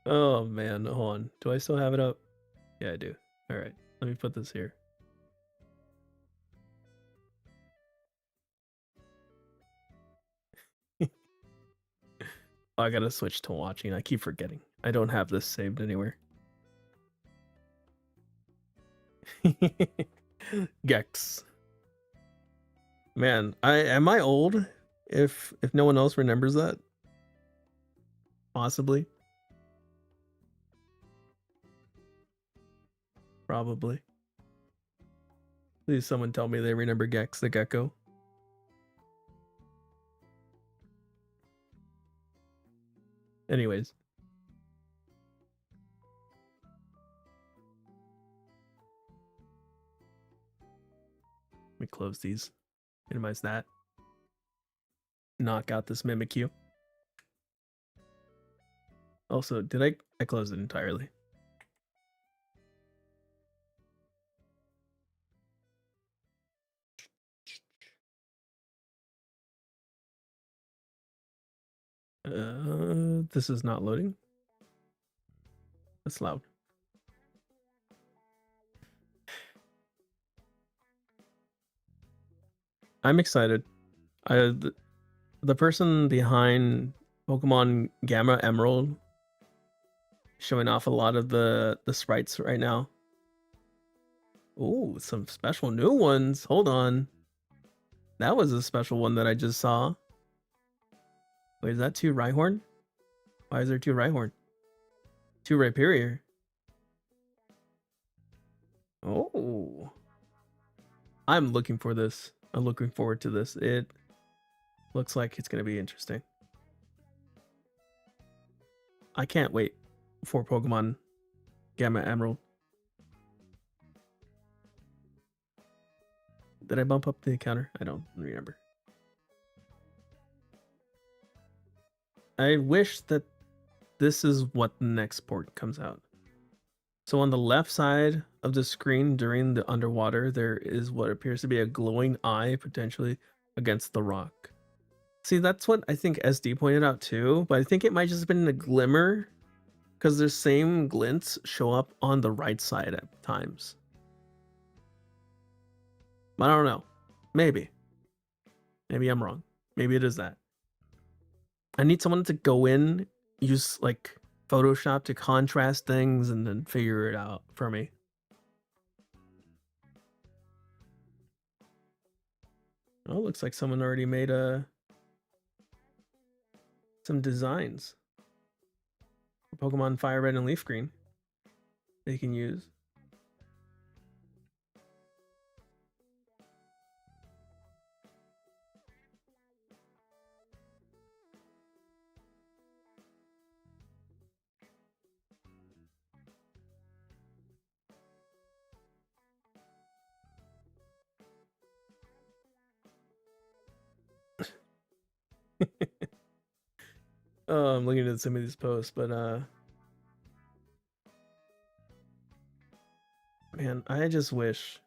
Oh man, hold on. Do I still have it up? Yeah, I do. Alright, let me put this here. I gotta switch to watching. I keep forgetting. I don't have this saved anywhere. Gex. Man, am I old? If no one else remembers that? Possibly. Probably. Please someone tell me they remember Gex the gecko. Anyways. Let me close these. Minimize that. Knock out this Mimikyu. Also, did I closed it entirely? This is not loading. That's loud. I'm excited. The person behind Pokemon Gamma Emerald showing off a lot of the sprites right now. Oh, some special new ones. Hold on. That was a special one that I just saw. Wait, is that 2 Rhyhorn? Why is there 2 Rhyhorn? 2 Rhyperior. Oh. I'm looking for this. I'm looking forward to this. It looks like it's going to be interesting. I can't wait for Pokemon Gamma Emerald. Did I bump up the counter? I don't remember. I wish that this is what the next port comes out. So on the left side of the screen during the underwater, there is what appears to be a glowing eye potentially against the rock. See, that's what I think SD pointed out too, but I think it might just have been a glimmer because the same glints show up on the right side at times. I don't know. Maybe. Maybe I'm wrong. Maybe it is that. I need someone to go in, use like Photoshop to contrast things and then figure it out for me. Oh, looks like someone already made some designs for Pokemon FireRed and LeafGreen they can use. Oh, I'm looking at some of these posts, but man, I just wish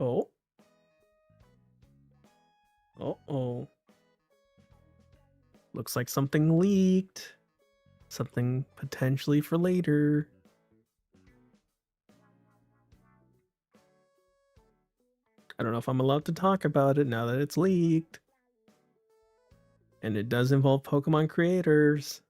oh. Uh-oh. Looks like something leaked. Something potentially for later. I don't know if I'm allowed to talk about it now that it's leaked. And it does involve Pokemon creators.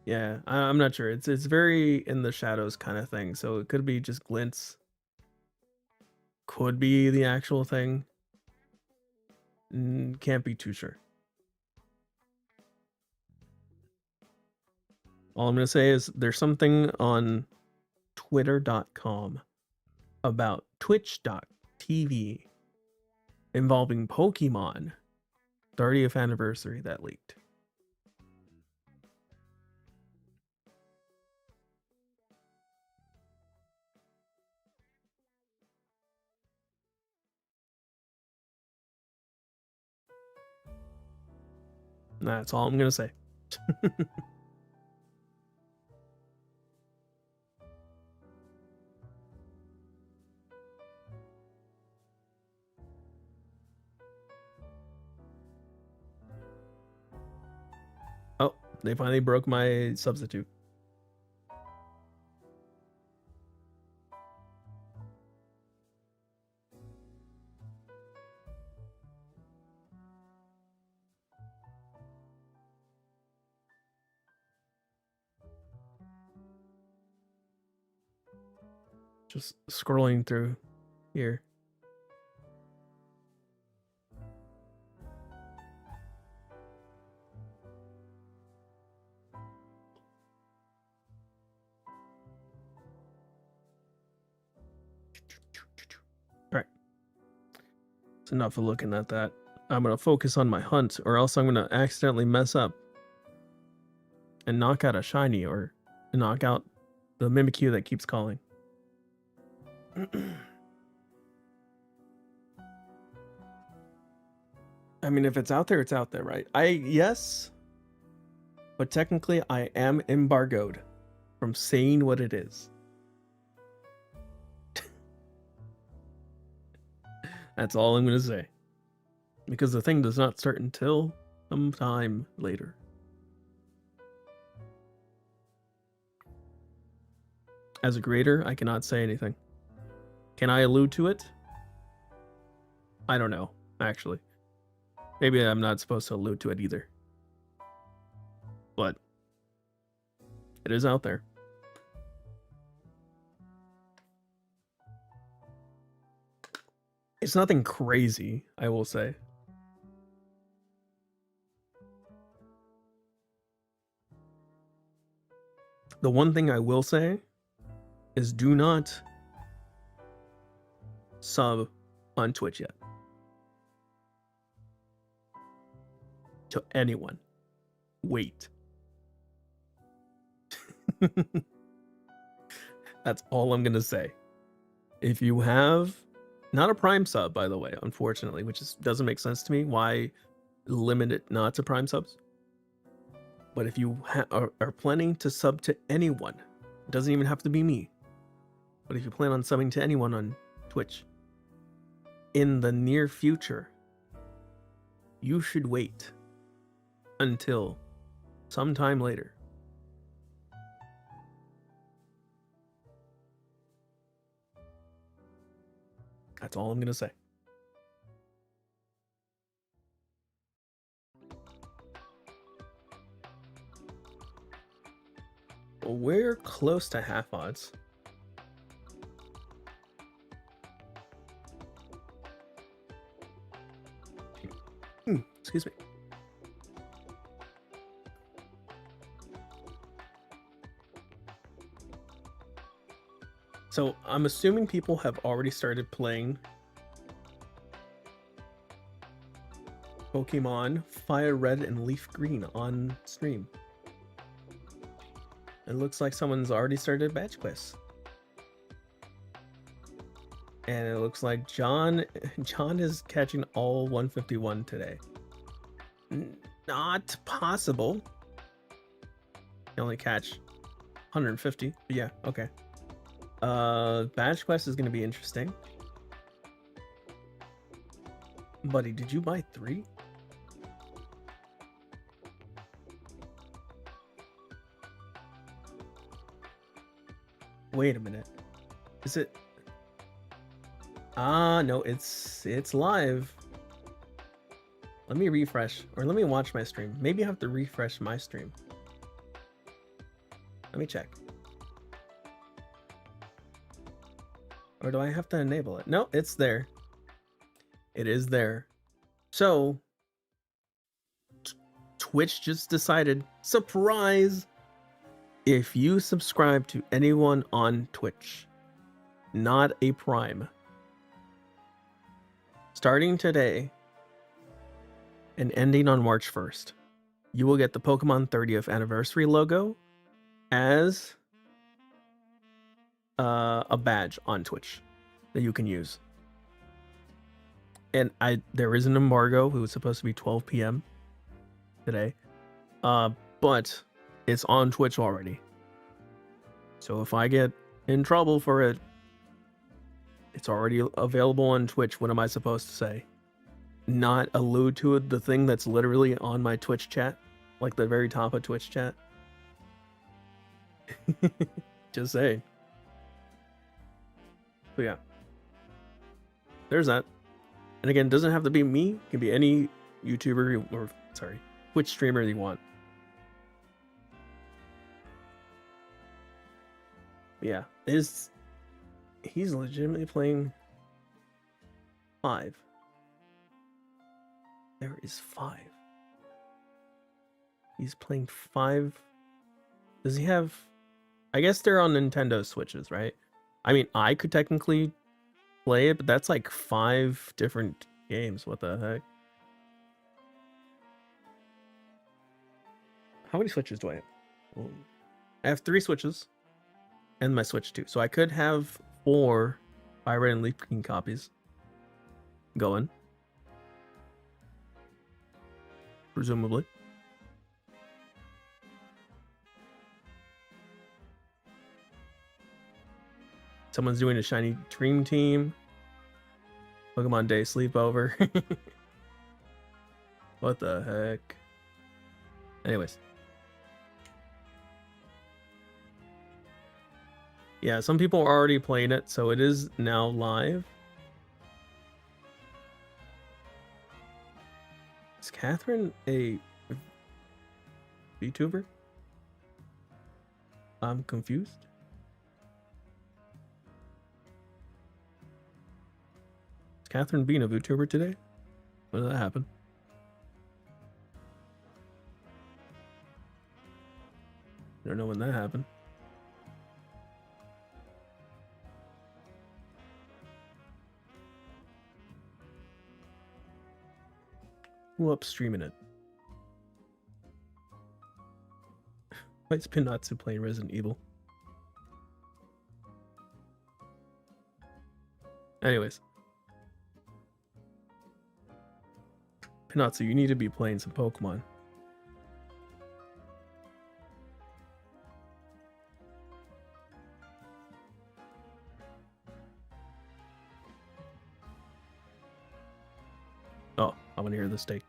Yeah, I'm not sure. It's very in the shadows kind of thing. So it could be just glints. Could be the actual thing. Can't be too sure. All I'm going to say is there's something on twitter.com about twitch.tv involving Pokemon 30th anniversary that leaked. That's all I'm going to say. Oh, they finally broke my substitute. Just scrolling through here. All right. It's enough of looking at that. I'm going to focus on my hunt, or else I'm going to accidentally mess up and knock out a shiny, or knock out the Mimikyu that keeps calling. I mean, if it's out there, it's out there, right? Yes, but technically I am embargoed from saying what it is. That's all I'm going to say. Because the thing does not start until sometime later. As a creator, I cannot say anything. Can I allude to it? I don't know, actually. Maybe I'm not supposed to allude to it either. But it is out there. It's nothing crazy, I will say. The one thing I will say is do not sub on Twitch yet. To anyone. Wait. That's all I'm gonna say. If you have not a Prime sub, by the way, unfortunately, which doesn't make sense to me. Why limit it not to Prime subs? But if you are planning to sub to anyone, it doesn't even have to be me. But if you plan on subbing to anyone on Twitch in the near future, you should wait until sometime later. That's all I'm going to say. Well, we're close to half odds. Excuse me. So I'm assuming people have already started playing Pokemon FireRed and LeafGreen on stream. It looks like someone's already started batch quests. And it looks like John is catching all 151 today. Not possible. You only catch 150. But yeah, okay. Badge quest is going to be interesting. Buddy, did you buy 3? Wait a minute. Is it? Ah, no, it's live. Let me refresh, or let me watch my stream. Maybe I have to refresh my stream. Let me check. Or do I have to enable it? No, it's there. It is there. So, Twitch just decided, surprise! If you subscribe to anyone on Twitch, not a Prime, starting today and ending on March 1st, you will get the Pokemon 30th anniversary logo as a badge on Twitch that you can use. And there is an embargo. It was supposed to be 12 p.m. today, but it's on Twitch already. So if I get in trouble for it, it's already available on Twitch. What am I supposed to say? Not allude to it, the thing that's literally on my Twitch chat, like the very top of Twitch chat. Just saying. So yeah, there's that. And again, it doesn't have to be me. It can be any YouTuber or Twitch streamer you want. Yeah, he's legitimately playing 5. There is 5. He's playing 5. Does he have? I guess they're on Nintendo Switches, right? I mean, I could technically play it, but that's like 5 different games. What the heck? How many Switches do I have? Well, I have 3 Switches and my Switch 2. So I could have 4 FireRed and LeafGreen copies going. Presumably. Someone's doing a shiny Dream Team. Pokemon Day sleepover. What the heck? Anyways. Yeah, some people are already playing it, so it is now live. Is Catherine a VTuber? I'm confused. Is Catherine being a VTuber today? When did that happen? I don't know when that happened. Who upstreaming it? Why is Pinatsu playing Resident Evil? Anyways. Pinatsu, you need to be playing some Pokemon. Oh, I want to hear the steak.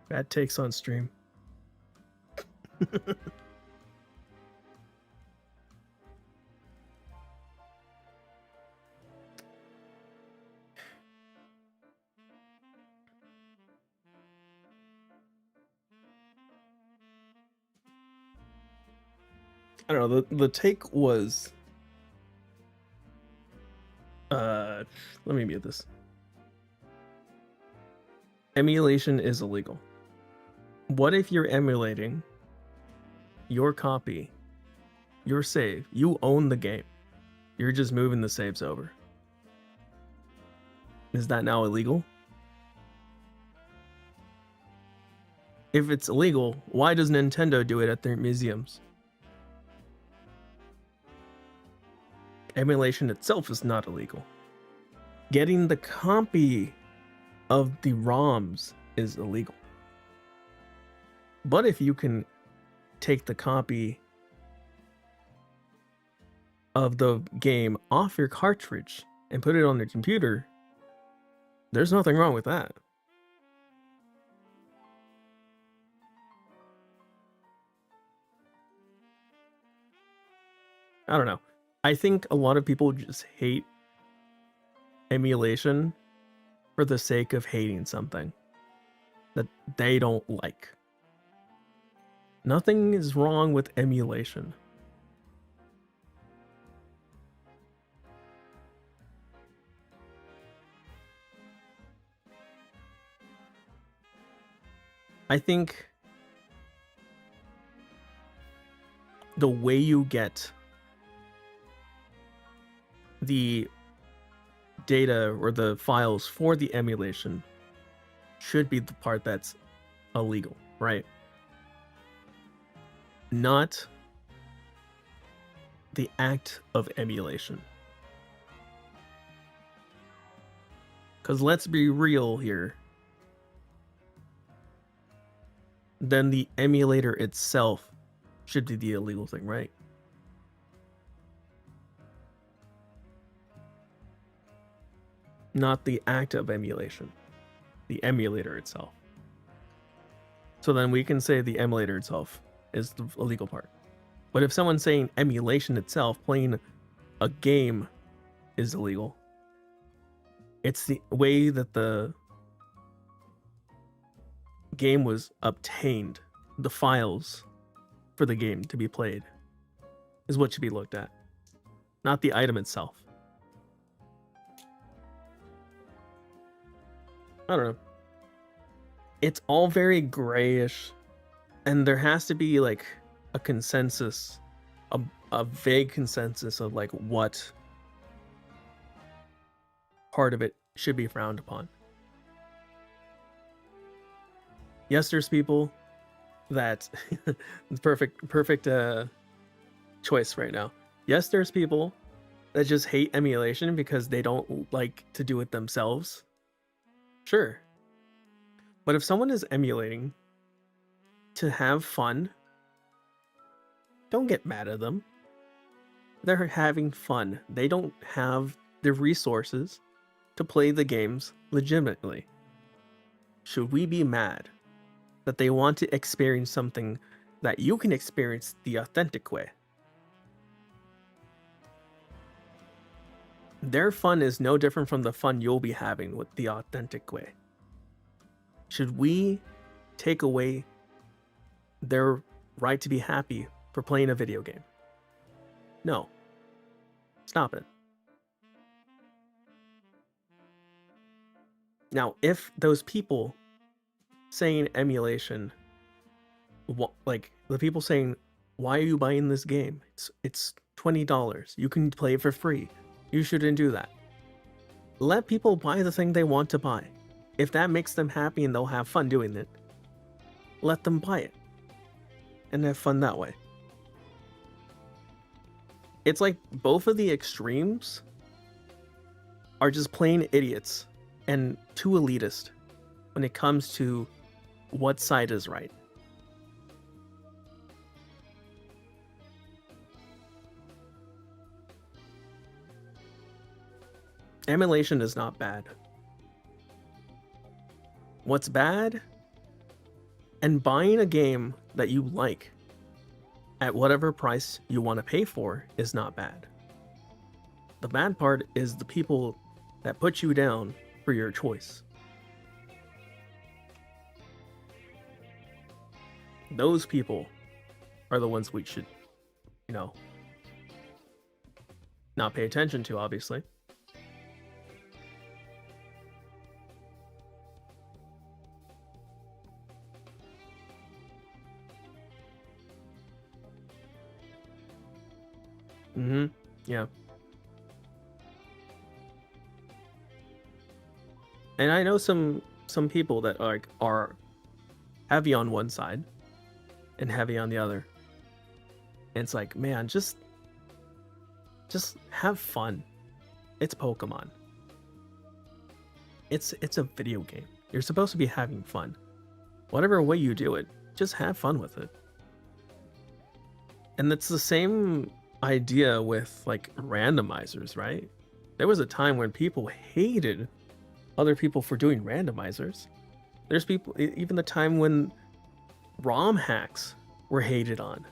Bad takes on stream. I don't know, the take was let me mute this. emulation is illegal. What if you're emulating your copy, your save? You own the game. You're just moving the saves over. Is that now illegal? If it's illegal, why does Nintendo do it at their museums? Emulation itself is not illegal. Getting the copy of the ROMs is illegal. But if you can take the copy of the game off your cartridge and put it on your computer, there's nothing wrong with that. I don't know. I think a lot of people just hate emulation for the sake of hating something that they don't like. Nothing is wrong with emulation. I think the way you get the data or the files for the emulation should be the part that's illegal, right? Not the act of emulation. Because let's be real here. Then the emulator itself should be the illegal thing, right? Not the act of emulation. The emulator itself. So then we can say the emulator itself is the illegal part. But if someone's saying emulation itself, playing a game, is illegal, it's the way that the game was obtained, the files for the game to be played, is what should be looked at, not the item itself. I don't know. It's all very grayish, and there has to be like a consensus, a vague consensus of like what part of it should be frowned upon. Yes, there's people that perfect choice right now. Yes, there's people that just hate emulation because they don't like to do it themselves. Sure. But if someone is emulating to have fun, don't get mad at them. They're having fun. They don't have the resources to play the games legitimately. Should we be mad that they want to experience something that you can experience the authentic way? Their fun is no different from the fun you'll be having with the authentic way. Should we take away their right to be happy for playing a video game? No. Stop it. Now, if those people saying emulation, like the people saying, why are you buying this game? It's $20. You can play it for free. You shouldn't do that. Let people buy the thing they want to buy. If that makes them happy and they'll have fun doing it, let them buy it and have fun that way. It's like both of the extremes are just plain idiots and too elitist when it comes to what side is right. Emulation is not bad. What's bad? And buying a game that you like at whatever price you want to pay for is not bad. The bad part is the people that put you down for your choice. Those people are the ones we should, not pay attention to, obviously. Mm-hmm. Yeah. And I know some people that are heavy on one side and heavy on the other. And it's like, man, just have fun. It's Pokemon. It's a video game. You're supposed to be having fun. Whatever way you do it, just have fun with it. And it's the same idea with like randomizers, right? There was a time when people hated other people for doing randomizers. There's people, even the time when ROM hacks were hated on.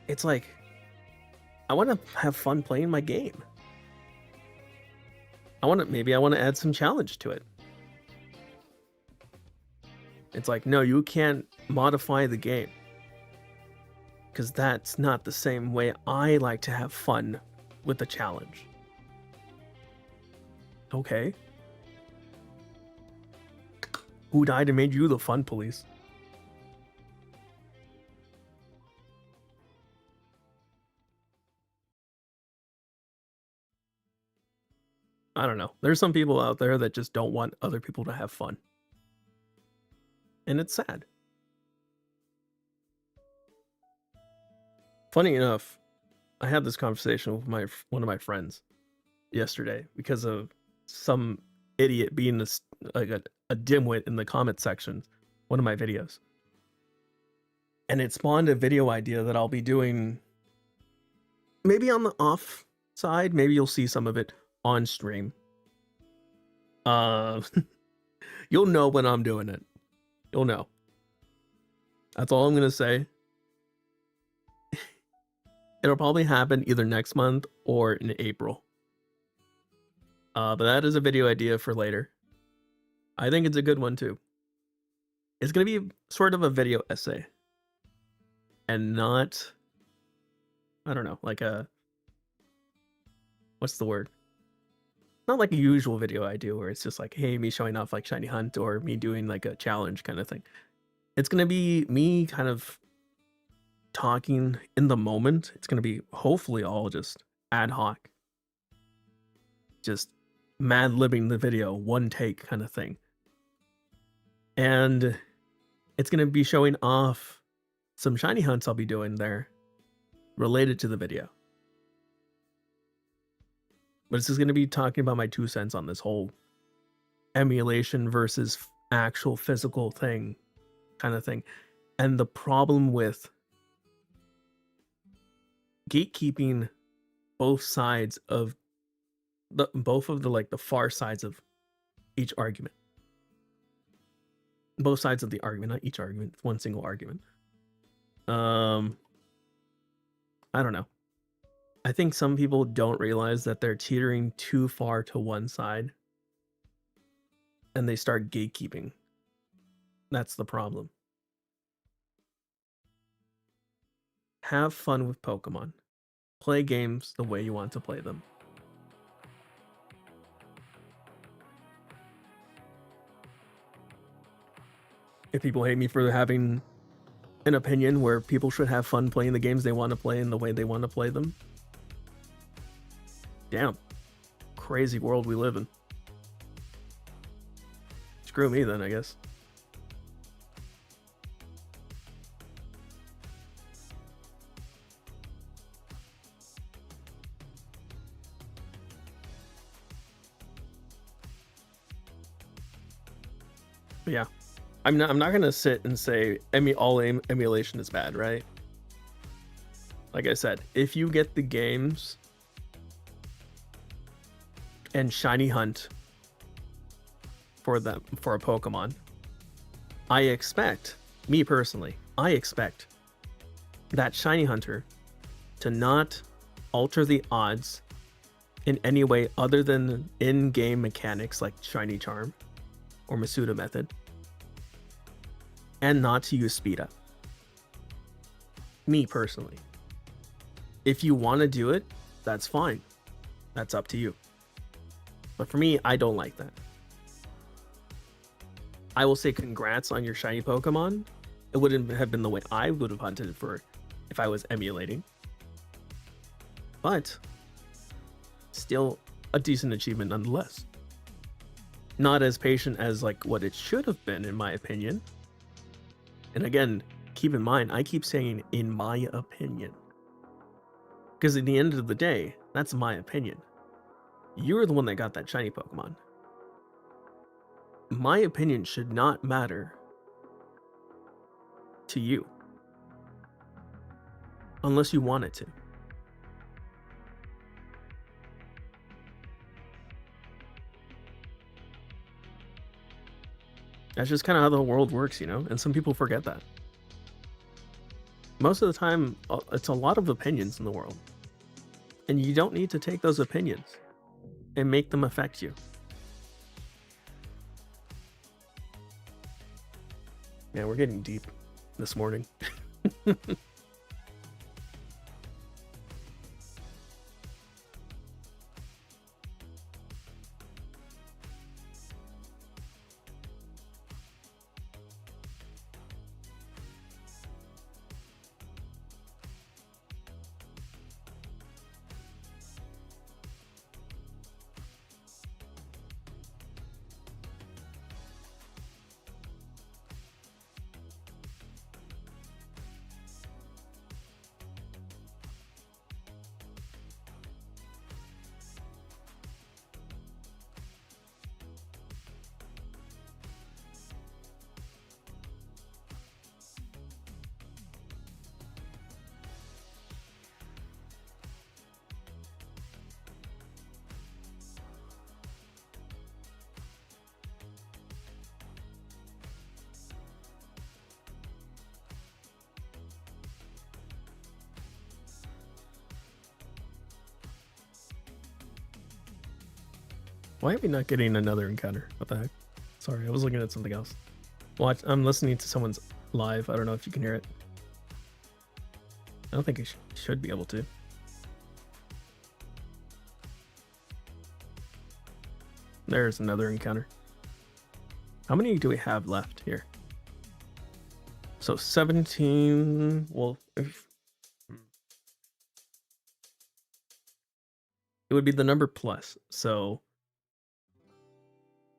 It's like, I want to have fun playing my game. Maybe I want to add some challenge to it. It's like, no, you can't modify the game. Because that's not the same way I like to have fun with the challenge. Okay. Who died and made you the fun police? I don't know. There's some people out there that just don't want other people to have fun. And it's sad. Funny enough, I had this conversation with one of my friends yesterday because of some idiot being a dimwit in the comment section, one of my videos. And it spawned a video idea that I'll be doing maybe on the off side. Maybe you'll see some of it on stream. You'll know when I'm doing it. You'll know. That's all I'm gonna say. It'll probably happen either next month or in April. But that is a video idea for later. I think it's a good one too. It's gonna be sort of a video essay. And not, I don't know, like a, what's the word? Not like a usual video I do where it's just like, hey, me showing off like Shiny Hunt or me doing like a challenge kind of thing. It's going to be me kind of talking in the moment. It's going to be hopefully all just ad hoc. Just mad-libbing the video, one take kind of thing. And it's going to be showing off some Shiny Hunts I'll be doing there related to the video. But it's just going to be talking about my 2 cents on this whole emulation versus actual physical thing kind of thing. And the problem with gatekeeping both sides of the far sides of each argument. Both sides of the argument, not each argument, it's one single argument. I don't know. I think some people don't realize that they're teetering too far to one side and they start gatekeeping. That's the problem. Have fun with Pokemon. Play games the way you want to play them. If people hate me for having an opinion where people should have fun playing the games they want to play in the way they want to play them, damn, crazy world we live in. Screw me then, I guess. But yeah, I'm not gonna sit and say all emulation is bad, right? Like I said, if you get the games and Shiny Hunt for a Pokemon, I expect that Shiny Hunter to not alter the odds in any way other than in-game mechanics like Shiny Charm or Masuda method, and not to use speed up. Me personally. If you want to do it, that's fine. That's up to you. But for me, I don't like that. I will say congrats on your shiny Pokemon. It wouldn't have been the way I would have hunted for if I was emulating. but still a decent achievement nonetheless. Not as patient as like what it should have been, in my opinion. And again, keep in mind, I keep saying in my opinion, because at the end of the day, that's my opinion. You're the one that got that shiny Pokemon. My opinion should not matter to you unless you want it to. That's just kind of how the world works, you know? And some people forget that. Most of the time, it's a lot of opinions in the world. And you don't need to take those opinions and make them affect you. Man, we're getting deep this morning. Why are we not getting another encounter? What the heck? Sorry, I was looking at something else. Watch, I'm listening to someone's live. I don't know if you can hear it. I don't think I should be able to. There's another encounter. How many do we have left here? So 17. Well, if it would be the number plus. So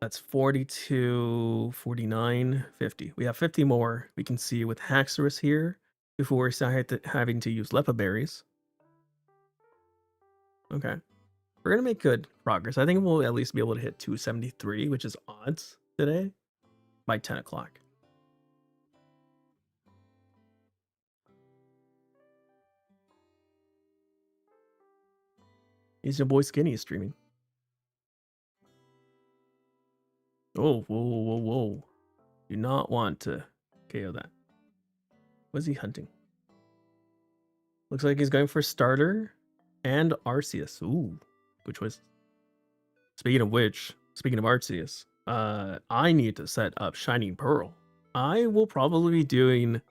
that's 42, 49, 50. We have 50 more. We can see with Haxorus here before we start having to use Lepa berries. Okay. We're going to make good progress. I think we'll at least be able to hit 273, which is odds today, by 10 o'clock. Is your boy Skinny streaming? Oh, whoa, whoa, whoa. Do not want to KO that. What is he hunting? Looks like he's going for starter and Arceus. Ooh, good choice. Speaking of Arceus, I need to set up Shining Pearl. I will probably be doing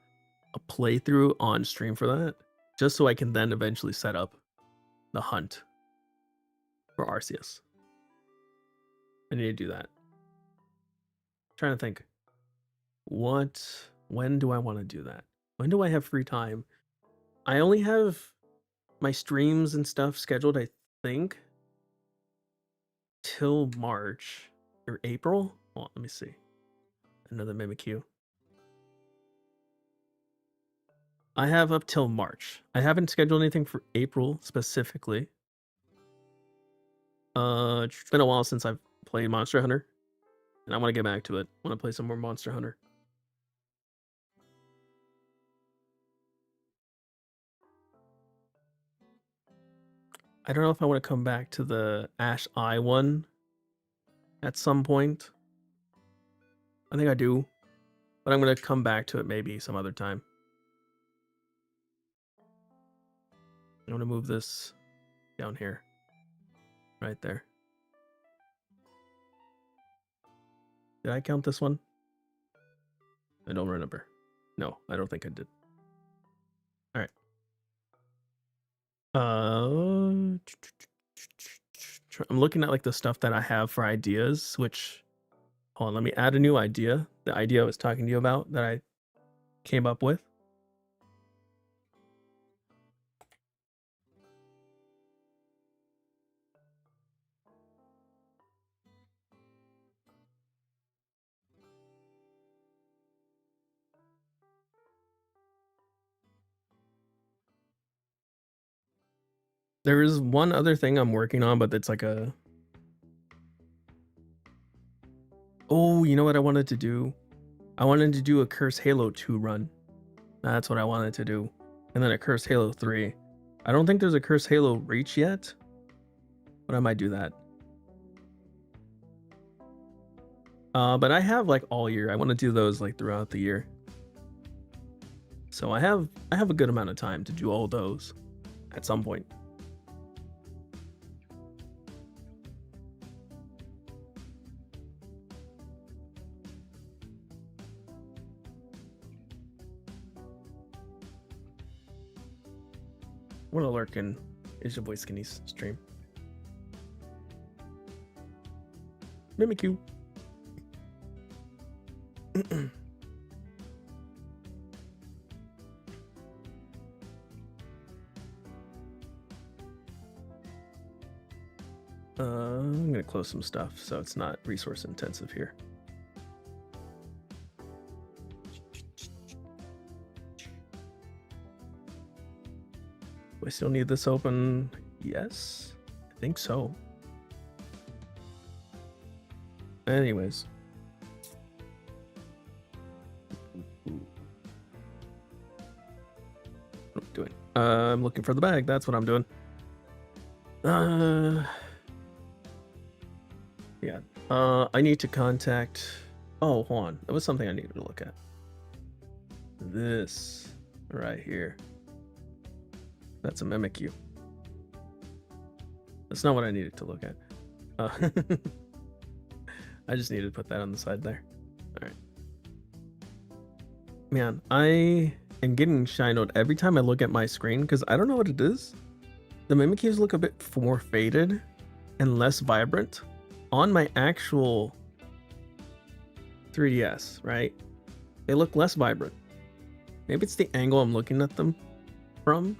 a playthrough on stream for that, just so I can then eventually set up the hunt for Arceus. I need to do that. Trying to think, when do I want to do that? When do I have free time? I only have my streams and stuff scheduled, I think, till March or April. Well, let me see. Another Mimikyu. I have up till March. I haven't scheduled anything for April specifically. It's been a while since I've played Monster Hunter, and I want to get back to it. I want to play some more Monster Hunter. I don't know if I want to come back to the Ash Eye one at some point. I think I do, but I'm going to come back to it maybe some other time. I'm going to move this down here. Right there. Did I count this one? I don't remember. No, I don't think I did. All right. I'm looking at like the stuff that I have for ideas, which, hold on, let me add a new idea. The idea I was talking to you about that I came up with. There is one other thing I'm working on, but it's like a... Oh, you know what I wanted to do? I wanted to do a Curse Halo 2 run. That's what I wanted to do. And then a Curse Halo 3. I don't think there's a Curse Halo Reach yet, but I might do that. But I have like all year. I want to do those like throughout the year. So I have a good amount of time to do all those at some point. What a lurkin is your voice skinny's stream. Mimikyu. I'm gonna close some stuff so it's not resource intensive here. Do I still need this open? Yes, I think so. Anyways. What am I doing? I'm looking for the bag. That's what I'm doing. Yeah. I need to contact... Oh, hold on. That was something I needed to look at. This right here. That's a Mimikyu. That's not what I needed to look at. I just needed to put that on the side there. Alright. Man, I am getting Shinoed every time I look at my screen because I don't know what it is. The Mimikyus look a bit more faded and less vibrant on my actual 3DS, right? They look less vibrant. Maybe it's the angle I'm looking at them from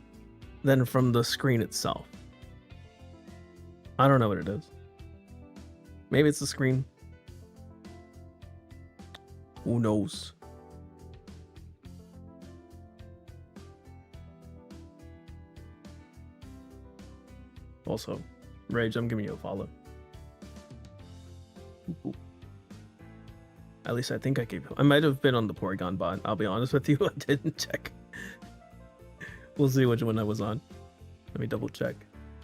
than from the screen itself. I don't know what it is. Maybe it's the screen. Who knows? Also, Rage, I'm giving you a follow. Ooh. At least I think I gave you. I might have been on the Porygon bot. I'll be honest with you, I didn't check. We'll see which one I was on. Let me double check.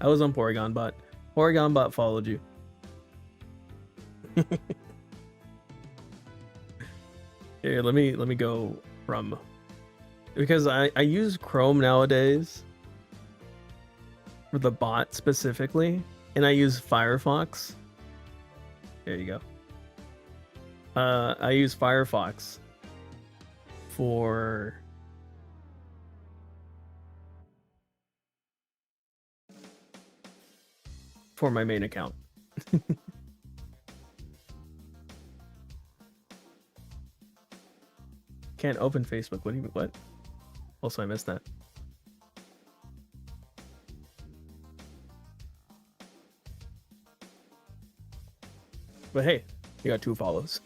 I was on Porygon bot. Porygon bot followed you. Here, let me go from, because I use Chrome nowadays for the bot specifically, and I use Firefox. There you go. I use Firefox for my main account. Can't open Facebook. What do you mean? What? Also, I missed that. But hey, you got 2 follows.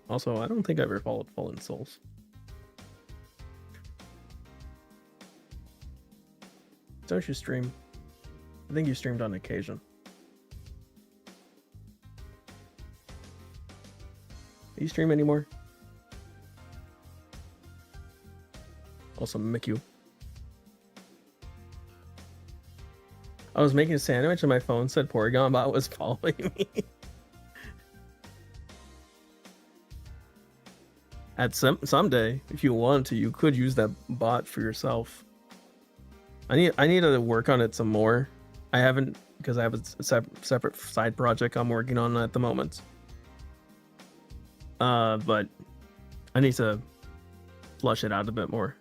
Also, I don't think I ever followed Fallen Souls. Don't you stream? I think you streamed on occasion. Do you stream anymore? Also, Miku. I was making a sandwich and my phone said Porygon bot was following me. At someday, if you want to, you could use that bot for yourself. I need to work on it some more. I haven't, because I have a separate side project I'm working on at the moment. But I need to flush it out a bit more.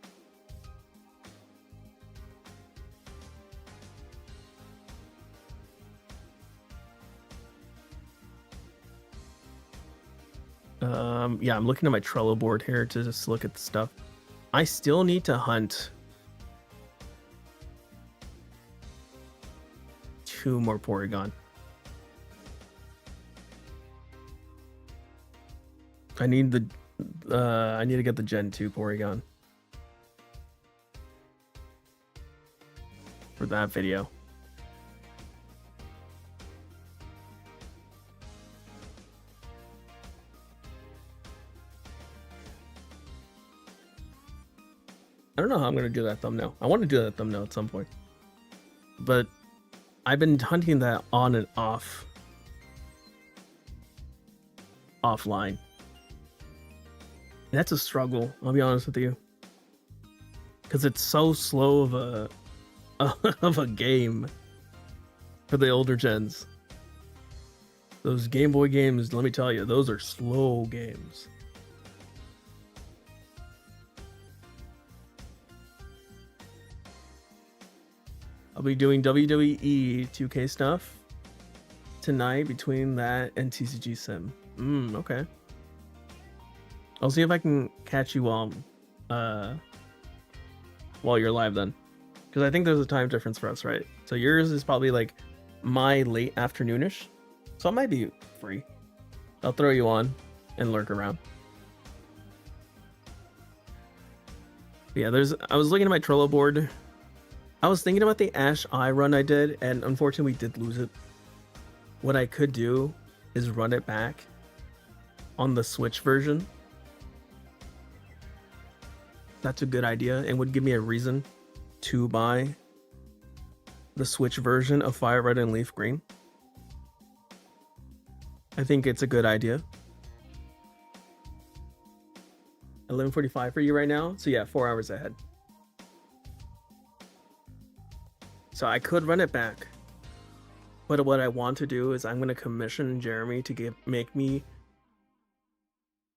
Yeah, I'm looking at my Trello board here to just look at the stuff. I still need to hunt 2 more Porygon. I need to get the Gen 2 Porygon. for that video. I don't know how I'm going to do that thumbnail. I want to do that thumbnail at some point. But I've been hunting that on and offline. That's a struggle, I'll be honest with you. Because it's so slow of a game for the older gens. Those Game Boy games, let me tell you, those are slow games. I'll be doing WWE 2K stuff tonight between that and TCG Sim. Okay. I'll see if I can catch you while you're live then. Because I think there's a time difference for us, right? So yours is probably like my late afternoonish. So I might be free. I'll throw you on and lurk around. But yeah, I was looking at my Trello board. I was thinking about the Ash Eye run I did, and unfortunately we did lose it. What I could do is run it back on the Switch version. That's a good idea and would give me a reason to buy the Switch version of FireRed and LeafGreen. I think it's a good idea. 11:45 for you right now, so yeah, 4 hours ahead. So I could run it back, but what I want to do is I'm going to commission Jeremy to make me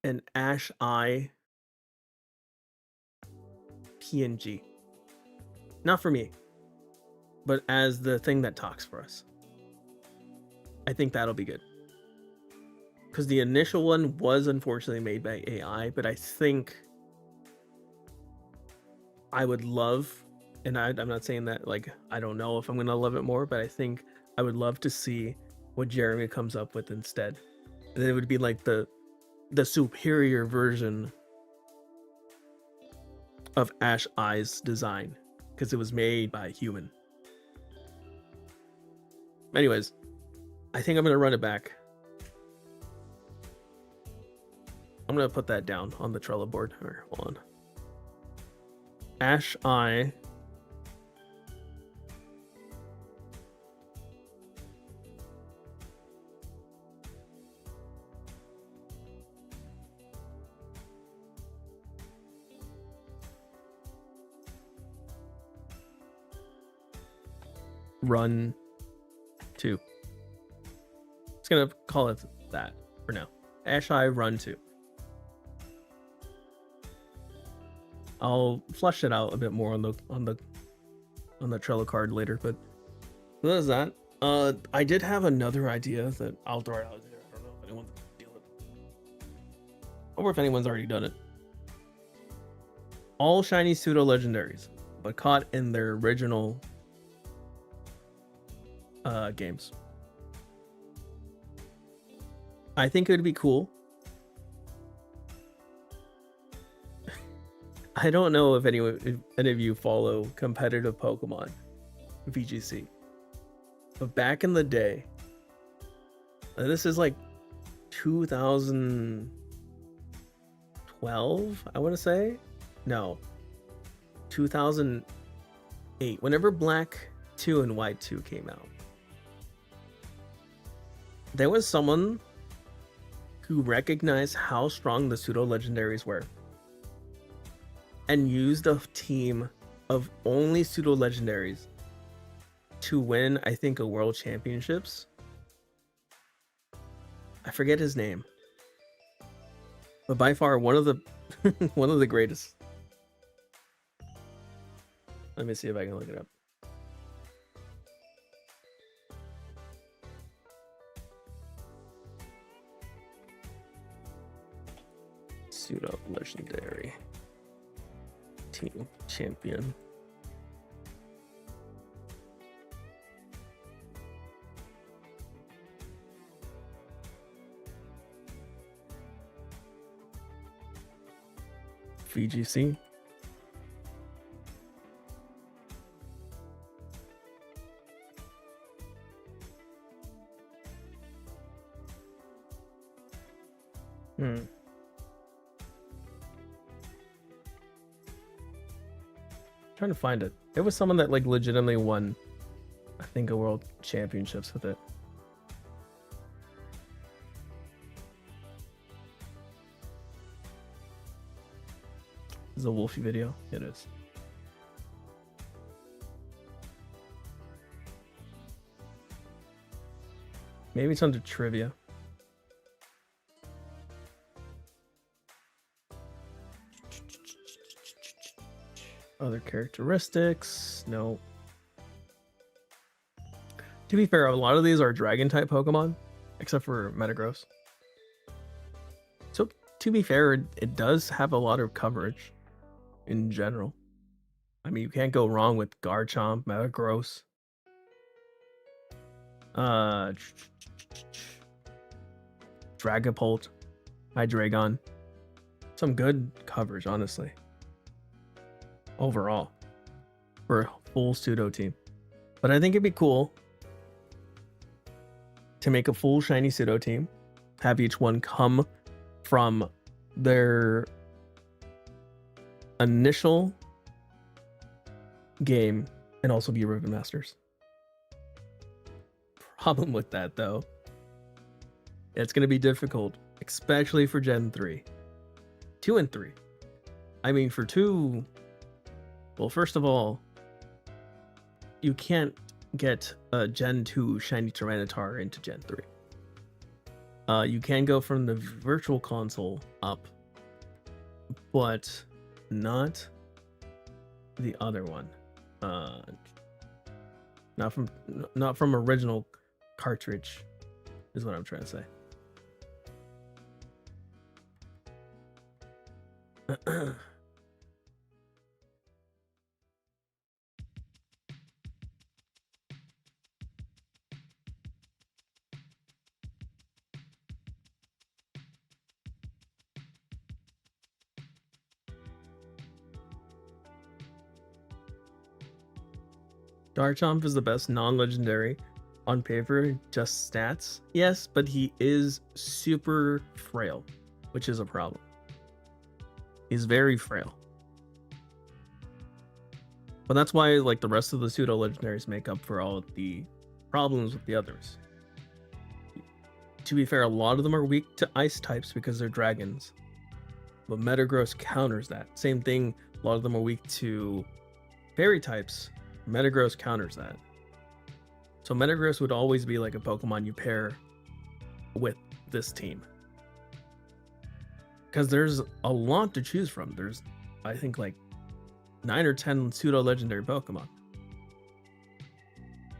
an Ash Eye PNG. Not for me, but as the thing that talks for us. I think that'll be good. Because the initial one was unfortunately made by AI, but I think I would love, and I'm not saying that like I don't know if I'm gonna love it more, but I think I would love to see what Jeremy comes up with instead. And it would be like the superior version of Ash Eye's design, because it was made by a human. Anyways, I think I'm gonna run it back. I'm gonna put that down on the Trello board. Or hold on. Ash Eye. Run 2. It's gonna call it that for now. Ash Eye Run 2. I'll flesh it out a bit more on the Trello card later, but that's that. I did have another idea that I'll throw it out there. I don't know if anyone's gonna deal with it, or if anyone's already done it. All shiny pseudo legendaries, but caught in their original games. I think it would be cool. I don't know if any of you follow competitive Pokemon VGC, but back in the day, and this is like 2012, I want to say, no, 2008, whenever Black 2 and White 2 came out, there was someone who recognized how strong the pseudo legendaries were and used a team of only pseudo legendaries to win, I think, a world championships. I forget his name, but by far one of the one of the greatest. Let me see if I can look it up. Pseudo legendary team champion. VGC. trying to find it. It was someone that like legitimately won, I think, a world championships with it. Is a Wolfie video? It is. Maybe it's under trivia. Other characteristics. No. To be fair, a lot of these are dragon type Pokemon, except for Metagross. So to be fair, it does have a lot of coverage in general. I mean, you can't go wrong with Garchomp, Metagross. Dragapult, Hydreigon. Some good coverage, honestly. Overall, for a full pseudo team. But I think it'd be cool to make a full shiny pseudo team, have each one come from their initial game and also be Ribbon Masters. Problem with that, though, it's going to be difficult, especially for Gen 3. 2 and 3. I mean, for 2, well, first of all, you can't get a Gen 2 Shiny Tyranitar into Gen 3. You can go from the Virtual Console up, but not the other one. Not from original cartridge, is what I'm trying to say. Garchomp is the best non-legendary on paper, just stats. Yes, but he is super frail, which is a problem. He's very frail. But that's why like the rest of the pseudo legendaries make up for all of the problems with the others. To be fair, a lot of them are weak to ice types because they're dragons. But Metagross counters that. Same thing, a lot of them are weak to fairy types. Metagross counters that. So Metagross would always be like a Pokemon you pair with this team. Because there's a lot to choose from. There's, I think, like 9 or 10 pseudo legendary Pokemon.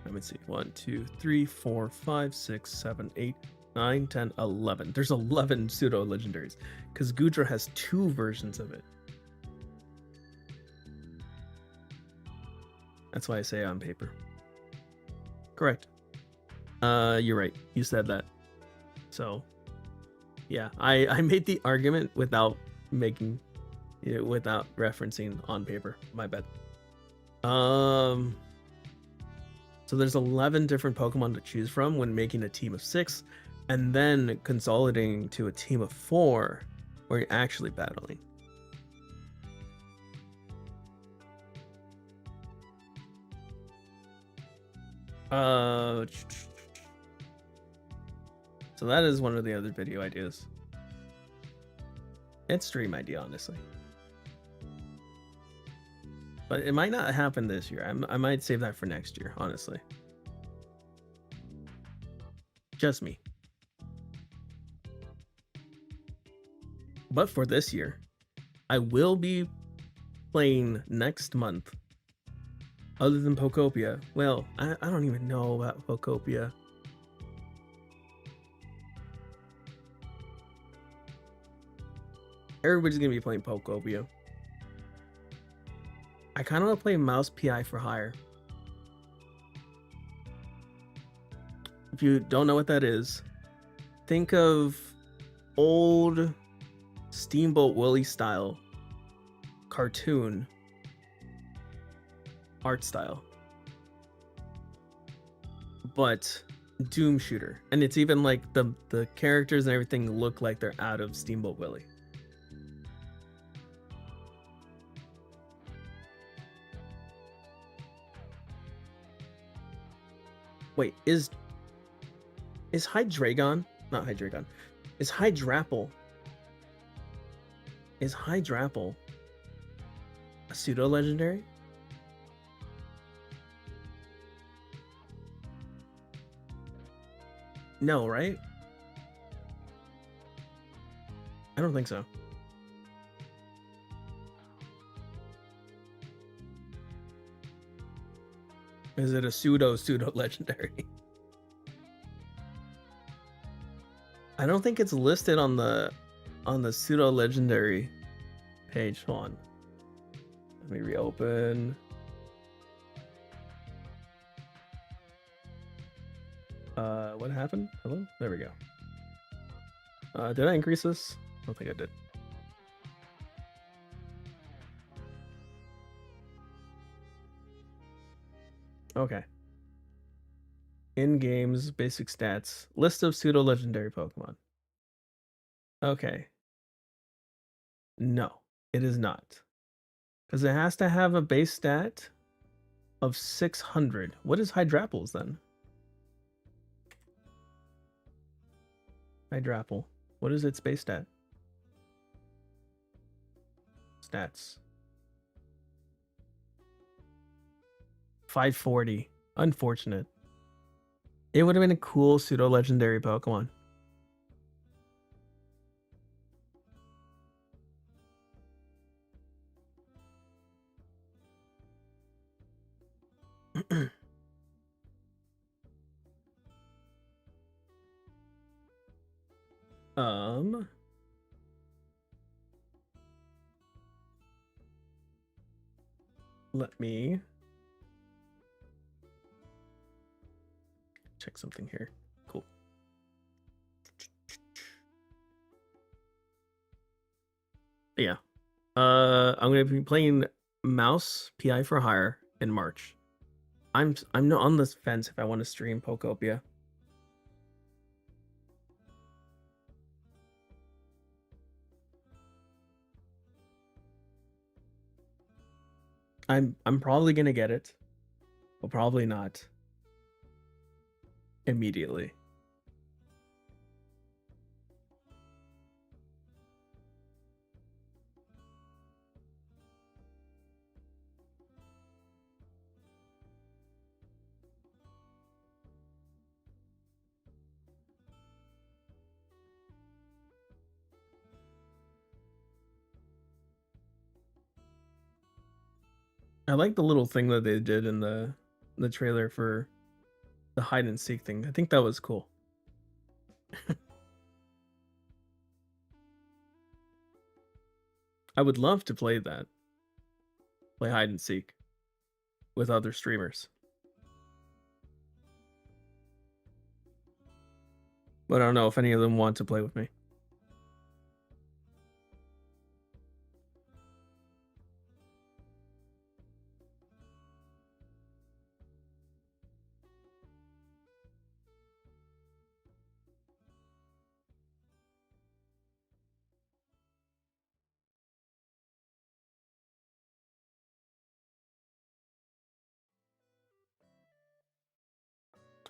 Let me see. 1, 2, 3, 4, 5, 6, 7, 8, 9, 10, 11. There's 11 pseudo legendaries. Because Goodra has 2 versions of it. That's why I say on paper. Correct. You're right. You said that. So, yeah, I made the argument without making it, without referencing on paper. My bad. So there's 11 different Pokemon to choose from when making a team of 6, and then consolidating to a team of 4, where you're actually battling. So that is one of the other video ideas. It's stream idea, honestly. But it might not happen this year. I might save that for next year, honestly. Just me. But for this year, I will be playing next month. Other than Pokopia. Well, I don't even know about Pokopia. Everybody's gonna be playing Pokopia. I kind of want to play Mouse PI for Hire. If you don't know what that is, think of old Steamboat Willie style cartoon art style, but Doom shooter, and it's even like the characters and everything look like they're out of Steamboat Willie. Wait, is Hydreigon? Not Hydreigon. Is Hydrapple? Is Hydrapple a pseudo legendary? No, right? I don't think so. Is it a pseudo legendary? I don't think it's listed on the pseudo legendary page. Hold on. Let me reopen. What happened? Hello? There we go. Did I increase this? I don't think I did. Okay. In games, basic stats, list of pseudo legendary Pokemon. Okay. No, it is not. Because it has to have a base stat of 600. What is Hydrapple's then? Hydrapple. What is its base stat? Stats. 540. Unfortunate. It would have been a cool pseudo legendary Pokemon. Let me check something here. Cool. Yeah. I'm gonna be playing Mouse PI for Hire in March. I'm not on this fence if I want to stream Pokopia. I'm probably gonna get it, but probably not immediately. I like the little thing that they did in the trailer for the hide and seek thing. I think that was cool. I would love to play that. Play hide and seek with other streamers. But I don't know if any of them want to play with me.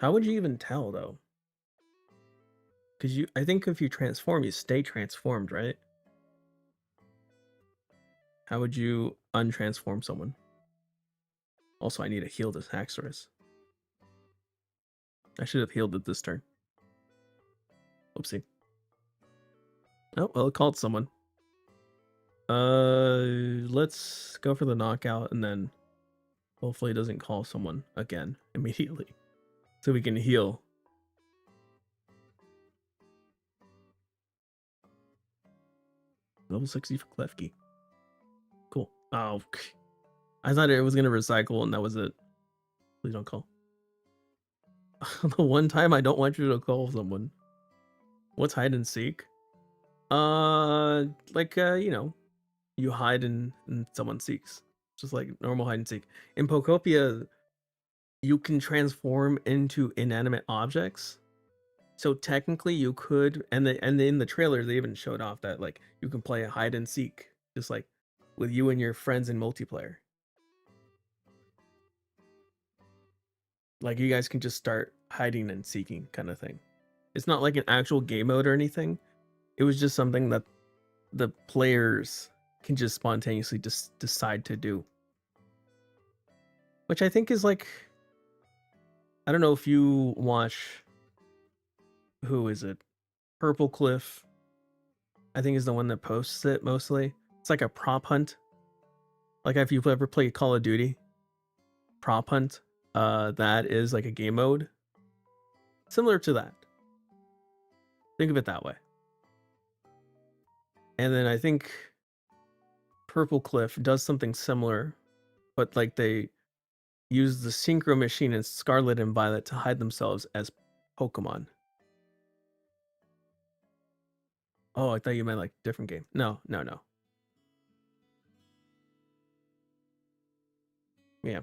How would you even tell though? Because I think if you transform, you stay transformed, right? How would you untransform someone? Also, I need to heal this Haxorus. I should have healed it this turn. Oopsie. Oh, well, it called someone. Let's go for the knockout and then hopefully it doesn't call someone again immediately. So we can heal. Level 60 for Klefki. Cool. Oh, I thought it was going to recycle and that was it. Please don't call. The one time I don't want you to call someone. What's hide and seek? You know, you hide and someone seeks. Just like normal hide and seek. In Pokopia, you can transform into inanimate objects. So technically you could, and in the trailer they even showed off that like you can play a hide and seek just like with you and your friends in multiplayer. Like you guys can just start hiding and seeking kind of thing. It's not like an actual game mode or anything. It was just something that the players can just spontaneously just decide to do. Which I think is like, I don't know if you watch, who is it? Purple Cliff, I think is the one that posts it mostly. It's like a prop hunt. Like if you've ever played Call of Duty, prop hunt, that is like a game mode. Similar to that. Think of it that way. And then I think Purple Cliff does something similar, but like they use the Synchro Machine and Scarlet and Violet to hide themselves as Pokemon. Oh, I thought you meant like different game. No. Yeah.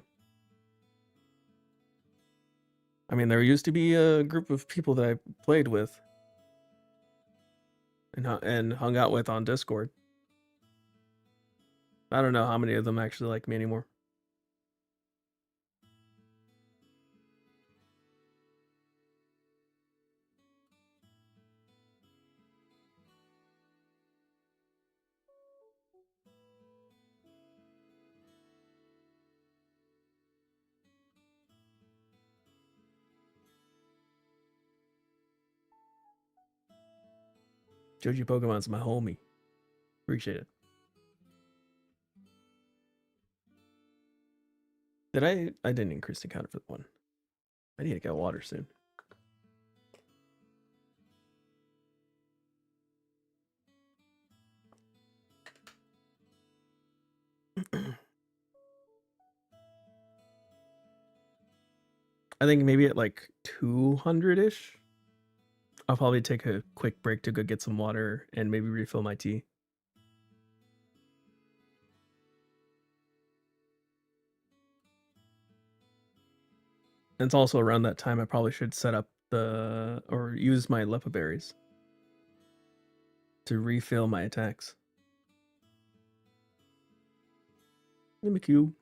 I mean, there used to be a group of people that I played with and hung out with on Discord. I don't know how many of them actually like me anymore. Joji Pokemon's my homie. Appreciate it. Did I didn't increase the counter for the one. I need to get water soon. I think maybe at like 200-ish, I'll probably take a quick break to go get some water and maybe refill my tea. And it's also around that time I probably should set up or use my Lepa berries to refill my attacks. Mimikyu.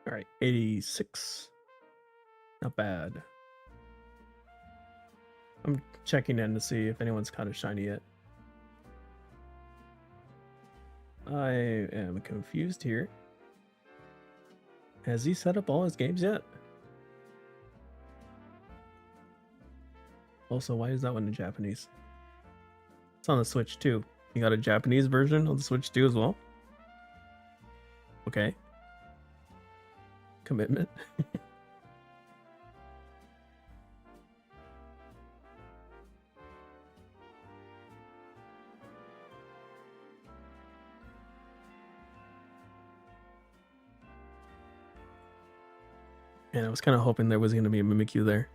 All right, 86. Not bad. I'm checking in to see if anyone's caught a shiny yet. I am confused here. Has he set up all his games yet? Also, why is that one in Japanese? It's on the Switch too. You got a Japanese version on the Switch too as well? Okay. Commitment. And I was kind of hoping there was going to be a Mimikyu there.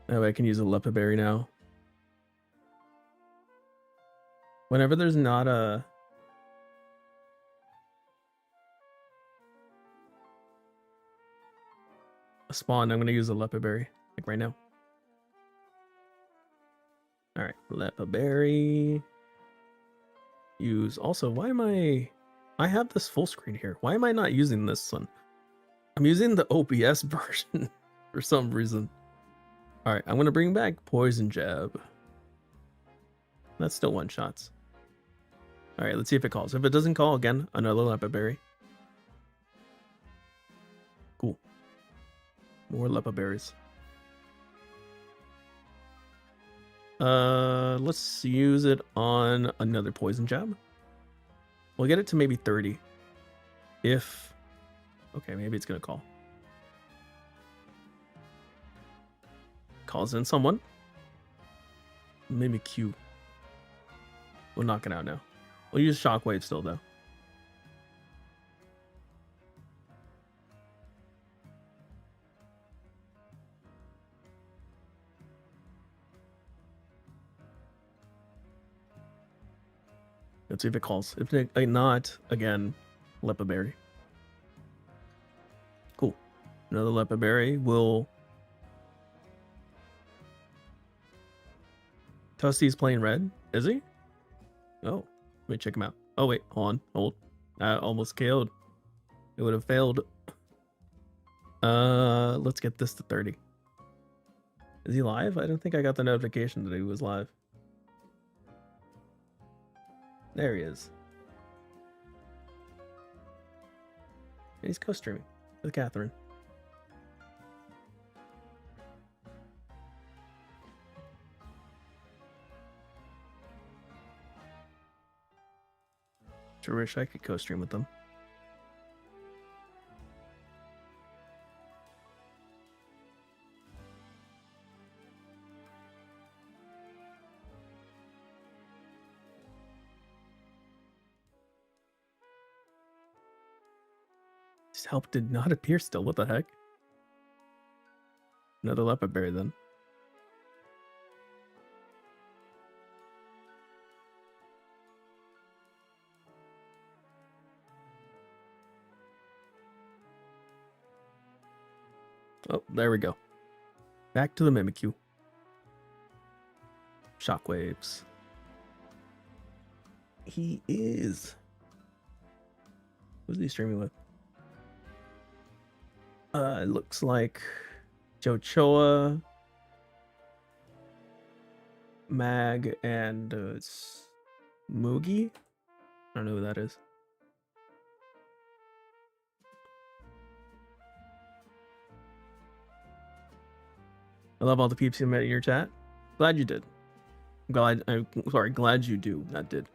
That way I can use a Lepa berry now. Whenever there's not a spawn, I'm going to use a Lepa berry, like right now. Alright, Lepa berry. Use also, why am I have this full screen here. Why am I not using this one? I'm using the OBS version for some reason. Alright, I'm going to bring back Poison Jab. That's still one shots. Alright, let's see if it calls. If it doesn't call, again, another Lepa berry. Cool. More Lepa berries. Let's use it on another poison jab. We'll get it to maybe 30. If... Okay, maybe it's gonna call. Calls in someone. Mimikyu. We'll knock it out now. We'll use Shockwave still, though. Let's see if it calls. If not, again, Lepa Berry. Cool. Another Lepa Berry will... Toasty's playing red, is he? Oh, let me check him out. Oh wait, hold on, hold. I almost killed. It would have failed. Let's get this to 30. Is he live? I don't think I got the notification that he was live. There he is. And he's co-streaming with Catherine. Sure wish I could co-stream with them. This help did not appear still. What the heck? Another Lepa Berry then. Oh, there we go. Back to the Mimikyu. Shockwaves. He is. Who's he streaming with? It looks like Jochoa, Mag, and Moogie. I don't know who that is. I love all the peeps you met in your chat. Glad you did. Glad you do, not did.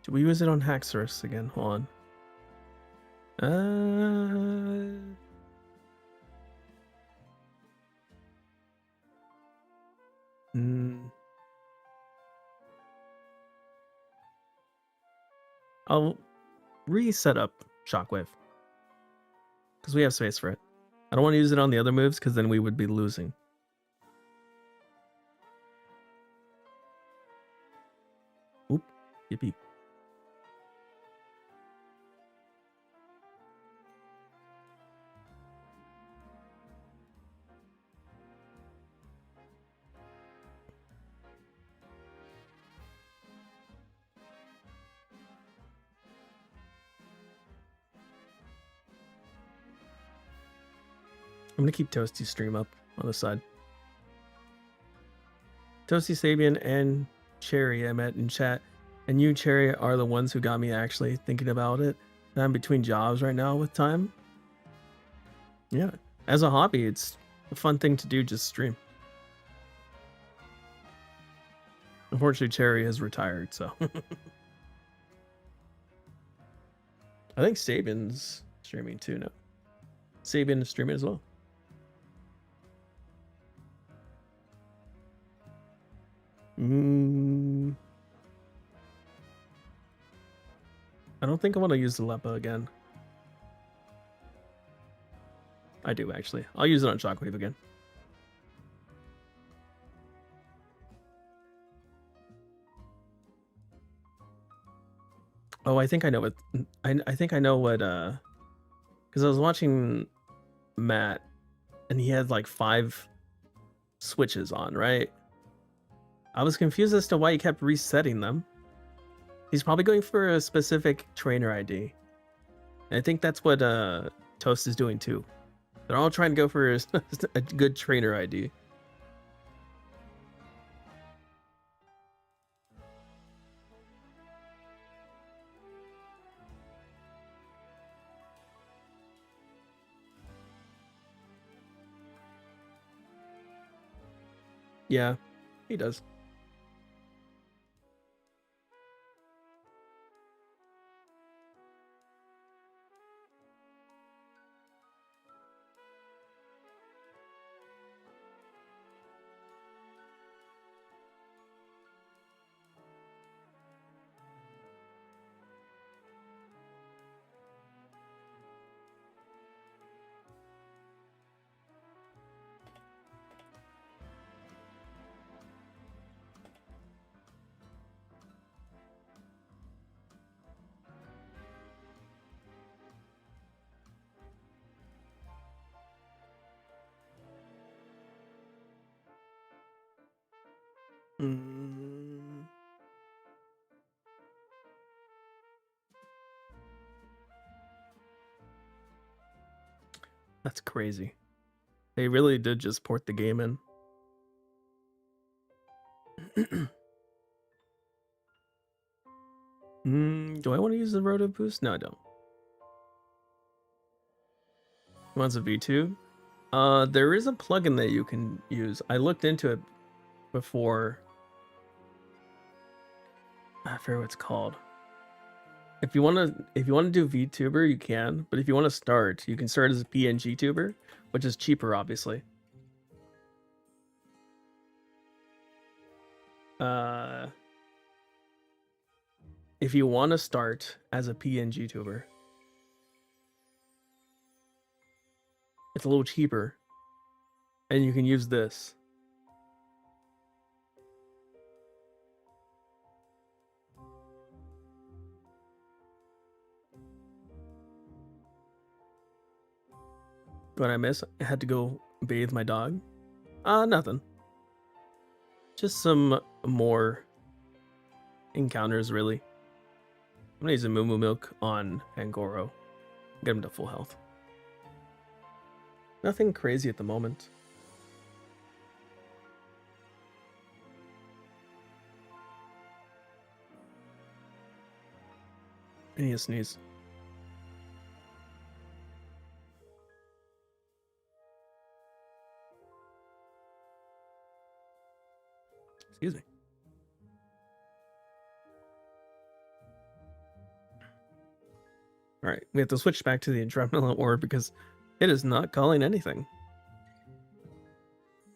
Should we use it on Haxorus again? Hold on. I'll reset up Shockwave because we have space for it. I don't want to use it on the other moves because then we would be losing. Oop, yippee. I'm gonna keep Toasty's stream up on the side. Toasty, Sabian, and Cherry I met in chat, and you, Cherry, are the ones who got me actually thinking about it. And I'm between jobs right now with time. Yeah, as a hobby, it's a fun thing to do, just stream. Unfortunately, Cherry has retired, so. I think Sabian's streaming too now. Sabian is streaming as well. I don't think I want to use the Lepa again. I do, actually. I'll use it on Shockwave again. Oh, I think I know what... I think I know what... Because I was watching Matt, and he had like 5 switches on, right? I was confused as to why he kept resetting them. He's probably going for a specific trainer ID. And I think that's what Toast is doing too. They're all trying to go for a good trainer ID. Yeah, he does. That's crazy. They really did just port the game in. Do I want to use the Roto Boost? No, I don't. Wants a V2? There is a plugin that you can use. I looked into it before. I forget what it's called. If you want to do VTuber, you can. But if you want to start, you can start as a PNG tuber, which is cheaper, obviously. If you want to start as a PNG tuber, it's a little cheaper, and you can use this. What I miss? I had to go bathe my dog. Nothing. Just some more encounters, really. I'm gonna use a Moo Milk on Pangoro. Get him to full health. Nothing crazy at the moment. I need a sneeze. Excuse me. Alright, we have to switch back to the Adrenaline Orb because it is not calling anything.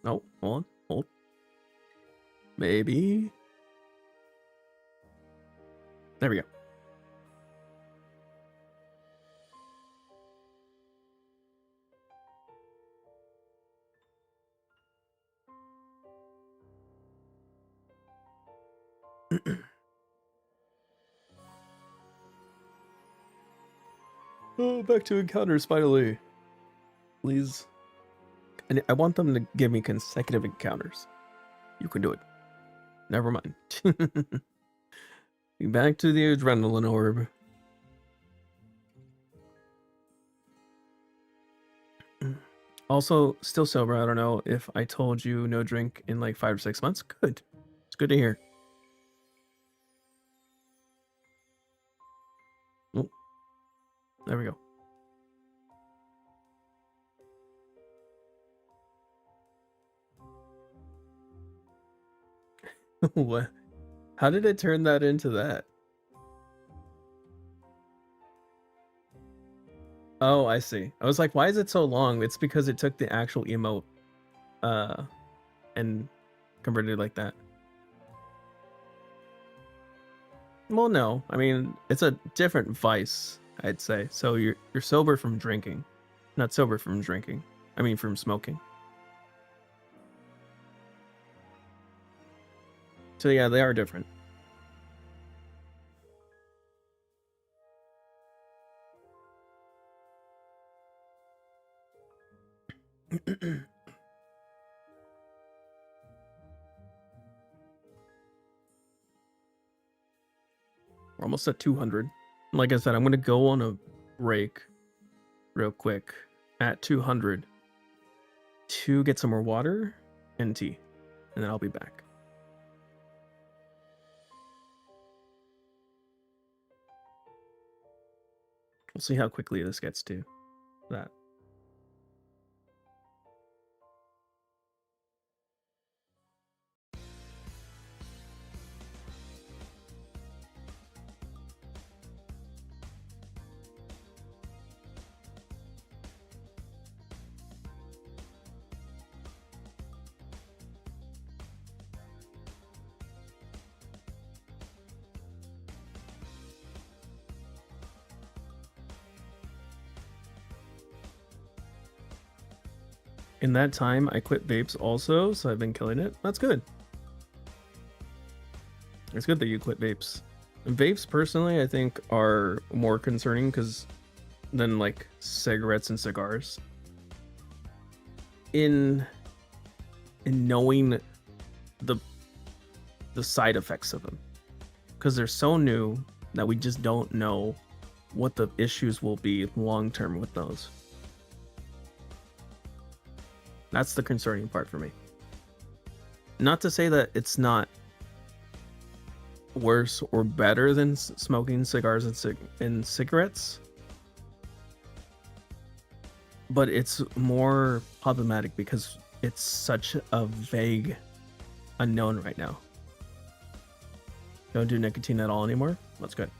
Oh, hold on, hold. Maybe. There we go. Oh, back to encounters finally. Please. And I want them to give me consecutive encounters. You can do it. Never mind. Back to the Adrenaline Orb. Also, still sober. I don't know if I told you no drink in like 5 or 6 months. Good. It's good to hear. Oh, there we go. What? How did it turn that into that? Oh, I see. I was like, why is it so long? It's because it took the actual emote and converted it like that. Well, no. I mean, it's a different vice, I'd say. So you're sober from drinking. Not sober from drinking. I mean from smoking. So yeah, they are different. We're almost at 200. Like I said, I'm going to go on a break real quick at 200 to get some more water and tea, and then I'll be back. We'll see how quickly this gets to that. In that time, I quit vapes also, so I've been killing it. That's good. It's good that you quit vapes. Vapes, personally, I think are more concerning than like cigarettes and cigars. In knowing the side effects of them, because they're so new that we just don't know what the issues will be long term with those. That's the concerning part for me. Not to say that it's not worse or better than smoking cigars and cigarettes, but it's more problematic because it's such a vague unknown right now. Don't do nicotine at all anymore? That's good.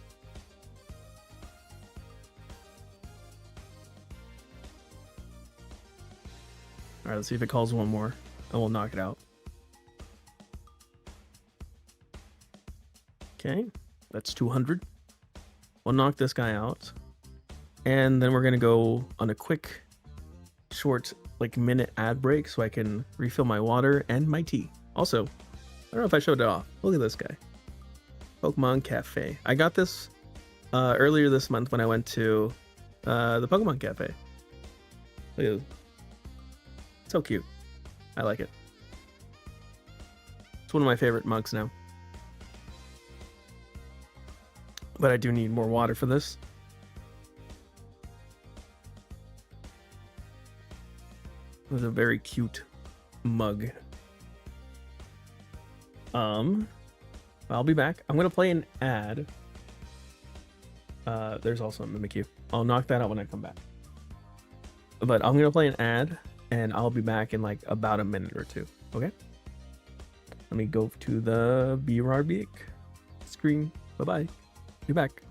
Alright, let's see if it calls one more, and we'll knock it out. Okay, that's 200. We'll knock this guy out. And then we're going to go on a quick, short, like minute ad break so I can refill my water and my tea. Also, I don't know if I showed it off. Look at this guy. Pokemon Cafe. I got this earlier this month when I went to the Pokemon Cafe. Look at this. So cute. I like it. It's one of my favorite mugs now. But I do need more water for this. It was a very cute mug. I'll be back. I'm gonna play an ad. There's also a Mimikyu. I'll knock that out when I come back. But I'm gonna play an ad, and I'll be back in like about a minute or two. Okay? Let me go to the BRB screen. Bye-bye. Be back.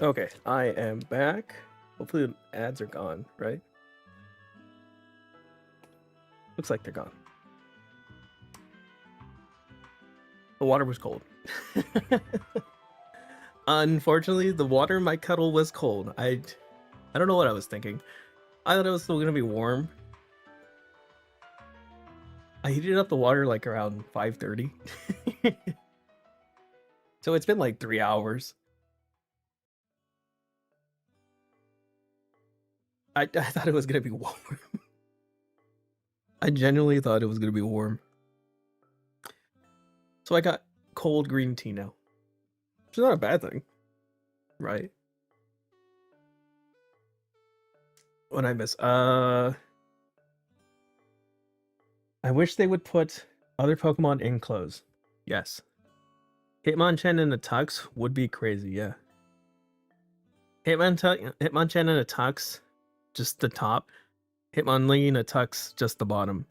Okay, I am back. Hopefully the ads are gone, right? Looks like they're gone. The water was cold. Unfortunately, the water in my kettle was cold. I don't know what I was thinking. I thought it was still gonna be warm. I heated up the water like around 5:30. So it's been like 3 hours. I thought it was gonna be warm. I genuinely thought it was gonna be warm. So I got cold green tea now. Which is not a bad thing. Right? What I miss? I wish they would put other Pokemon in clothes. Yes. Hitmonchan in a tux would be crazy, yeah. Hitmonchan in a tux, just the top. Hitmonlee in a tux, just the bottom.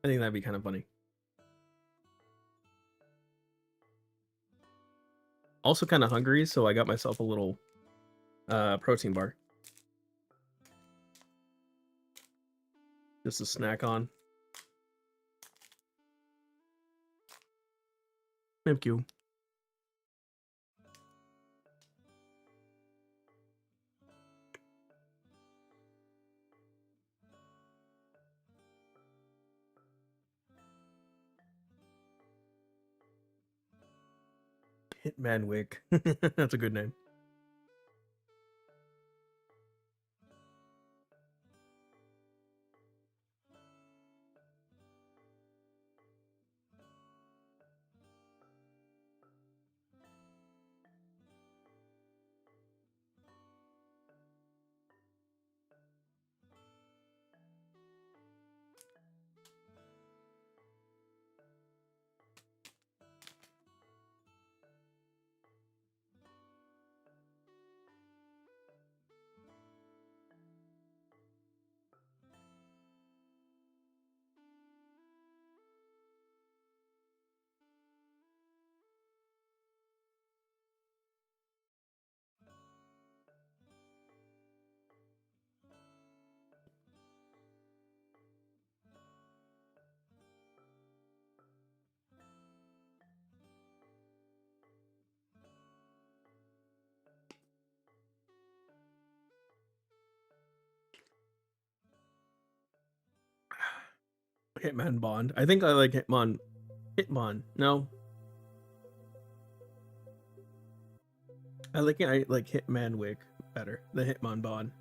I think that'd be kind of funny. Also kind of hungry, so I got myself a little protein bar. Just a snack on. Thank you. Hitman Wick. That's a good name. Hitman Bond. I think I like Hitmon. No. I like Hitman Wick better than Hitmon Bond.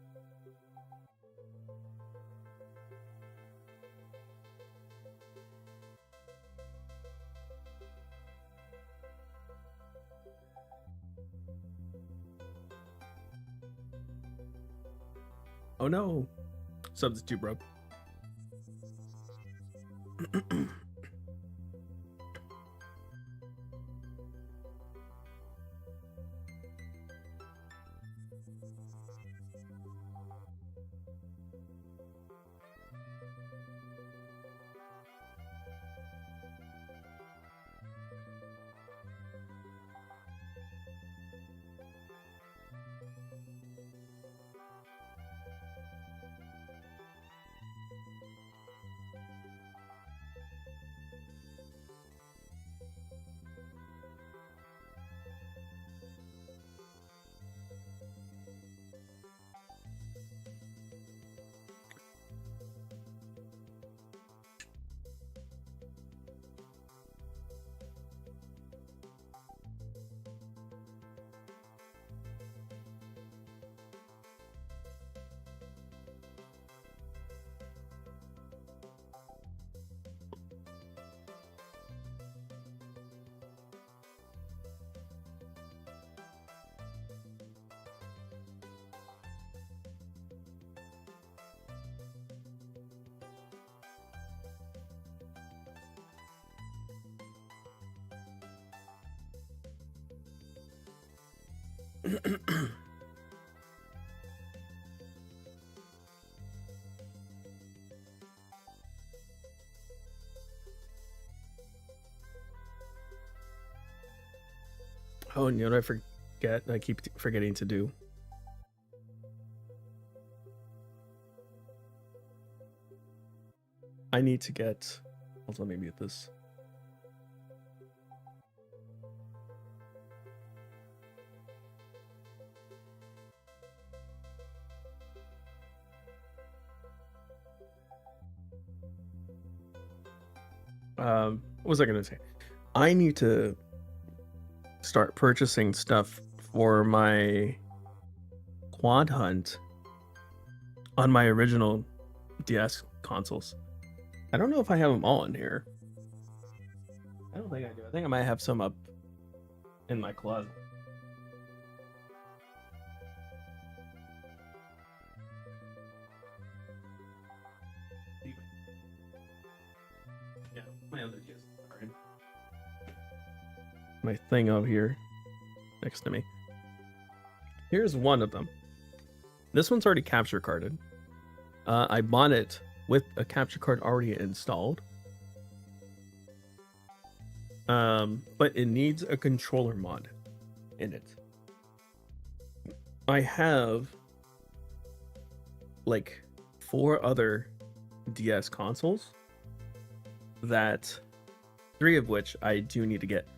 Oh no. Substitute broke. Oh, and you know what I forget? I keep forgetting to do. I need to get... Hold on, let me mute this. What was I gonna say? I need to start purchasing stuff for my quad hunt on my original DS consoles. I don't know if I have them all in here. I don't think I do. I think I might have some up in my closet. Yeah, my other DS. My thing over here next to me. Here's one of them. This one's already capture carded. I bought it with a capture card already installed. But it needs a controller mod in it. I have like 4 other DS consoles that 3 of which I do need to get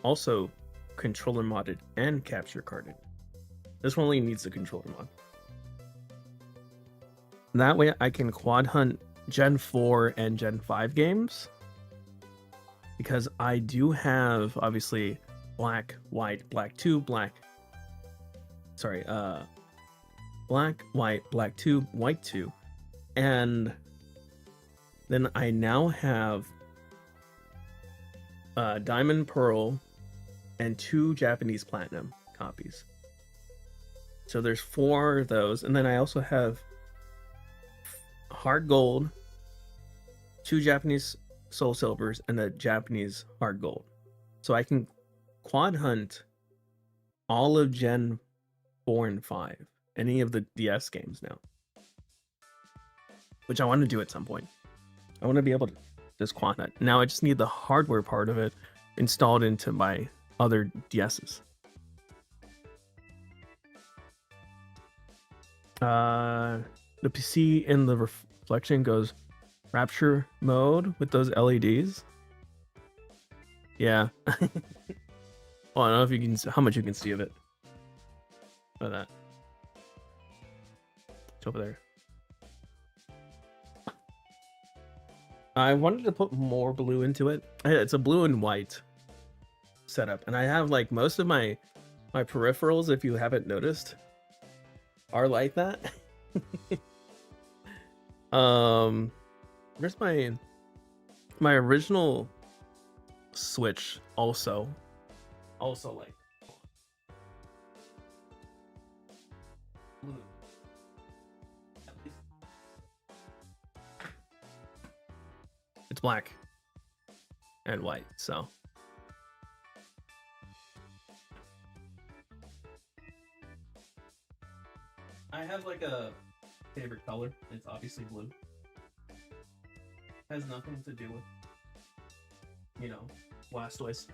also controller modded and capture carded. This one only needs the controller mod. That way I can quad hunt Gen 4 and Gen 5 games. Because I do have obviously black, white, black 2, black, white, black 2, white 2. And then I now have Diamond, Pearl, and 2 Japanese Platinum copies. So there's 4 of those. And then I also have Hard Gold, 2 Japanese Soul Silvers, and a Japanese Hard Gold. So I can quad hunt all of Gen 4 and 5. Any of the DS games now. Which I want to do at some point. I want to be able to just quad hunt. Now I just need the hardware part of it installed into my other DSs. The PC in the reflection goes rapture mode with those LEDs. Yeah. Well, I don't know if you can, how much you can see of it. Look at that. It's over there. I wanted to put more blue into it. It's a blue and white setup, and I have like most of my peripherals, if you haven't noticed, are like that. Where's my original Switch also like blue. It's black and white, so I have like a favorite color. It's obviously blue. Has nothing to do with, you know, Blastoise.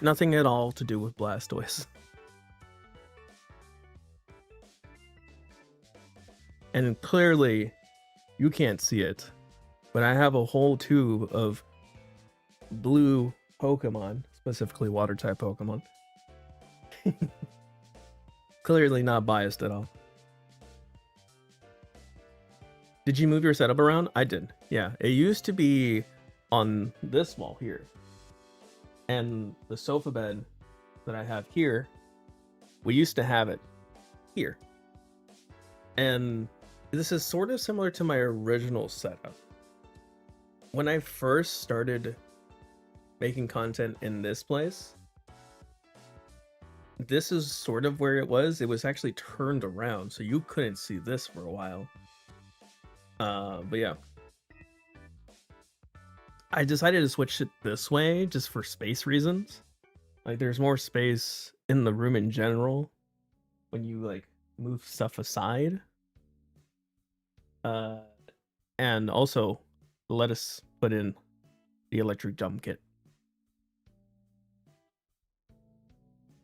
Nothing at all to do with Blastoise. And clearly, you can't see it, but I have a whole tube of blue Pokemon, specifically water-type Pokemon. Clearly not biased at all. Did you move your setup around? I did. Yeah, it used to be on this wall here. And the sofa bed that I have here, we used to have it here. And this is sort of similar to my original setup. When I first started making content in this place, this is sort of where it was. It was actually turned around, so you couldn't see this for a while. But yeah. I decided to switch it this way just for space reasons. Like, there's more space in the room in general when you like move stuff aside. And also let us put in the electric jump kit.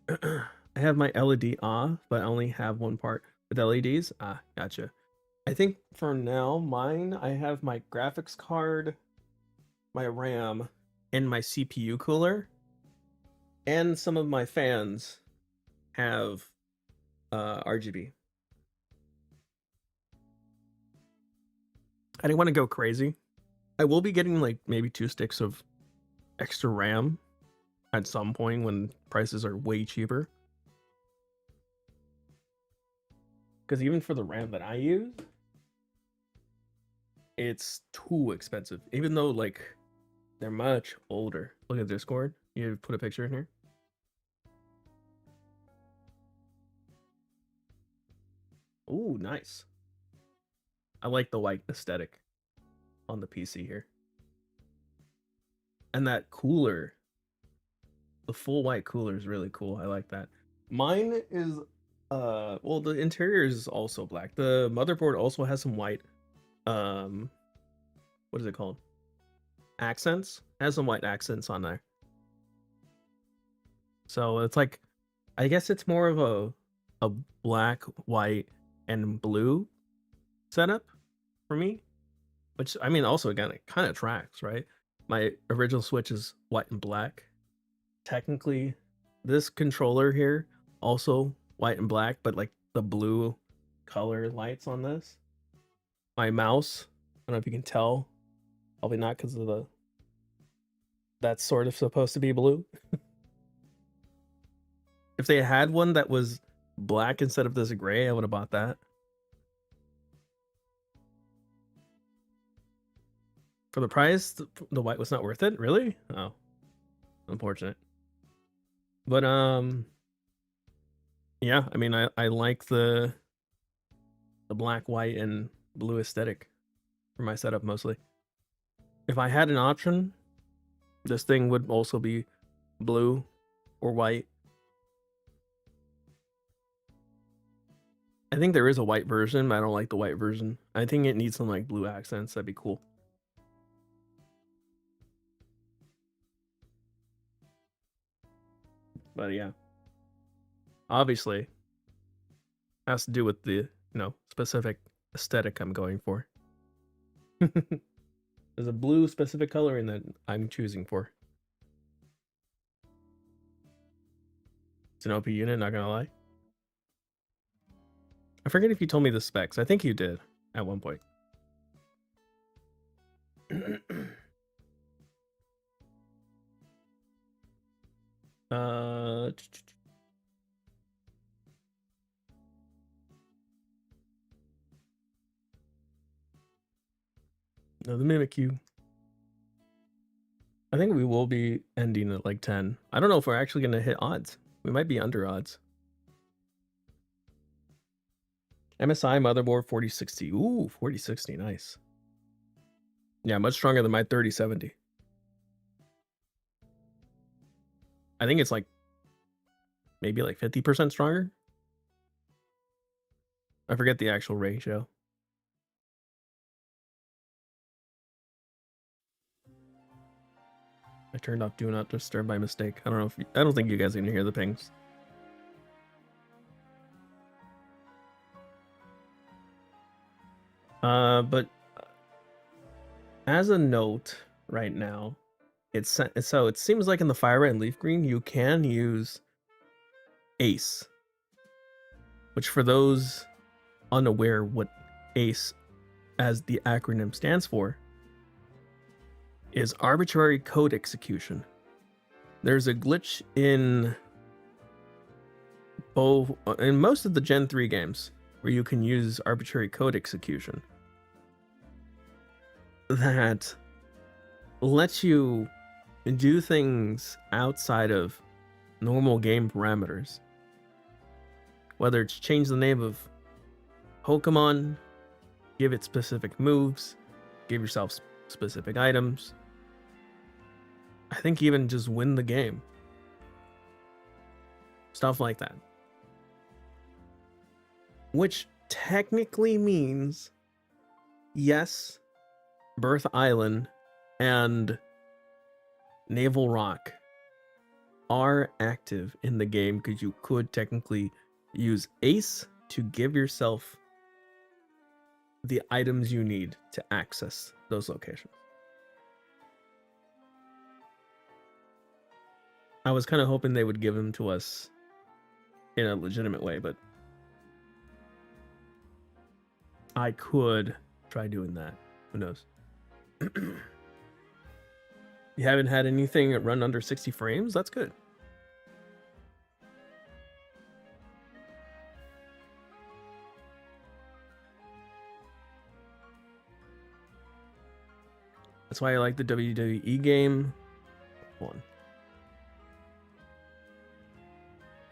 I have my LED off, but I only have one part with LEDs. Ah, gotcha. I think for now, mine, I have my graphics card, my RAM, and my CPU cooler. And some of my fans have RGB. I didn't want to go crazy. I will be getting like maybe 2 sticks of extra RAM at some point when prices are way cheaper. Because even for the RAM that I use, it's too expensive. Even though like they're much older. Look at Discord. You put a picture in here. Ooh, nice. I like the white aesthetic on the PC here. And that cooler, the full white cooler is really cool. I like that. Mine is, well, the interior is also black. The motherboard also has some white, what is it called? Accents. It has some white accents on there. So it's like, I guess it's more of a black, white, and blue setup for me, which I mean also again it kind of tracks, right? My original Switch is white and black. Technically this controller here also white and black, but like the blue color lights on this. My mouse, I don't know if you can tell, probably not because of the, that's sort of supposed to be blue. If they had one that was black instead of this gray, I would have bought that. For the price, the white was not worth it? Really? Oh. Unfortunate. But, yeah, I mean, I like the black, white, and blue aesthetic for my setup mostly. If I had an option, this thing would also be blue or white. I think there is a white version, but I don't like the white version. I think it needs some like blue accents. That'd be cool. But yeah, obviously has to do with the, specific aesthetic I'm going for. There's a blue specific coloring that I'm choosing for. It's an OP unit, not gonna lie. I forget if you told me the specs. I think you did at one point. No, the Mimikyu. I think we will be ending at like 10. I don't know if we're actually going to hit odds. We might be under odds. MSI motherboard 4060. Ooh, 4060, nice. Yeah, much stronger than my 3070. I think it's like maybe like 50% stronger. I forget the actual ratio. I turned off Do Not Disturb by mistake. I don't know if I don't think you guys can hear the pings. But as a note right now, so it seems like in the FireRed LeafGreen you can use ACE, which for those unaware what ACE as the acronym stands for is arbitrary code execution. There's a glitch in most of the Gen 3 games where you can use arbitrary code execution that lets you do things outside of normal game parameters. Whether it's change the name of Pokemon, give it specific moves, give yourself specific items. I think even just win the game. Stuff like that. Which technically means, yes, Birth Island and Naval Rock are active in the game because you could technically use Ace to give yourself the items you need to access those locations. I was kind of hoping they would give them to us in a legitimate way, but I could try doing that. Who knows? You haven't had anything run under 60 frames? That's good. That's why I like the WWE game. One.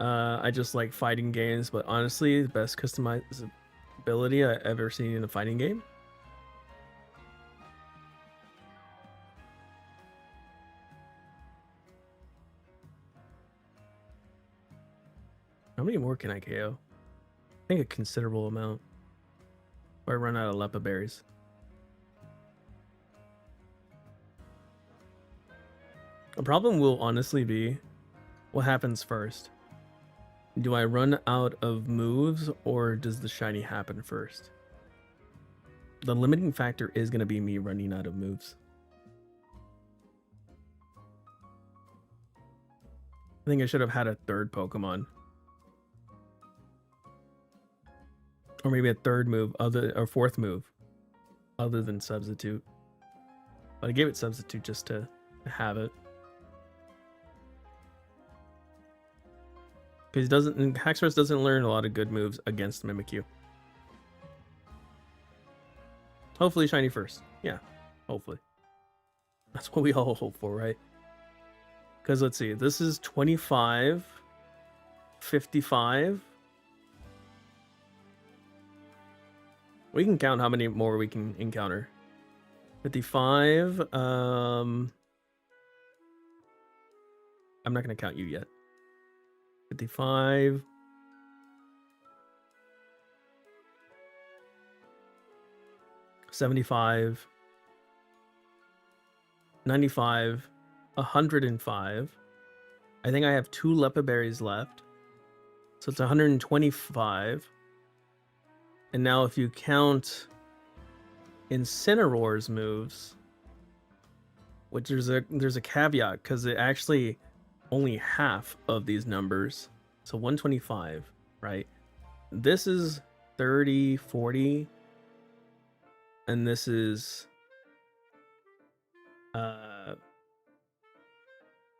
I just like fighting games, but honestly, the best customizability I ever seen in a fighting game. How many more can I KO? I think a considerable amount. Or I run out of Lepa berries. The problem will honestly be what happens first. Do I run out of moves or does the shiny happen first? The limiting factor is going to be me running out of moves. I think I should have had a third Pokemon. Or maybe a third move, or fourth move, other than Substitute. But I gave it Substitute just to have it. Because Haxorus doesn't learn a lot of good moves against Mimikyu. Hopefully shiny first. Yeah, hopefully. That's what we all hope for, right? Because let's see, this is 25, 55. We can count how many more we can encounter. 55. I'm not going to count you yet. 55. 75. 95. 105. I think I have 2 Lepa berries left. So it's 125. And now if you count Incineroar's moves, which there's a caveat because it actually only half of these numbers. So 125, right? This is 30, 40. And this is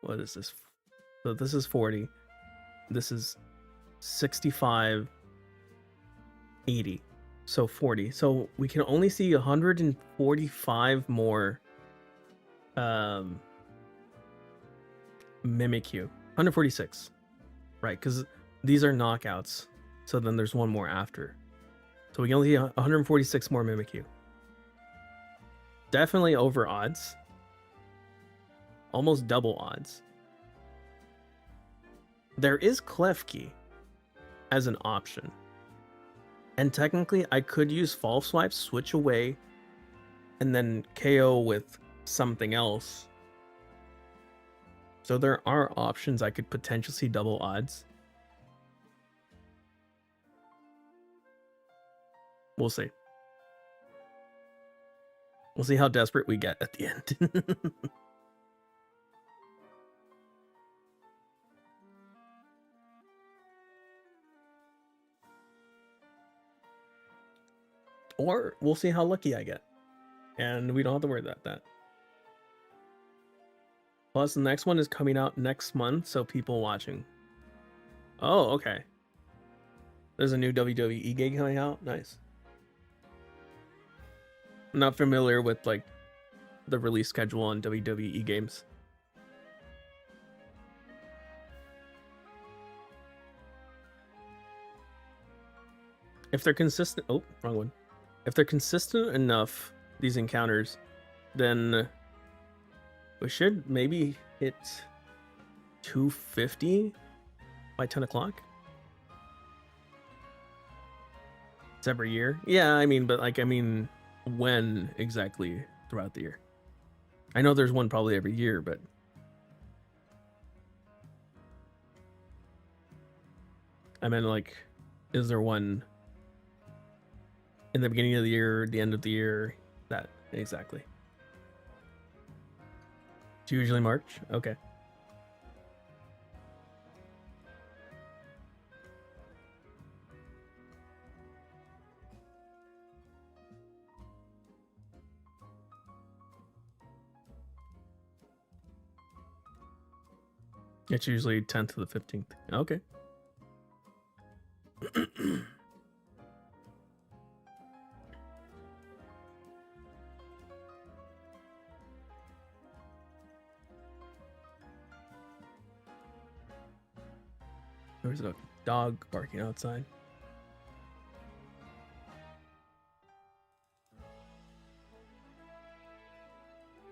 what is this? So this is 40. This is 65. 80, so 40. So we can only see 145 more Mimikyu. 146, right? Because these are knockouts. So then there's one more after. So we can only see 146 more Mimikyu. Definitely over odds. Almost double odds. There is Klefki as an option. And technically, I could use Fall Swipe, switch away, and then KO with something else. So there are options I could potentially see double odds. We'll see. We'll see how desperate we get at the end. Or we'll see how lucky I get. And we don't have to worry about that. Plus, the next one is coming out next month, so people watching. Oh, okay. There's a new WWE game coming out. Nice. I'm not familiar with, like, the release schedule on WWE games. If they're consistent... Oh, wrong one. If they're consistent enough, these encounters, then we should maybe hit 250 by 10 o'clock. It's every year. Yeah, I mean, but like, I mean, when exactly throughout the year? I know there's one probably every year, but I meant like, is there one in the beginning of the year, the end of the year? That exactly. It's usually March. Okay. It's usually 10th to the 15th. Okay. There's a dog barking outside.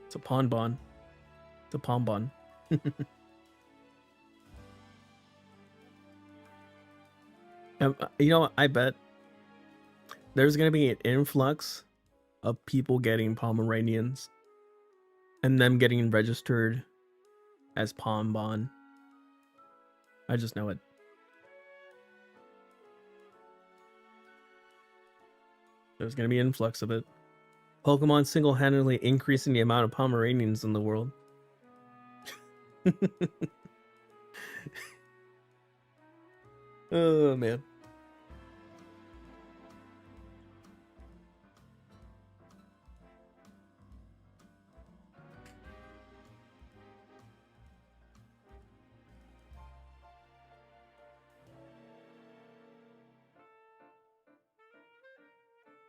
It's a bonbon. It's a bonbon. You know, I bet there's gonna be an influx of people getting Pomeranians and them getting registered as Bonbon. I just know it. There's gonna be an influx of it. Pokemon single-handedly increasing the amount of Pomeranians in the world. Oh man.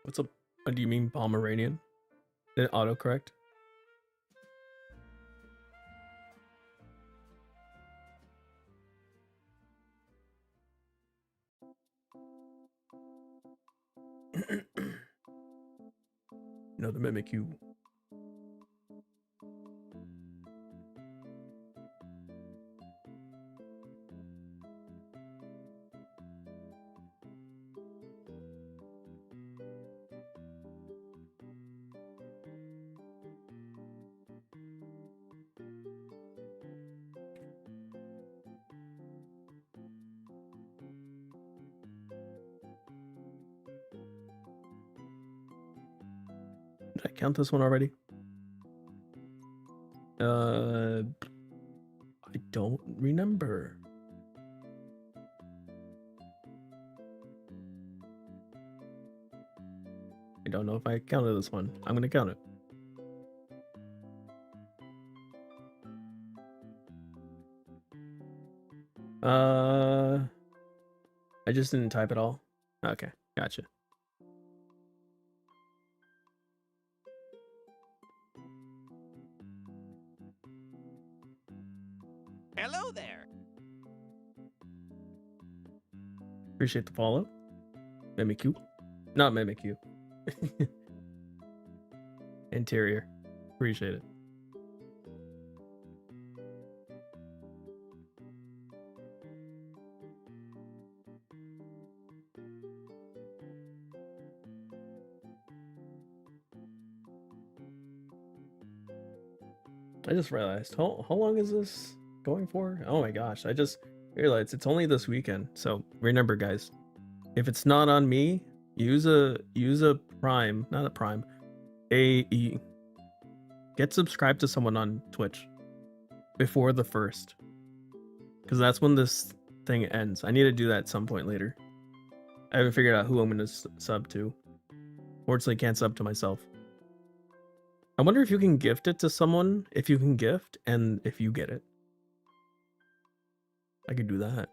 What's up? Do you mean Pomeranian? Did it autocorrect? No, the Mimikyu. Did I count this one already? I don't remember. I don't know if I counted this one. I'm gonna count it. I just didn't type it all. Okay, gotcha. Hello there. Appreciate the follow. Mimikyu. Not Mimikyu. Interior. Appreciate it. I just realized, how long is this going for? Oh my gosh, I just realized it's only this weekend. So remember guys, if it's not on me, use a Prime, not a Prime, get subscribed to someone on Twitch before the 1st, because that's when this thing ends. I need to do that at some point later. I haven't figured out who I'm going to sub to. Fortunately, can't sub to myself. I wonder if you can gift it to someone, if you can gift, and if you get it. I could do that.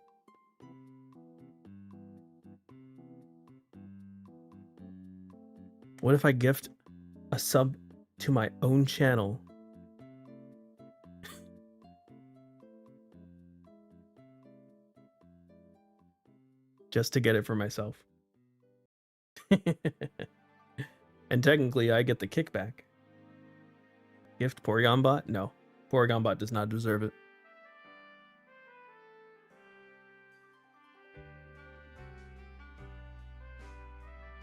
What if I gift a sub to my own channel? Just to get it for myself. And technically, I get the kickback. Gift Porygonbot? No. Porygonbot does not deserve it.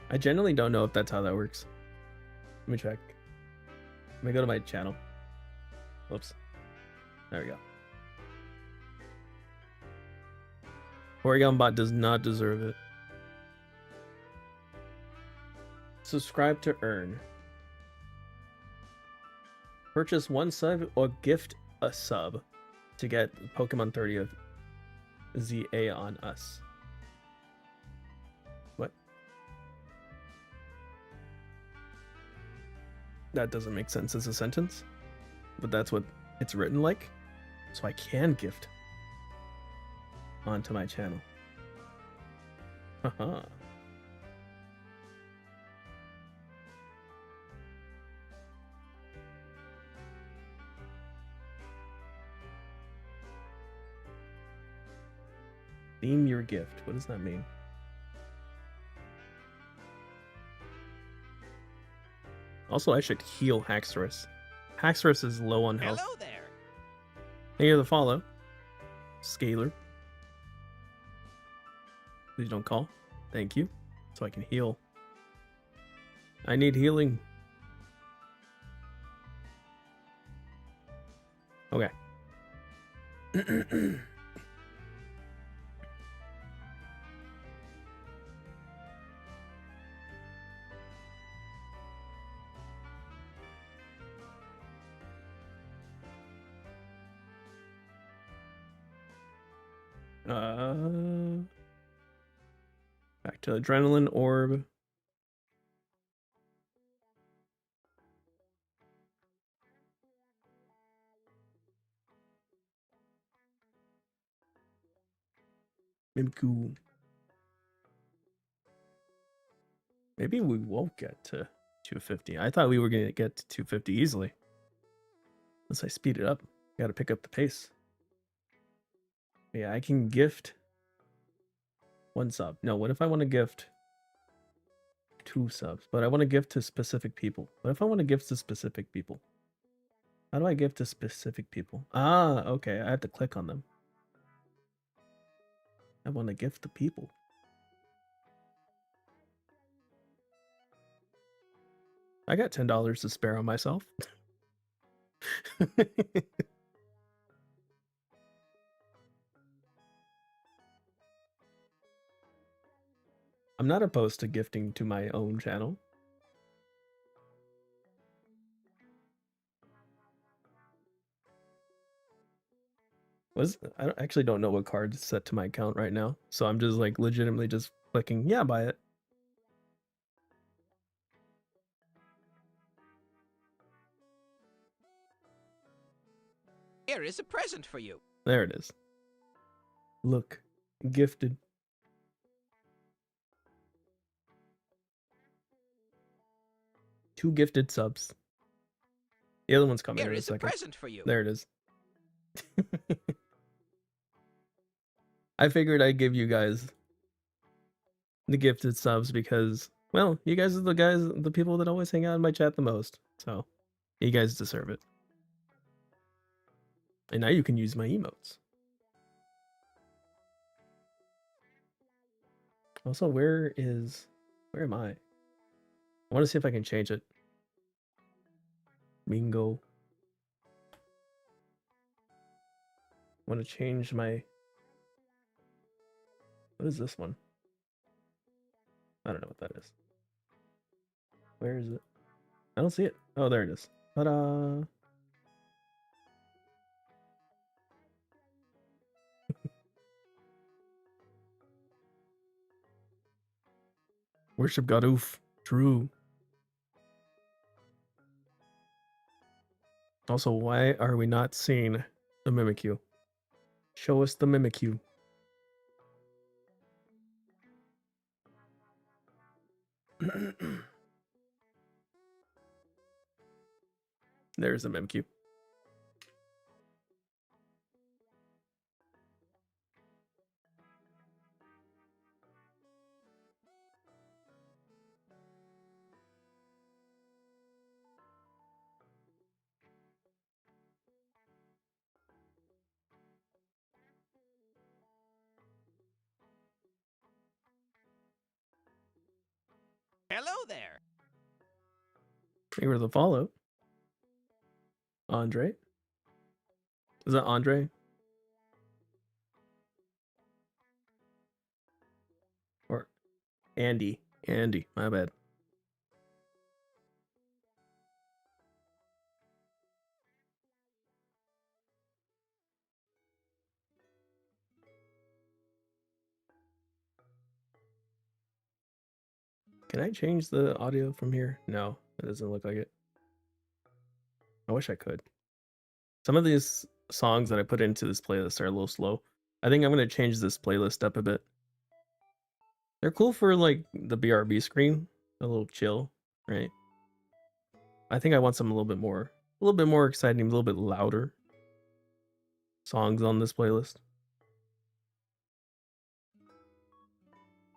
I generally don't know if that's how that works. Let me check. Let me go to my channel. Whoops. There we go. Oregon Bot does not deserve it. Subscribe to earn. Purchase 1 sub or gift a sub to get Pokemon 30th ZA on us. What? That doesn't make sense as a sentence, but that's what it's written like. So I can gift onto my channel. Haha. Theme your gift. What does that mean? Also, I should heal Haxorus. Haxorus is low on health. Hello there. Thank you for the follow. Scalar. Please don't call. Thank you. So I can heal. I need healing. Okay. Back to Adrenaline Orb. Mimikyu. Maybe we won't get to 250. I thought we were going to get to 250 easily. Unless I speed it up. Gotta pick up the pace. Yeah, I can gift 1 sub. No, what if I want to gift 2 subs? But I want to gift to specific people. What if I want to gift to specific people? How do I gift to specific people? Ah, okay. I have to click on them. I want to gift the people. I got $10 to spare on myself. I'm not opposed to gifting to my own channel. I actually don't know what card is set to my account right now, so I'm just like legitimately just clicking, yeah, buy it. Here is a present for you. There it is. Look, gifted. Two gifted subs. The other one's coming in a second. Here is a present for you. There it is. I figured I'd give you guys the gifted subs because, well, you guys are the people that always hang out in my chat the most. So, you guys deserve it. And now you can use my emotes. Also, where am I? I want to see if I can change it. Bingo. I want to change my... What is this one? I don't know what that is. Where is it? I don't see it. Oh, there it is. Ta-da! Worship God Oof. True. Also, why are we not seeing the Mimikyu? Show us the Mimikyu. There's the Mimikyu. Hello there. Thank you for the follow. Andre? Is that Andre? Andy, my bad. Can I change the audio from here? No, it doesn't look like it. I wish I could. Some of these songs that I put into this playlist are a little slow. I think I'm going to change this playlist up a bit. They're cool for like the BRB screen, a little chill, right? I think I want some a little bit more exciting, a little bit louder songs on this playlist.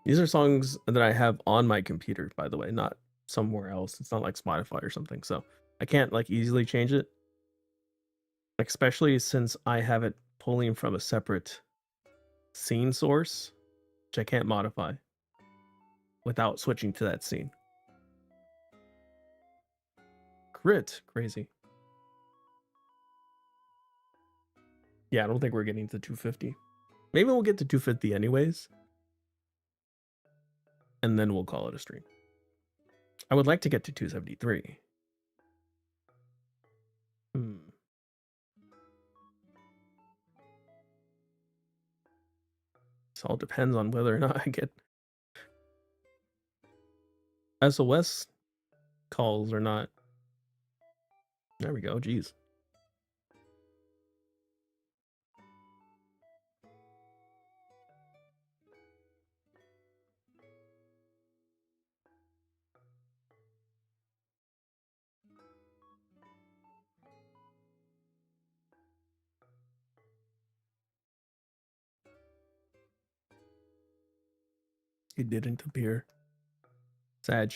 These are songs that I have on my computer, by the way, not somewhere else. It's not like Spotify or something, so I can't like easily change it. Especially since I have it pulling from a separate scene source, which I can't modify without switching to that scene. Crit, crazy. Yeah, I don't think we're getting to 250. Maybe we'll get to 250 anyways. And then we'll call it a stream. I would like to get to 273. This all depends on whether or not I get SOS calls or not. There we go, geez. It didn't appear. Sag.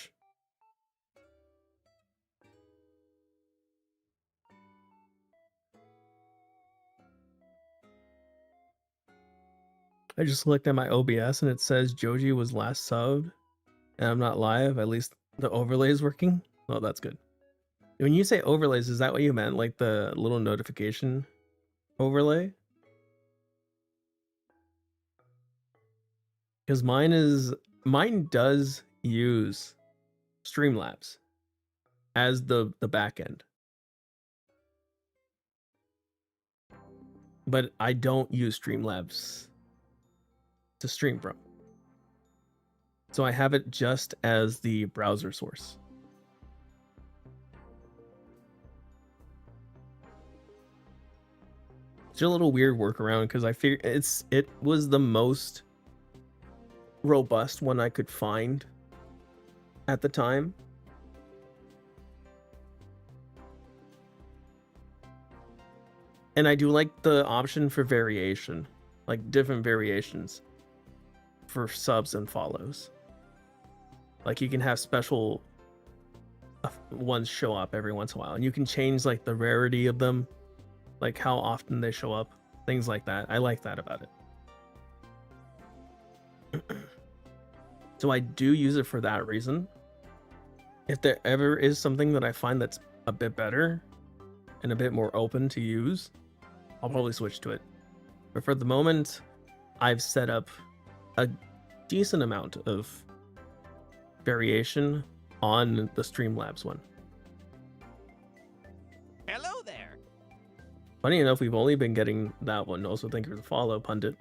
I just looked at my OBS and it says Joji was last subbed and I'm not live. At least the overlay is working. Oh, that's good. When you say overlays, is that what you meant? Like the little notification overlay? Because mine does use Streamlabs as the back end. But I don't use Streamlabs to stream from. So I have it just as the browser source. It's a little weird workaround because I figured it was the most robust one I could find at the time. And I do like the option for variation, like different variations for subs and follows. Like you can have special ones show up every once in a while, and you can change like the rarity of them, like how often they show up, things like that. I like that about it. So I do use it for that reason. If there ever is something that I find that's a bit better and a bit more open to use, I'll probably switch to it. But for the moment, I've set up a decent amount of variation on the Streamlabs one. Hello there. Funny enough, we've only been getting that one. Also, thank you for the follow, Pundit.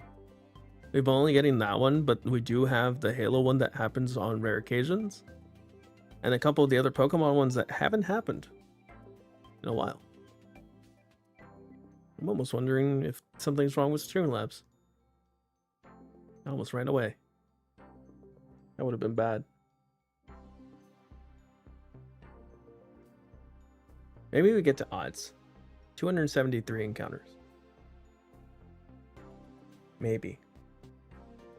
We've only getting that one, but we do have the Halo one that happens on rare occasions. And a couple of the other Pokemon ones that haven't happened in a while. I'm almost wondering if something's wrong with Streamlabs. I almost ran away. That would have been bad. Maybe we get to odds. 273 encounters. Maybe.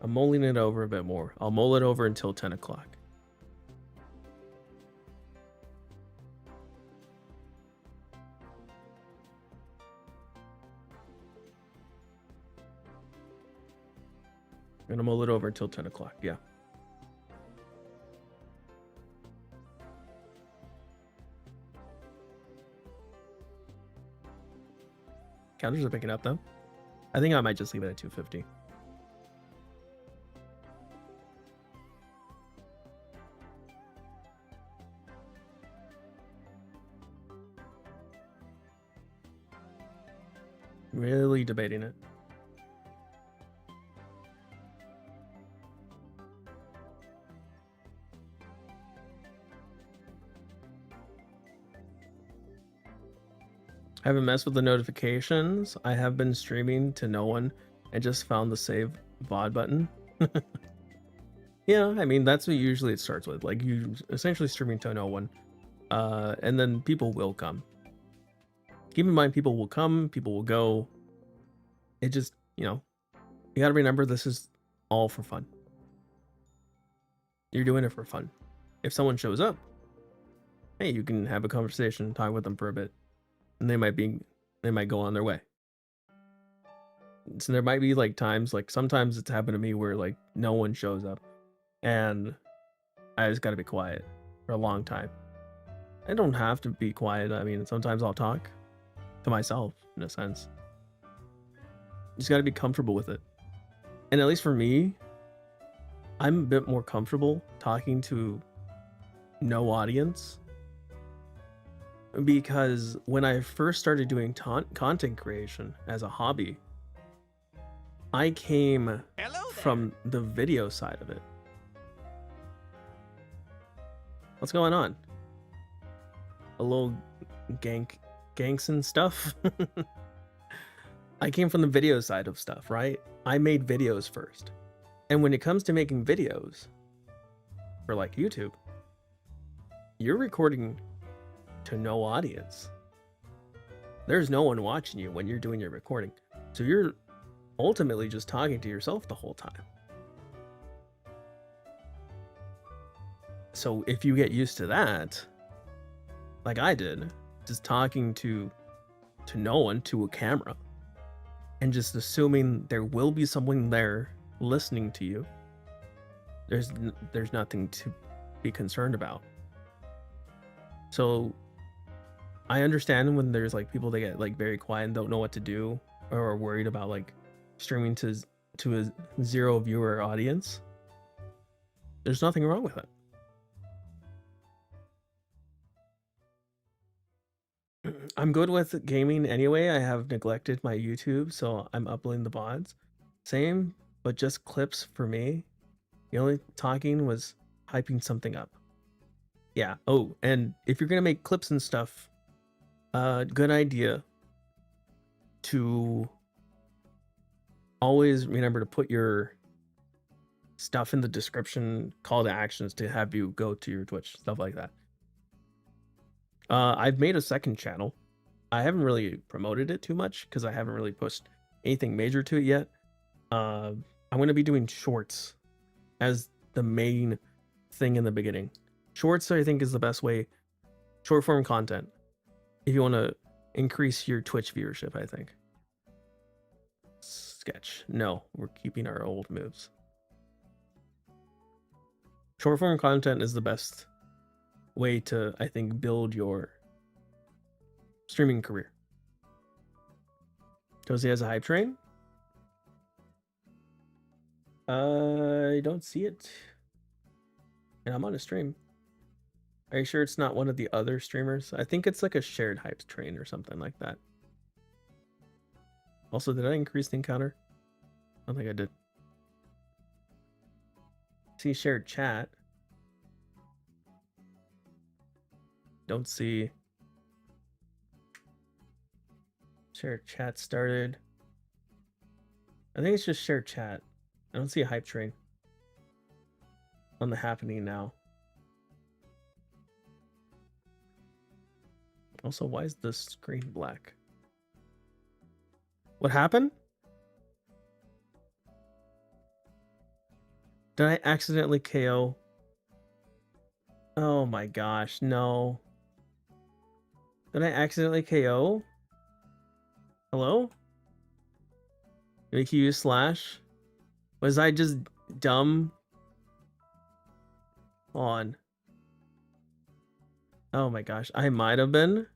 I'm mulling it over a bit more. I'll mull it over until 10 o'clock. I'm gonna mull it over until 10 o'clock, yeah. Counters are picking up though. I think I might just leave it at 250. really debating it. I haven't messed with the notifications. I have been streaming to no one and just found the save VOD button. Yeah, I mean, that's what usually it starts with. Like, you essentially streaming to no one. And then people will come. Keep in mind, people will come, people will go. It just, you know, you gotta remember this is all for fun. You're doing it for fun. If someone shows up, hey, you can have a conversation, talk with them for a bit. And they might go on their way. So there might be like times, like sometimes it's happened to me where like no one shows up and I just gotta be quiet for a long time. I don't have to be quiet. I mean, sometimes I'll talk to myself in a sense. Just gotta be comfortable with it. And at least for me, I'm a bit more comfortable talking to no audience. Because when I first started doing content creation as a hobby, I came from the video side of it. What's going on? A little ganks and stuff? I came from the video side of stuff, right? I made videos first. And when it comes to making videos for like YouTube, you're recording to no audience. There's no one watching you when you're doing your recording. So you're ultimately just talking to yourself the whole time. So if you get used to that, like I did, just talking to no one, to a camera, and just assuming there will be someone there listening to you, there's nothing to be concerned about. So I understand when there's like people that get like very quiet and don't know what to do, or are worried about like streaming to a 0 viewer audience. There's nothing wrong with it. I'm good with gaming anyway. I have neglected my YouTube, so I'm uploading the VODs. Same, but just clips for me. The only talking was hyping something up. Yeah. Oh, and if you're gonna make clips and stuff, good idea to always remember to put your stuff in the description, call to actions to have you go to your Twitch, stuff like that. I've made a second channel. I haven't really promoted it too much because I haven't really pushed anything major to it yet. I'm going to be doing shorts as the main thing in the beginning. Shorts, I think, is the best way. Short form content. If you want to increase your Twitch viewership, I think. Sketch. No, we're keeping our old moves. Short form content is the best way to, I think, build your streaming career. Josie has a hype train. I don't see it. And I'm on a stream. Are you sure it's not one of the other streamers? I think it's like a shared hype train or something like that. Also, did I increase the encounter? I don't think I did. See shared chat. Don't see shared chat started. I think it's just shared chat. I don't see a hype train on the happening now. Also, why is the screen black? What happened? Did I accidentally KO? Oh my gosh, no. Did I accidentally KO? Hello? Make you use slash? Was I just dumb? On. Oh my gosh, I might have been.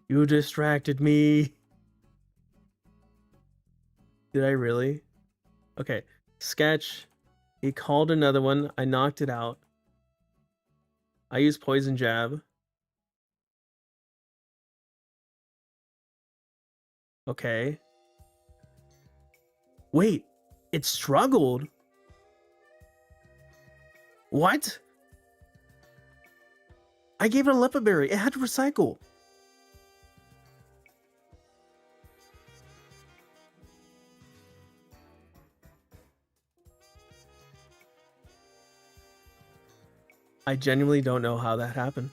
You distracted me. Did I really? Okay, sketch. He called another one. I knocked it out. I used poison jab. Okay. Wait, it struggled? What? I gave it a Leopard Berry. It had to recycle. I genuinely don't know how that happened.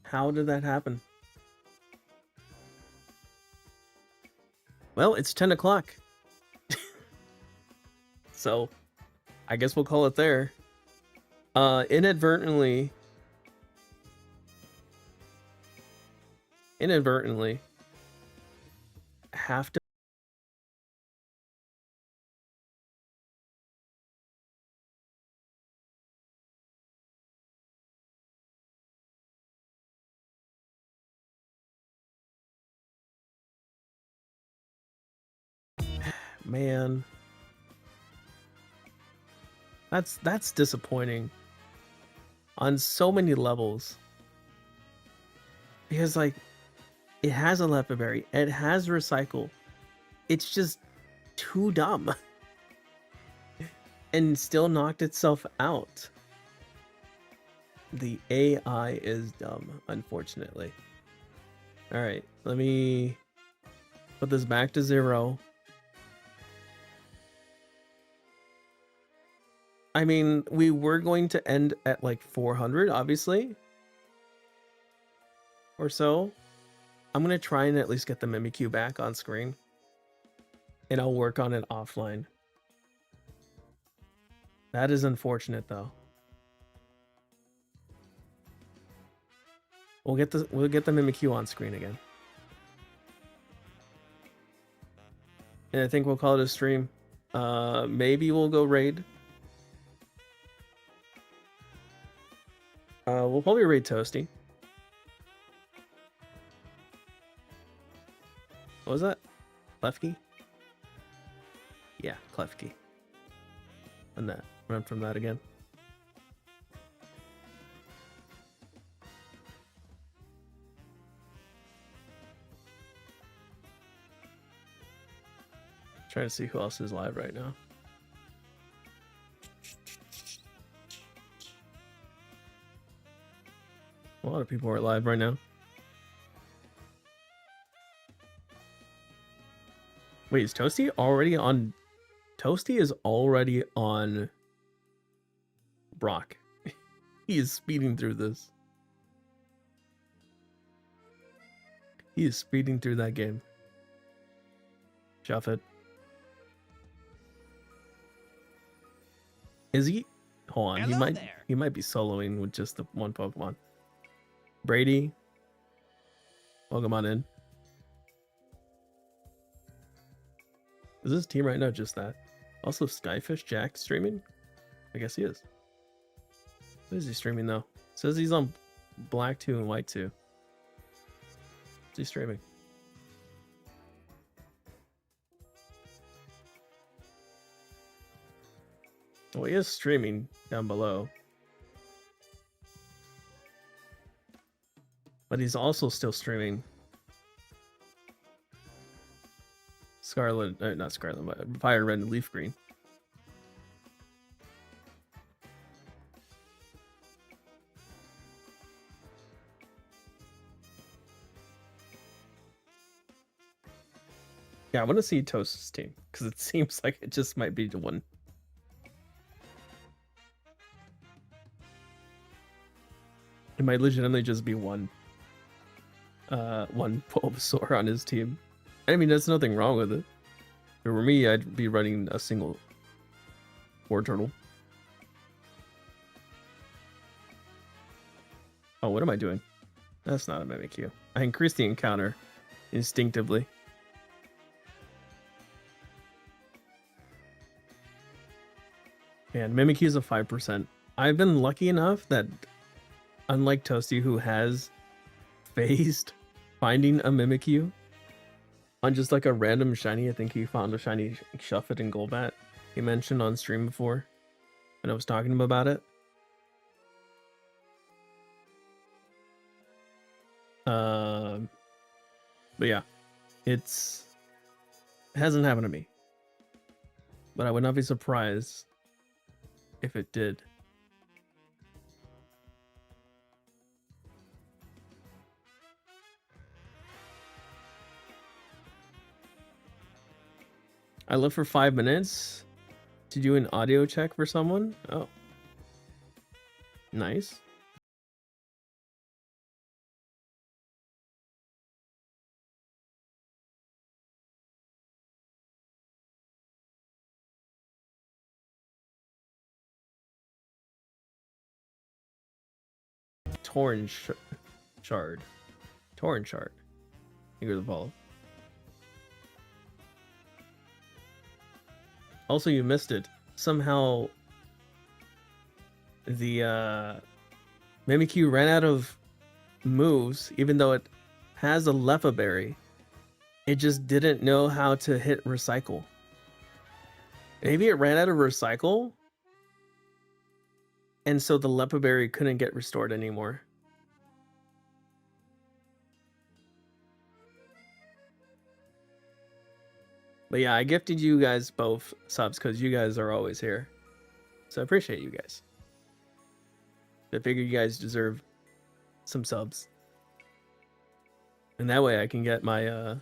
How did that happen? Well, it's 10 o'clock. So, I guess we'll call it there. Inadvertently, have to. Man, that's disappointing on so many levels, because like it has a Leopard Berry, it has recycle, it's just too dumb and still knocked itself out. The AI is dumb, unfortunately. All right, let me put this back to 0. I mean, we were going to end at like 400, obviously, or so. I'm going to try and at least get the Mimikyu back on screen, and I'll work on it offline. That is unfortunate, though. We'll get the Mimikyu on screen again. And I think we'll call it a stream. Maybe we'll go raid. We'll probably raid Toasty. What was that? Klefki? Yeah, Klefki. And that. Run from that again. Trying to see who else is live right now. A lot of people are live right now. Wait, is Toasty already on? Toasty is already on Brock. He is speeding through this. He is speeding through that game. Shuff it. Is he? Hold on. Hello He might be soloing with just the one Pokemon. Brady, Pokemon in. Is this team right now just that? Also, Skyfish Jack streaming? I guess he is. What is he streaming though? Says he's on Black 2 and White 2. What's he streaming? Well, he is streaming down below. But he's also still streaming not Scarlet, but FireRed LeafGreen. Yeah, I want to see Toast's team, because it seems like it just might be the one. It might legitimately just be one Bulbasaur on his team. I mean, there's nothing wrong with it. If it were me, I'd be running a single Wartortle. Oh, what am I doing? That's not a Mimikyu. I increased the encounter instinctively. And Mimikyu is a 5%. I've been lucky enough that, unlike Toasty, who has phased finding a Mimikyu on just like a random shiny. I think he found a shiny Shuffet and Golbat he mentioned on stream before when I was talking to him about it. But yeah, it hasn't happened to me. But I would not be surprised if it did. I lived for 5 minutes to do an audio check for someone. Oh. Nice. Torn shard. Torn shard. Here the ball. Also, you missed it. Somehow, the Mimikyu ran out of moves, even though it has a Lefa Berry. It just didn't know how to hit recycle. Maybe it ran out of recycle, and so the Lepa Berry couldn't get restored anymore. But yeah, I gifted you guys both subs because you guys are always here. So I appreciate you guys. I figure you guys deserve some subs. And that way I can get my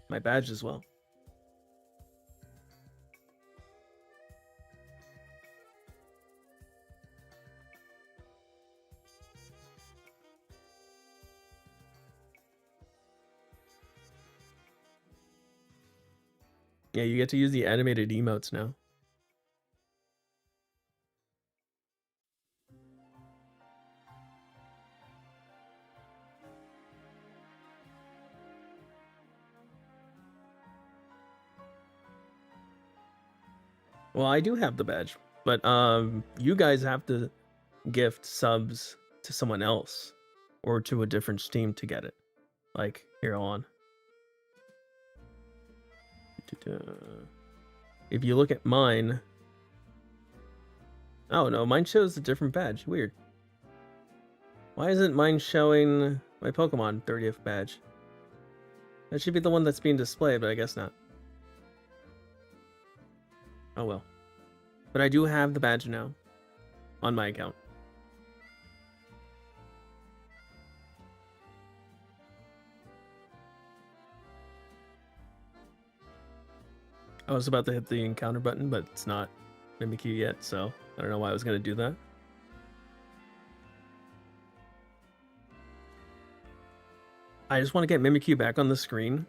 my badge as well. Yeah, you get to use the animated emotes now. Well, I do have the badge, but you guys have to gift subs to someone else or to a different Steam to get it. Like, here on. If you look at mine, oh no, mine shows a different badge. Weird. Why isn't mine showing my Pokemon 30th badge? That should be the one that's being displayed, but I guess not. Oh well. But I do have the badge now on my account. I was about to hit the encounter button, but it's not Mimikyu yet, so I don't know why I was going to do that. I just want to get Mimikyu back on the screen,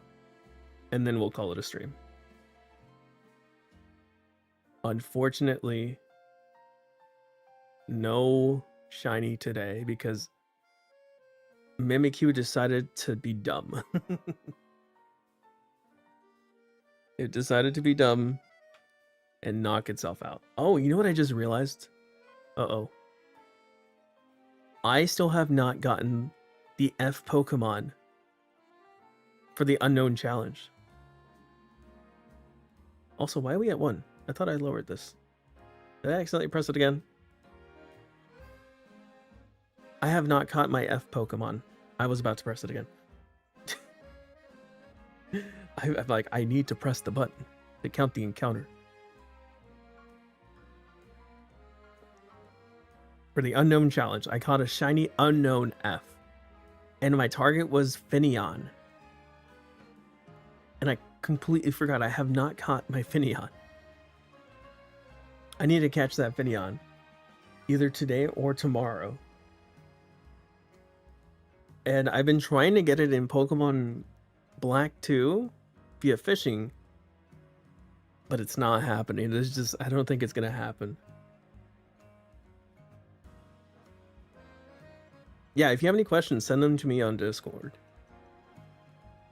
and then we'll call it a stream. Unfortunately, no shiny today because Mimikyu decided to be dumb. It decided to be dumb and knock itself out. Oh, you know what I just realized? Uh-oh. I still have not gotten the F Pokemon for the unknown challenge. Also, why are we at 1? I thought I lowered this. Did I accidentally press it again? I have not caught my F Pokemon. I was about to press it again. I'm like, I need to press the button to count the encounter. For the unknown challenge, I caught a shiny unknown F. And my target was Finneon. And I completely forgot I have not caught my Finneon. I need to catch that Finneon. Either today or tomorrow. And I've been trying to get it in Pokemon Black 2 via fishing, but it's not happening. It's just, I don't think it's gonna happen. Yeah, if you have any questions, send them to me on Discord.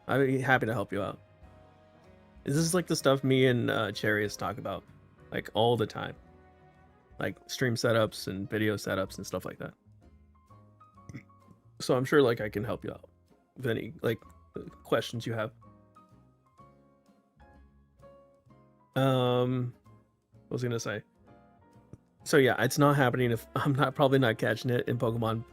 I'd be happy to help you out. This is like the stuff me and Charius talk about, like all the time, like stream setups and video setups and stuff like that. So I'm sure like I can help you out with any like questions you have. What was I gonna say? So yeah, it's not happening if I'm probably not catching it in Pokemon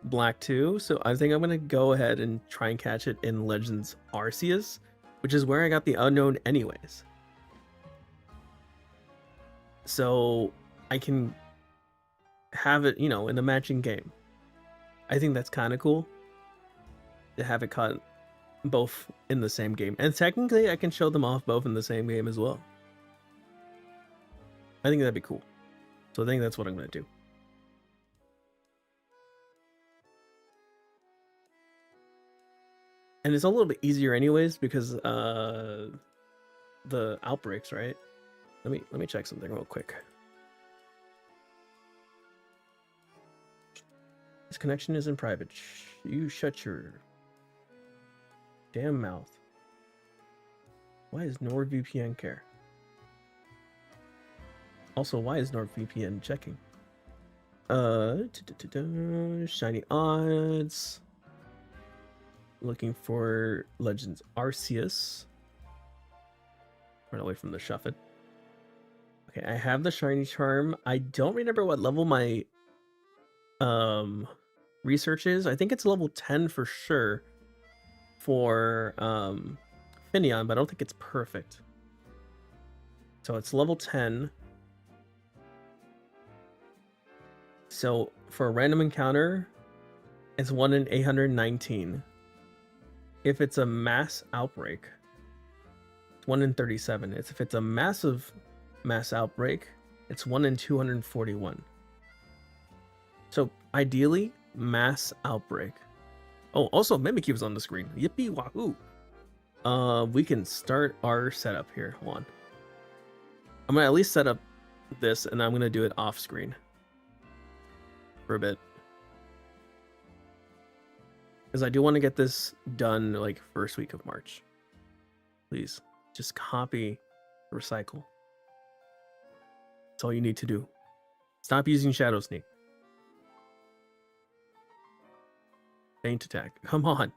Black 2, so I think I'm going to go ahead and try and catch it in Legends Arceus, which is where I got the unknown anyways. So I can have it, you know, in a matching game. I think that's kind of cool to have it caught both in the same game. And technically, I can show them off both in the same game as well. I think that'd be cool. So I think that's what I'm going to do. And it's a little bit easier anyways because the outbreaks, right? Let me check something real quick. This connection isn't private. You shut your damn mouth. Why does NordVPN care? Also, why is NordVPN checking? Shiny odds. Looking for Legends Arceus. Run away from the Shuffit. Okay, I have the shiny charm. I don't remember what level my research is. I think it's level 10 for sure for Finneon, but I don't think it's perfect. So it's level 10. So for a random encounter, it's 1 in 819. If it's a mass outbreak, it's 1 in 37. If it's a massive mass outbreak, it's 1 in 241. So ideally, mass outbreak. Oh, also Mimikyu's on the screen. Yippee wahoo! We can start our setup here. Hold on. I'm gonna at least set up this, and I'm gonna do it off screen for a bit, because I do want to get this done like first week of March. Please, just copy, recycle. That's all you need to do. Stop using Shadow Sneak. Faint attack. Come on.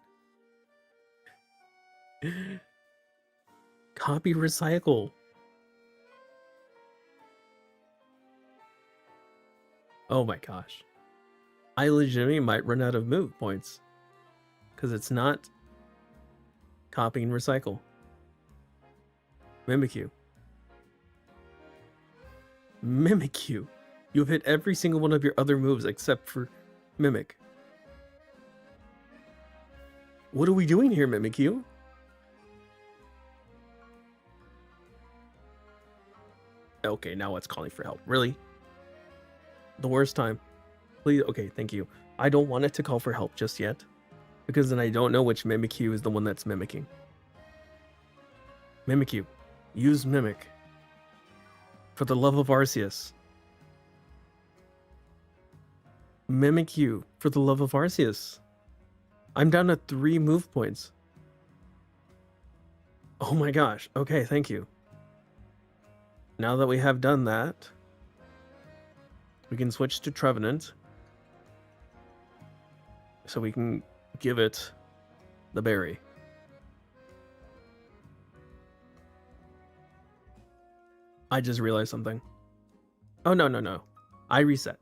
Copy, recycle. Oh my gosh. I legitimately might run out of move points because it's not copy and recycle. Mimikyu. Mimikyu. You've hit every single one of your other moves except for Mimic. What are we doing here, Mimikyu? Okay, now it's calling for help. Really? The worst time. Please, okay, thank you. I don't want it to call for help just yet, because then I don't know which Mimikyu is the one that's mimicking. Mimikyu. Use Mimic. For the love of Arceus. Mimikyu. For the love of Arceus. I'm down to 3 move points. Oh my gosh. Okay, thank you. Now that we have done that, we can switch to Trevenant. So we can give it the berry. I just realized something. Oh, no. I reset.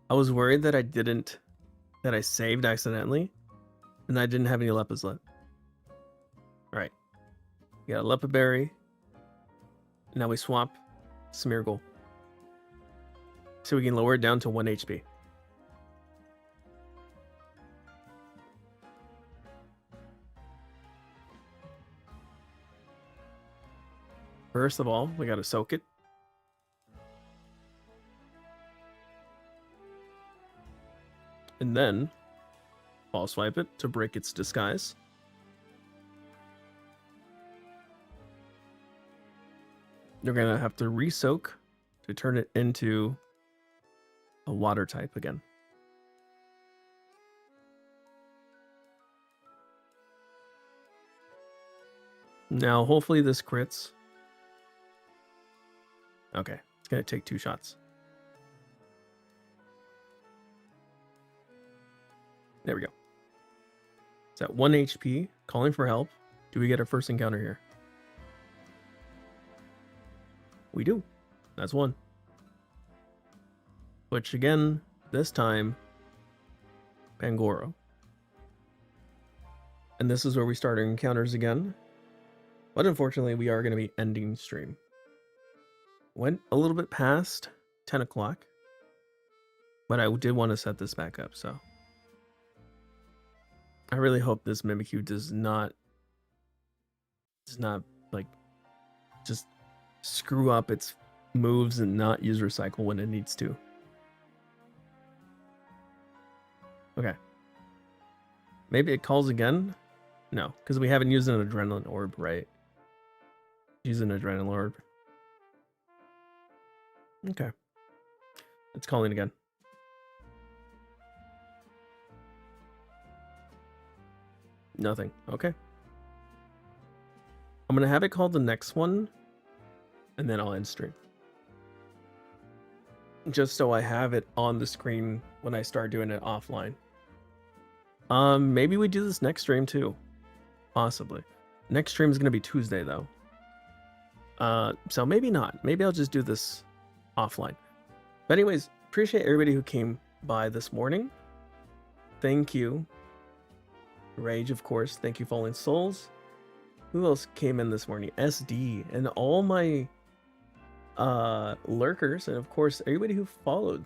I was worried that I saved accidentally, and I didn't have any Lepuslet. Alright. We got a Lepa Berry. Now we swap Smeargle. So we can lower it down to 1 HP. First of all, we gotta soak it. And then ball swipe it to break its disguise. You're gonna have to re-soak to turn it into a water type again. Now, hopefully this crits. Okay, it's gonna take 2 shots. There we go. It's at 1 HP, calling for help. Do we get our first encounter here? We do. That's 1. Which again, this time, Pangoro. And this is where we start our encounters again. But unfortunately, we are going to be ending stream. Went a little bit past 10 o'clock. But I did want to set this back up, so. I really hope this Mimikyu does not like just screw up its moves and not use recycle when it needs to. Okay. Maybe it calls again? No, because we haven't used an adrenaline orb, right? Use an adrenaline orb. Okay. It's calling again. Nothing. Okay. I'm going to have it call the next one, and then I'll end stream. Just so I have it on the screen when I start doing it offline. Maybe we do this next stream too. Possibly. Next stream is going to be Tuesday though. So maybe not. Maybe I'll just do this offline. But anyways, appreciate everybody who came by this morning. Thank you. Rage, of course. Thank you, Falling Souls. Who else came in this morning? SD and all my lurkers, and of course everybody who followed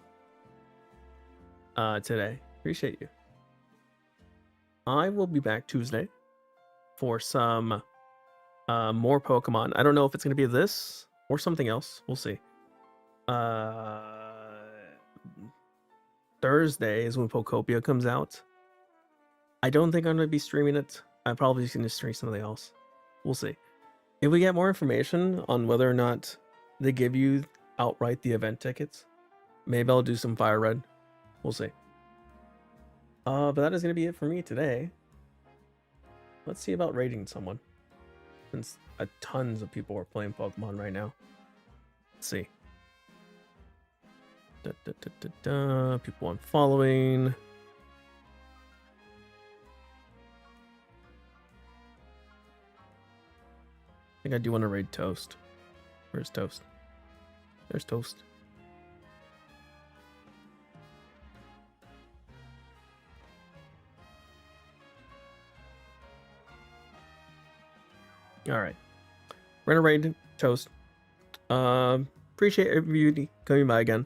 today. Appreciate you. I will be back Tuesday for some more Pokemon. I don't know if it's going to be this or something else. We'll see. Thursday is when Pokopia comes out. I don't think I'm going to be streaming it. I'm probably just going to stream something else. We'll see. If we get more information on whether or not they give you outright the event tickets, maybe I'll do some FireRed. We'll see. But that is going to be it for me today. Let's see about rating someone, since tons of people are playing Pokemon right now. Let's see. People I'm following. I think I do want to raid Toast. Where's Toast? There's Toast. Alright. We're gonna raid Toast. Appreciate everybody coming by again.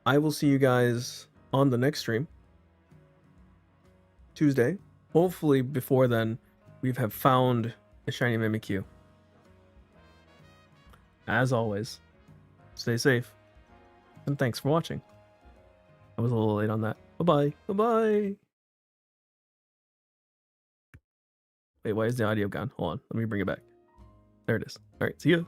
I will see you guys on the next stream. Tuesday. Hopefully before then, we have found a shiny Mimikyu. As always, stay safe. And thanks for watching. I was a little late on that. Bye-bye. Bye-bye. Wait, why is the audio gone? Hold on. Let me bring it back. There it is. All right. See you.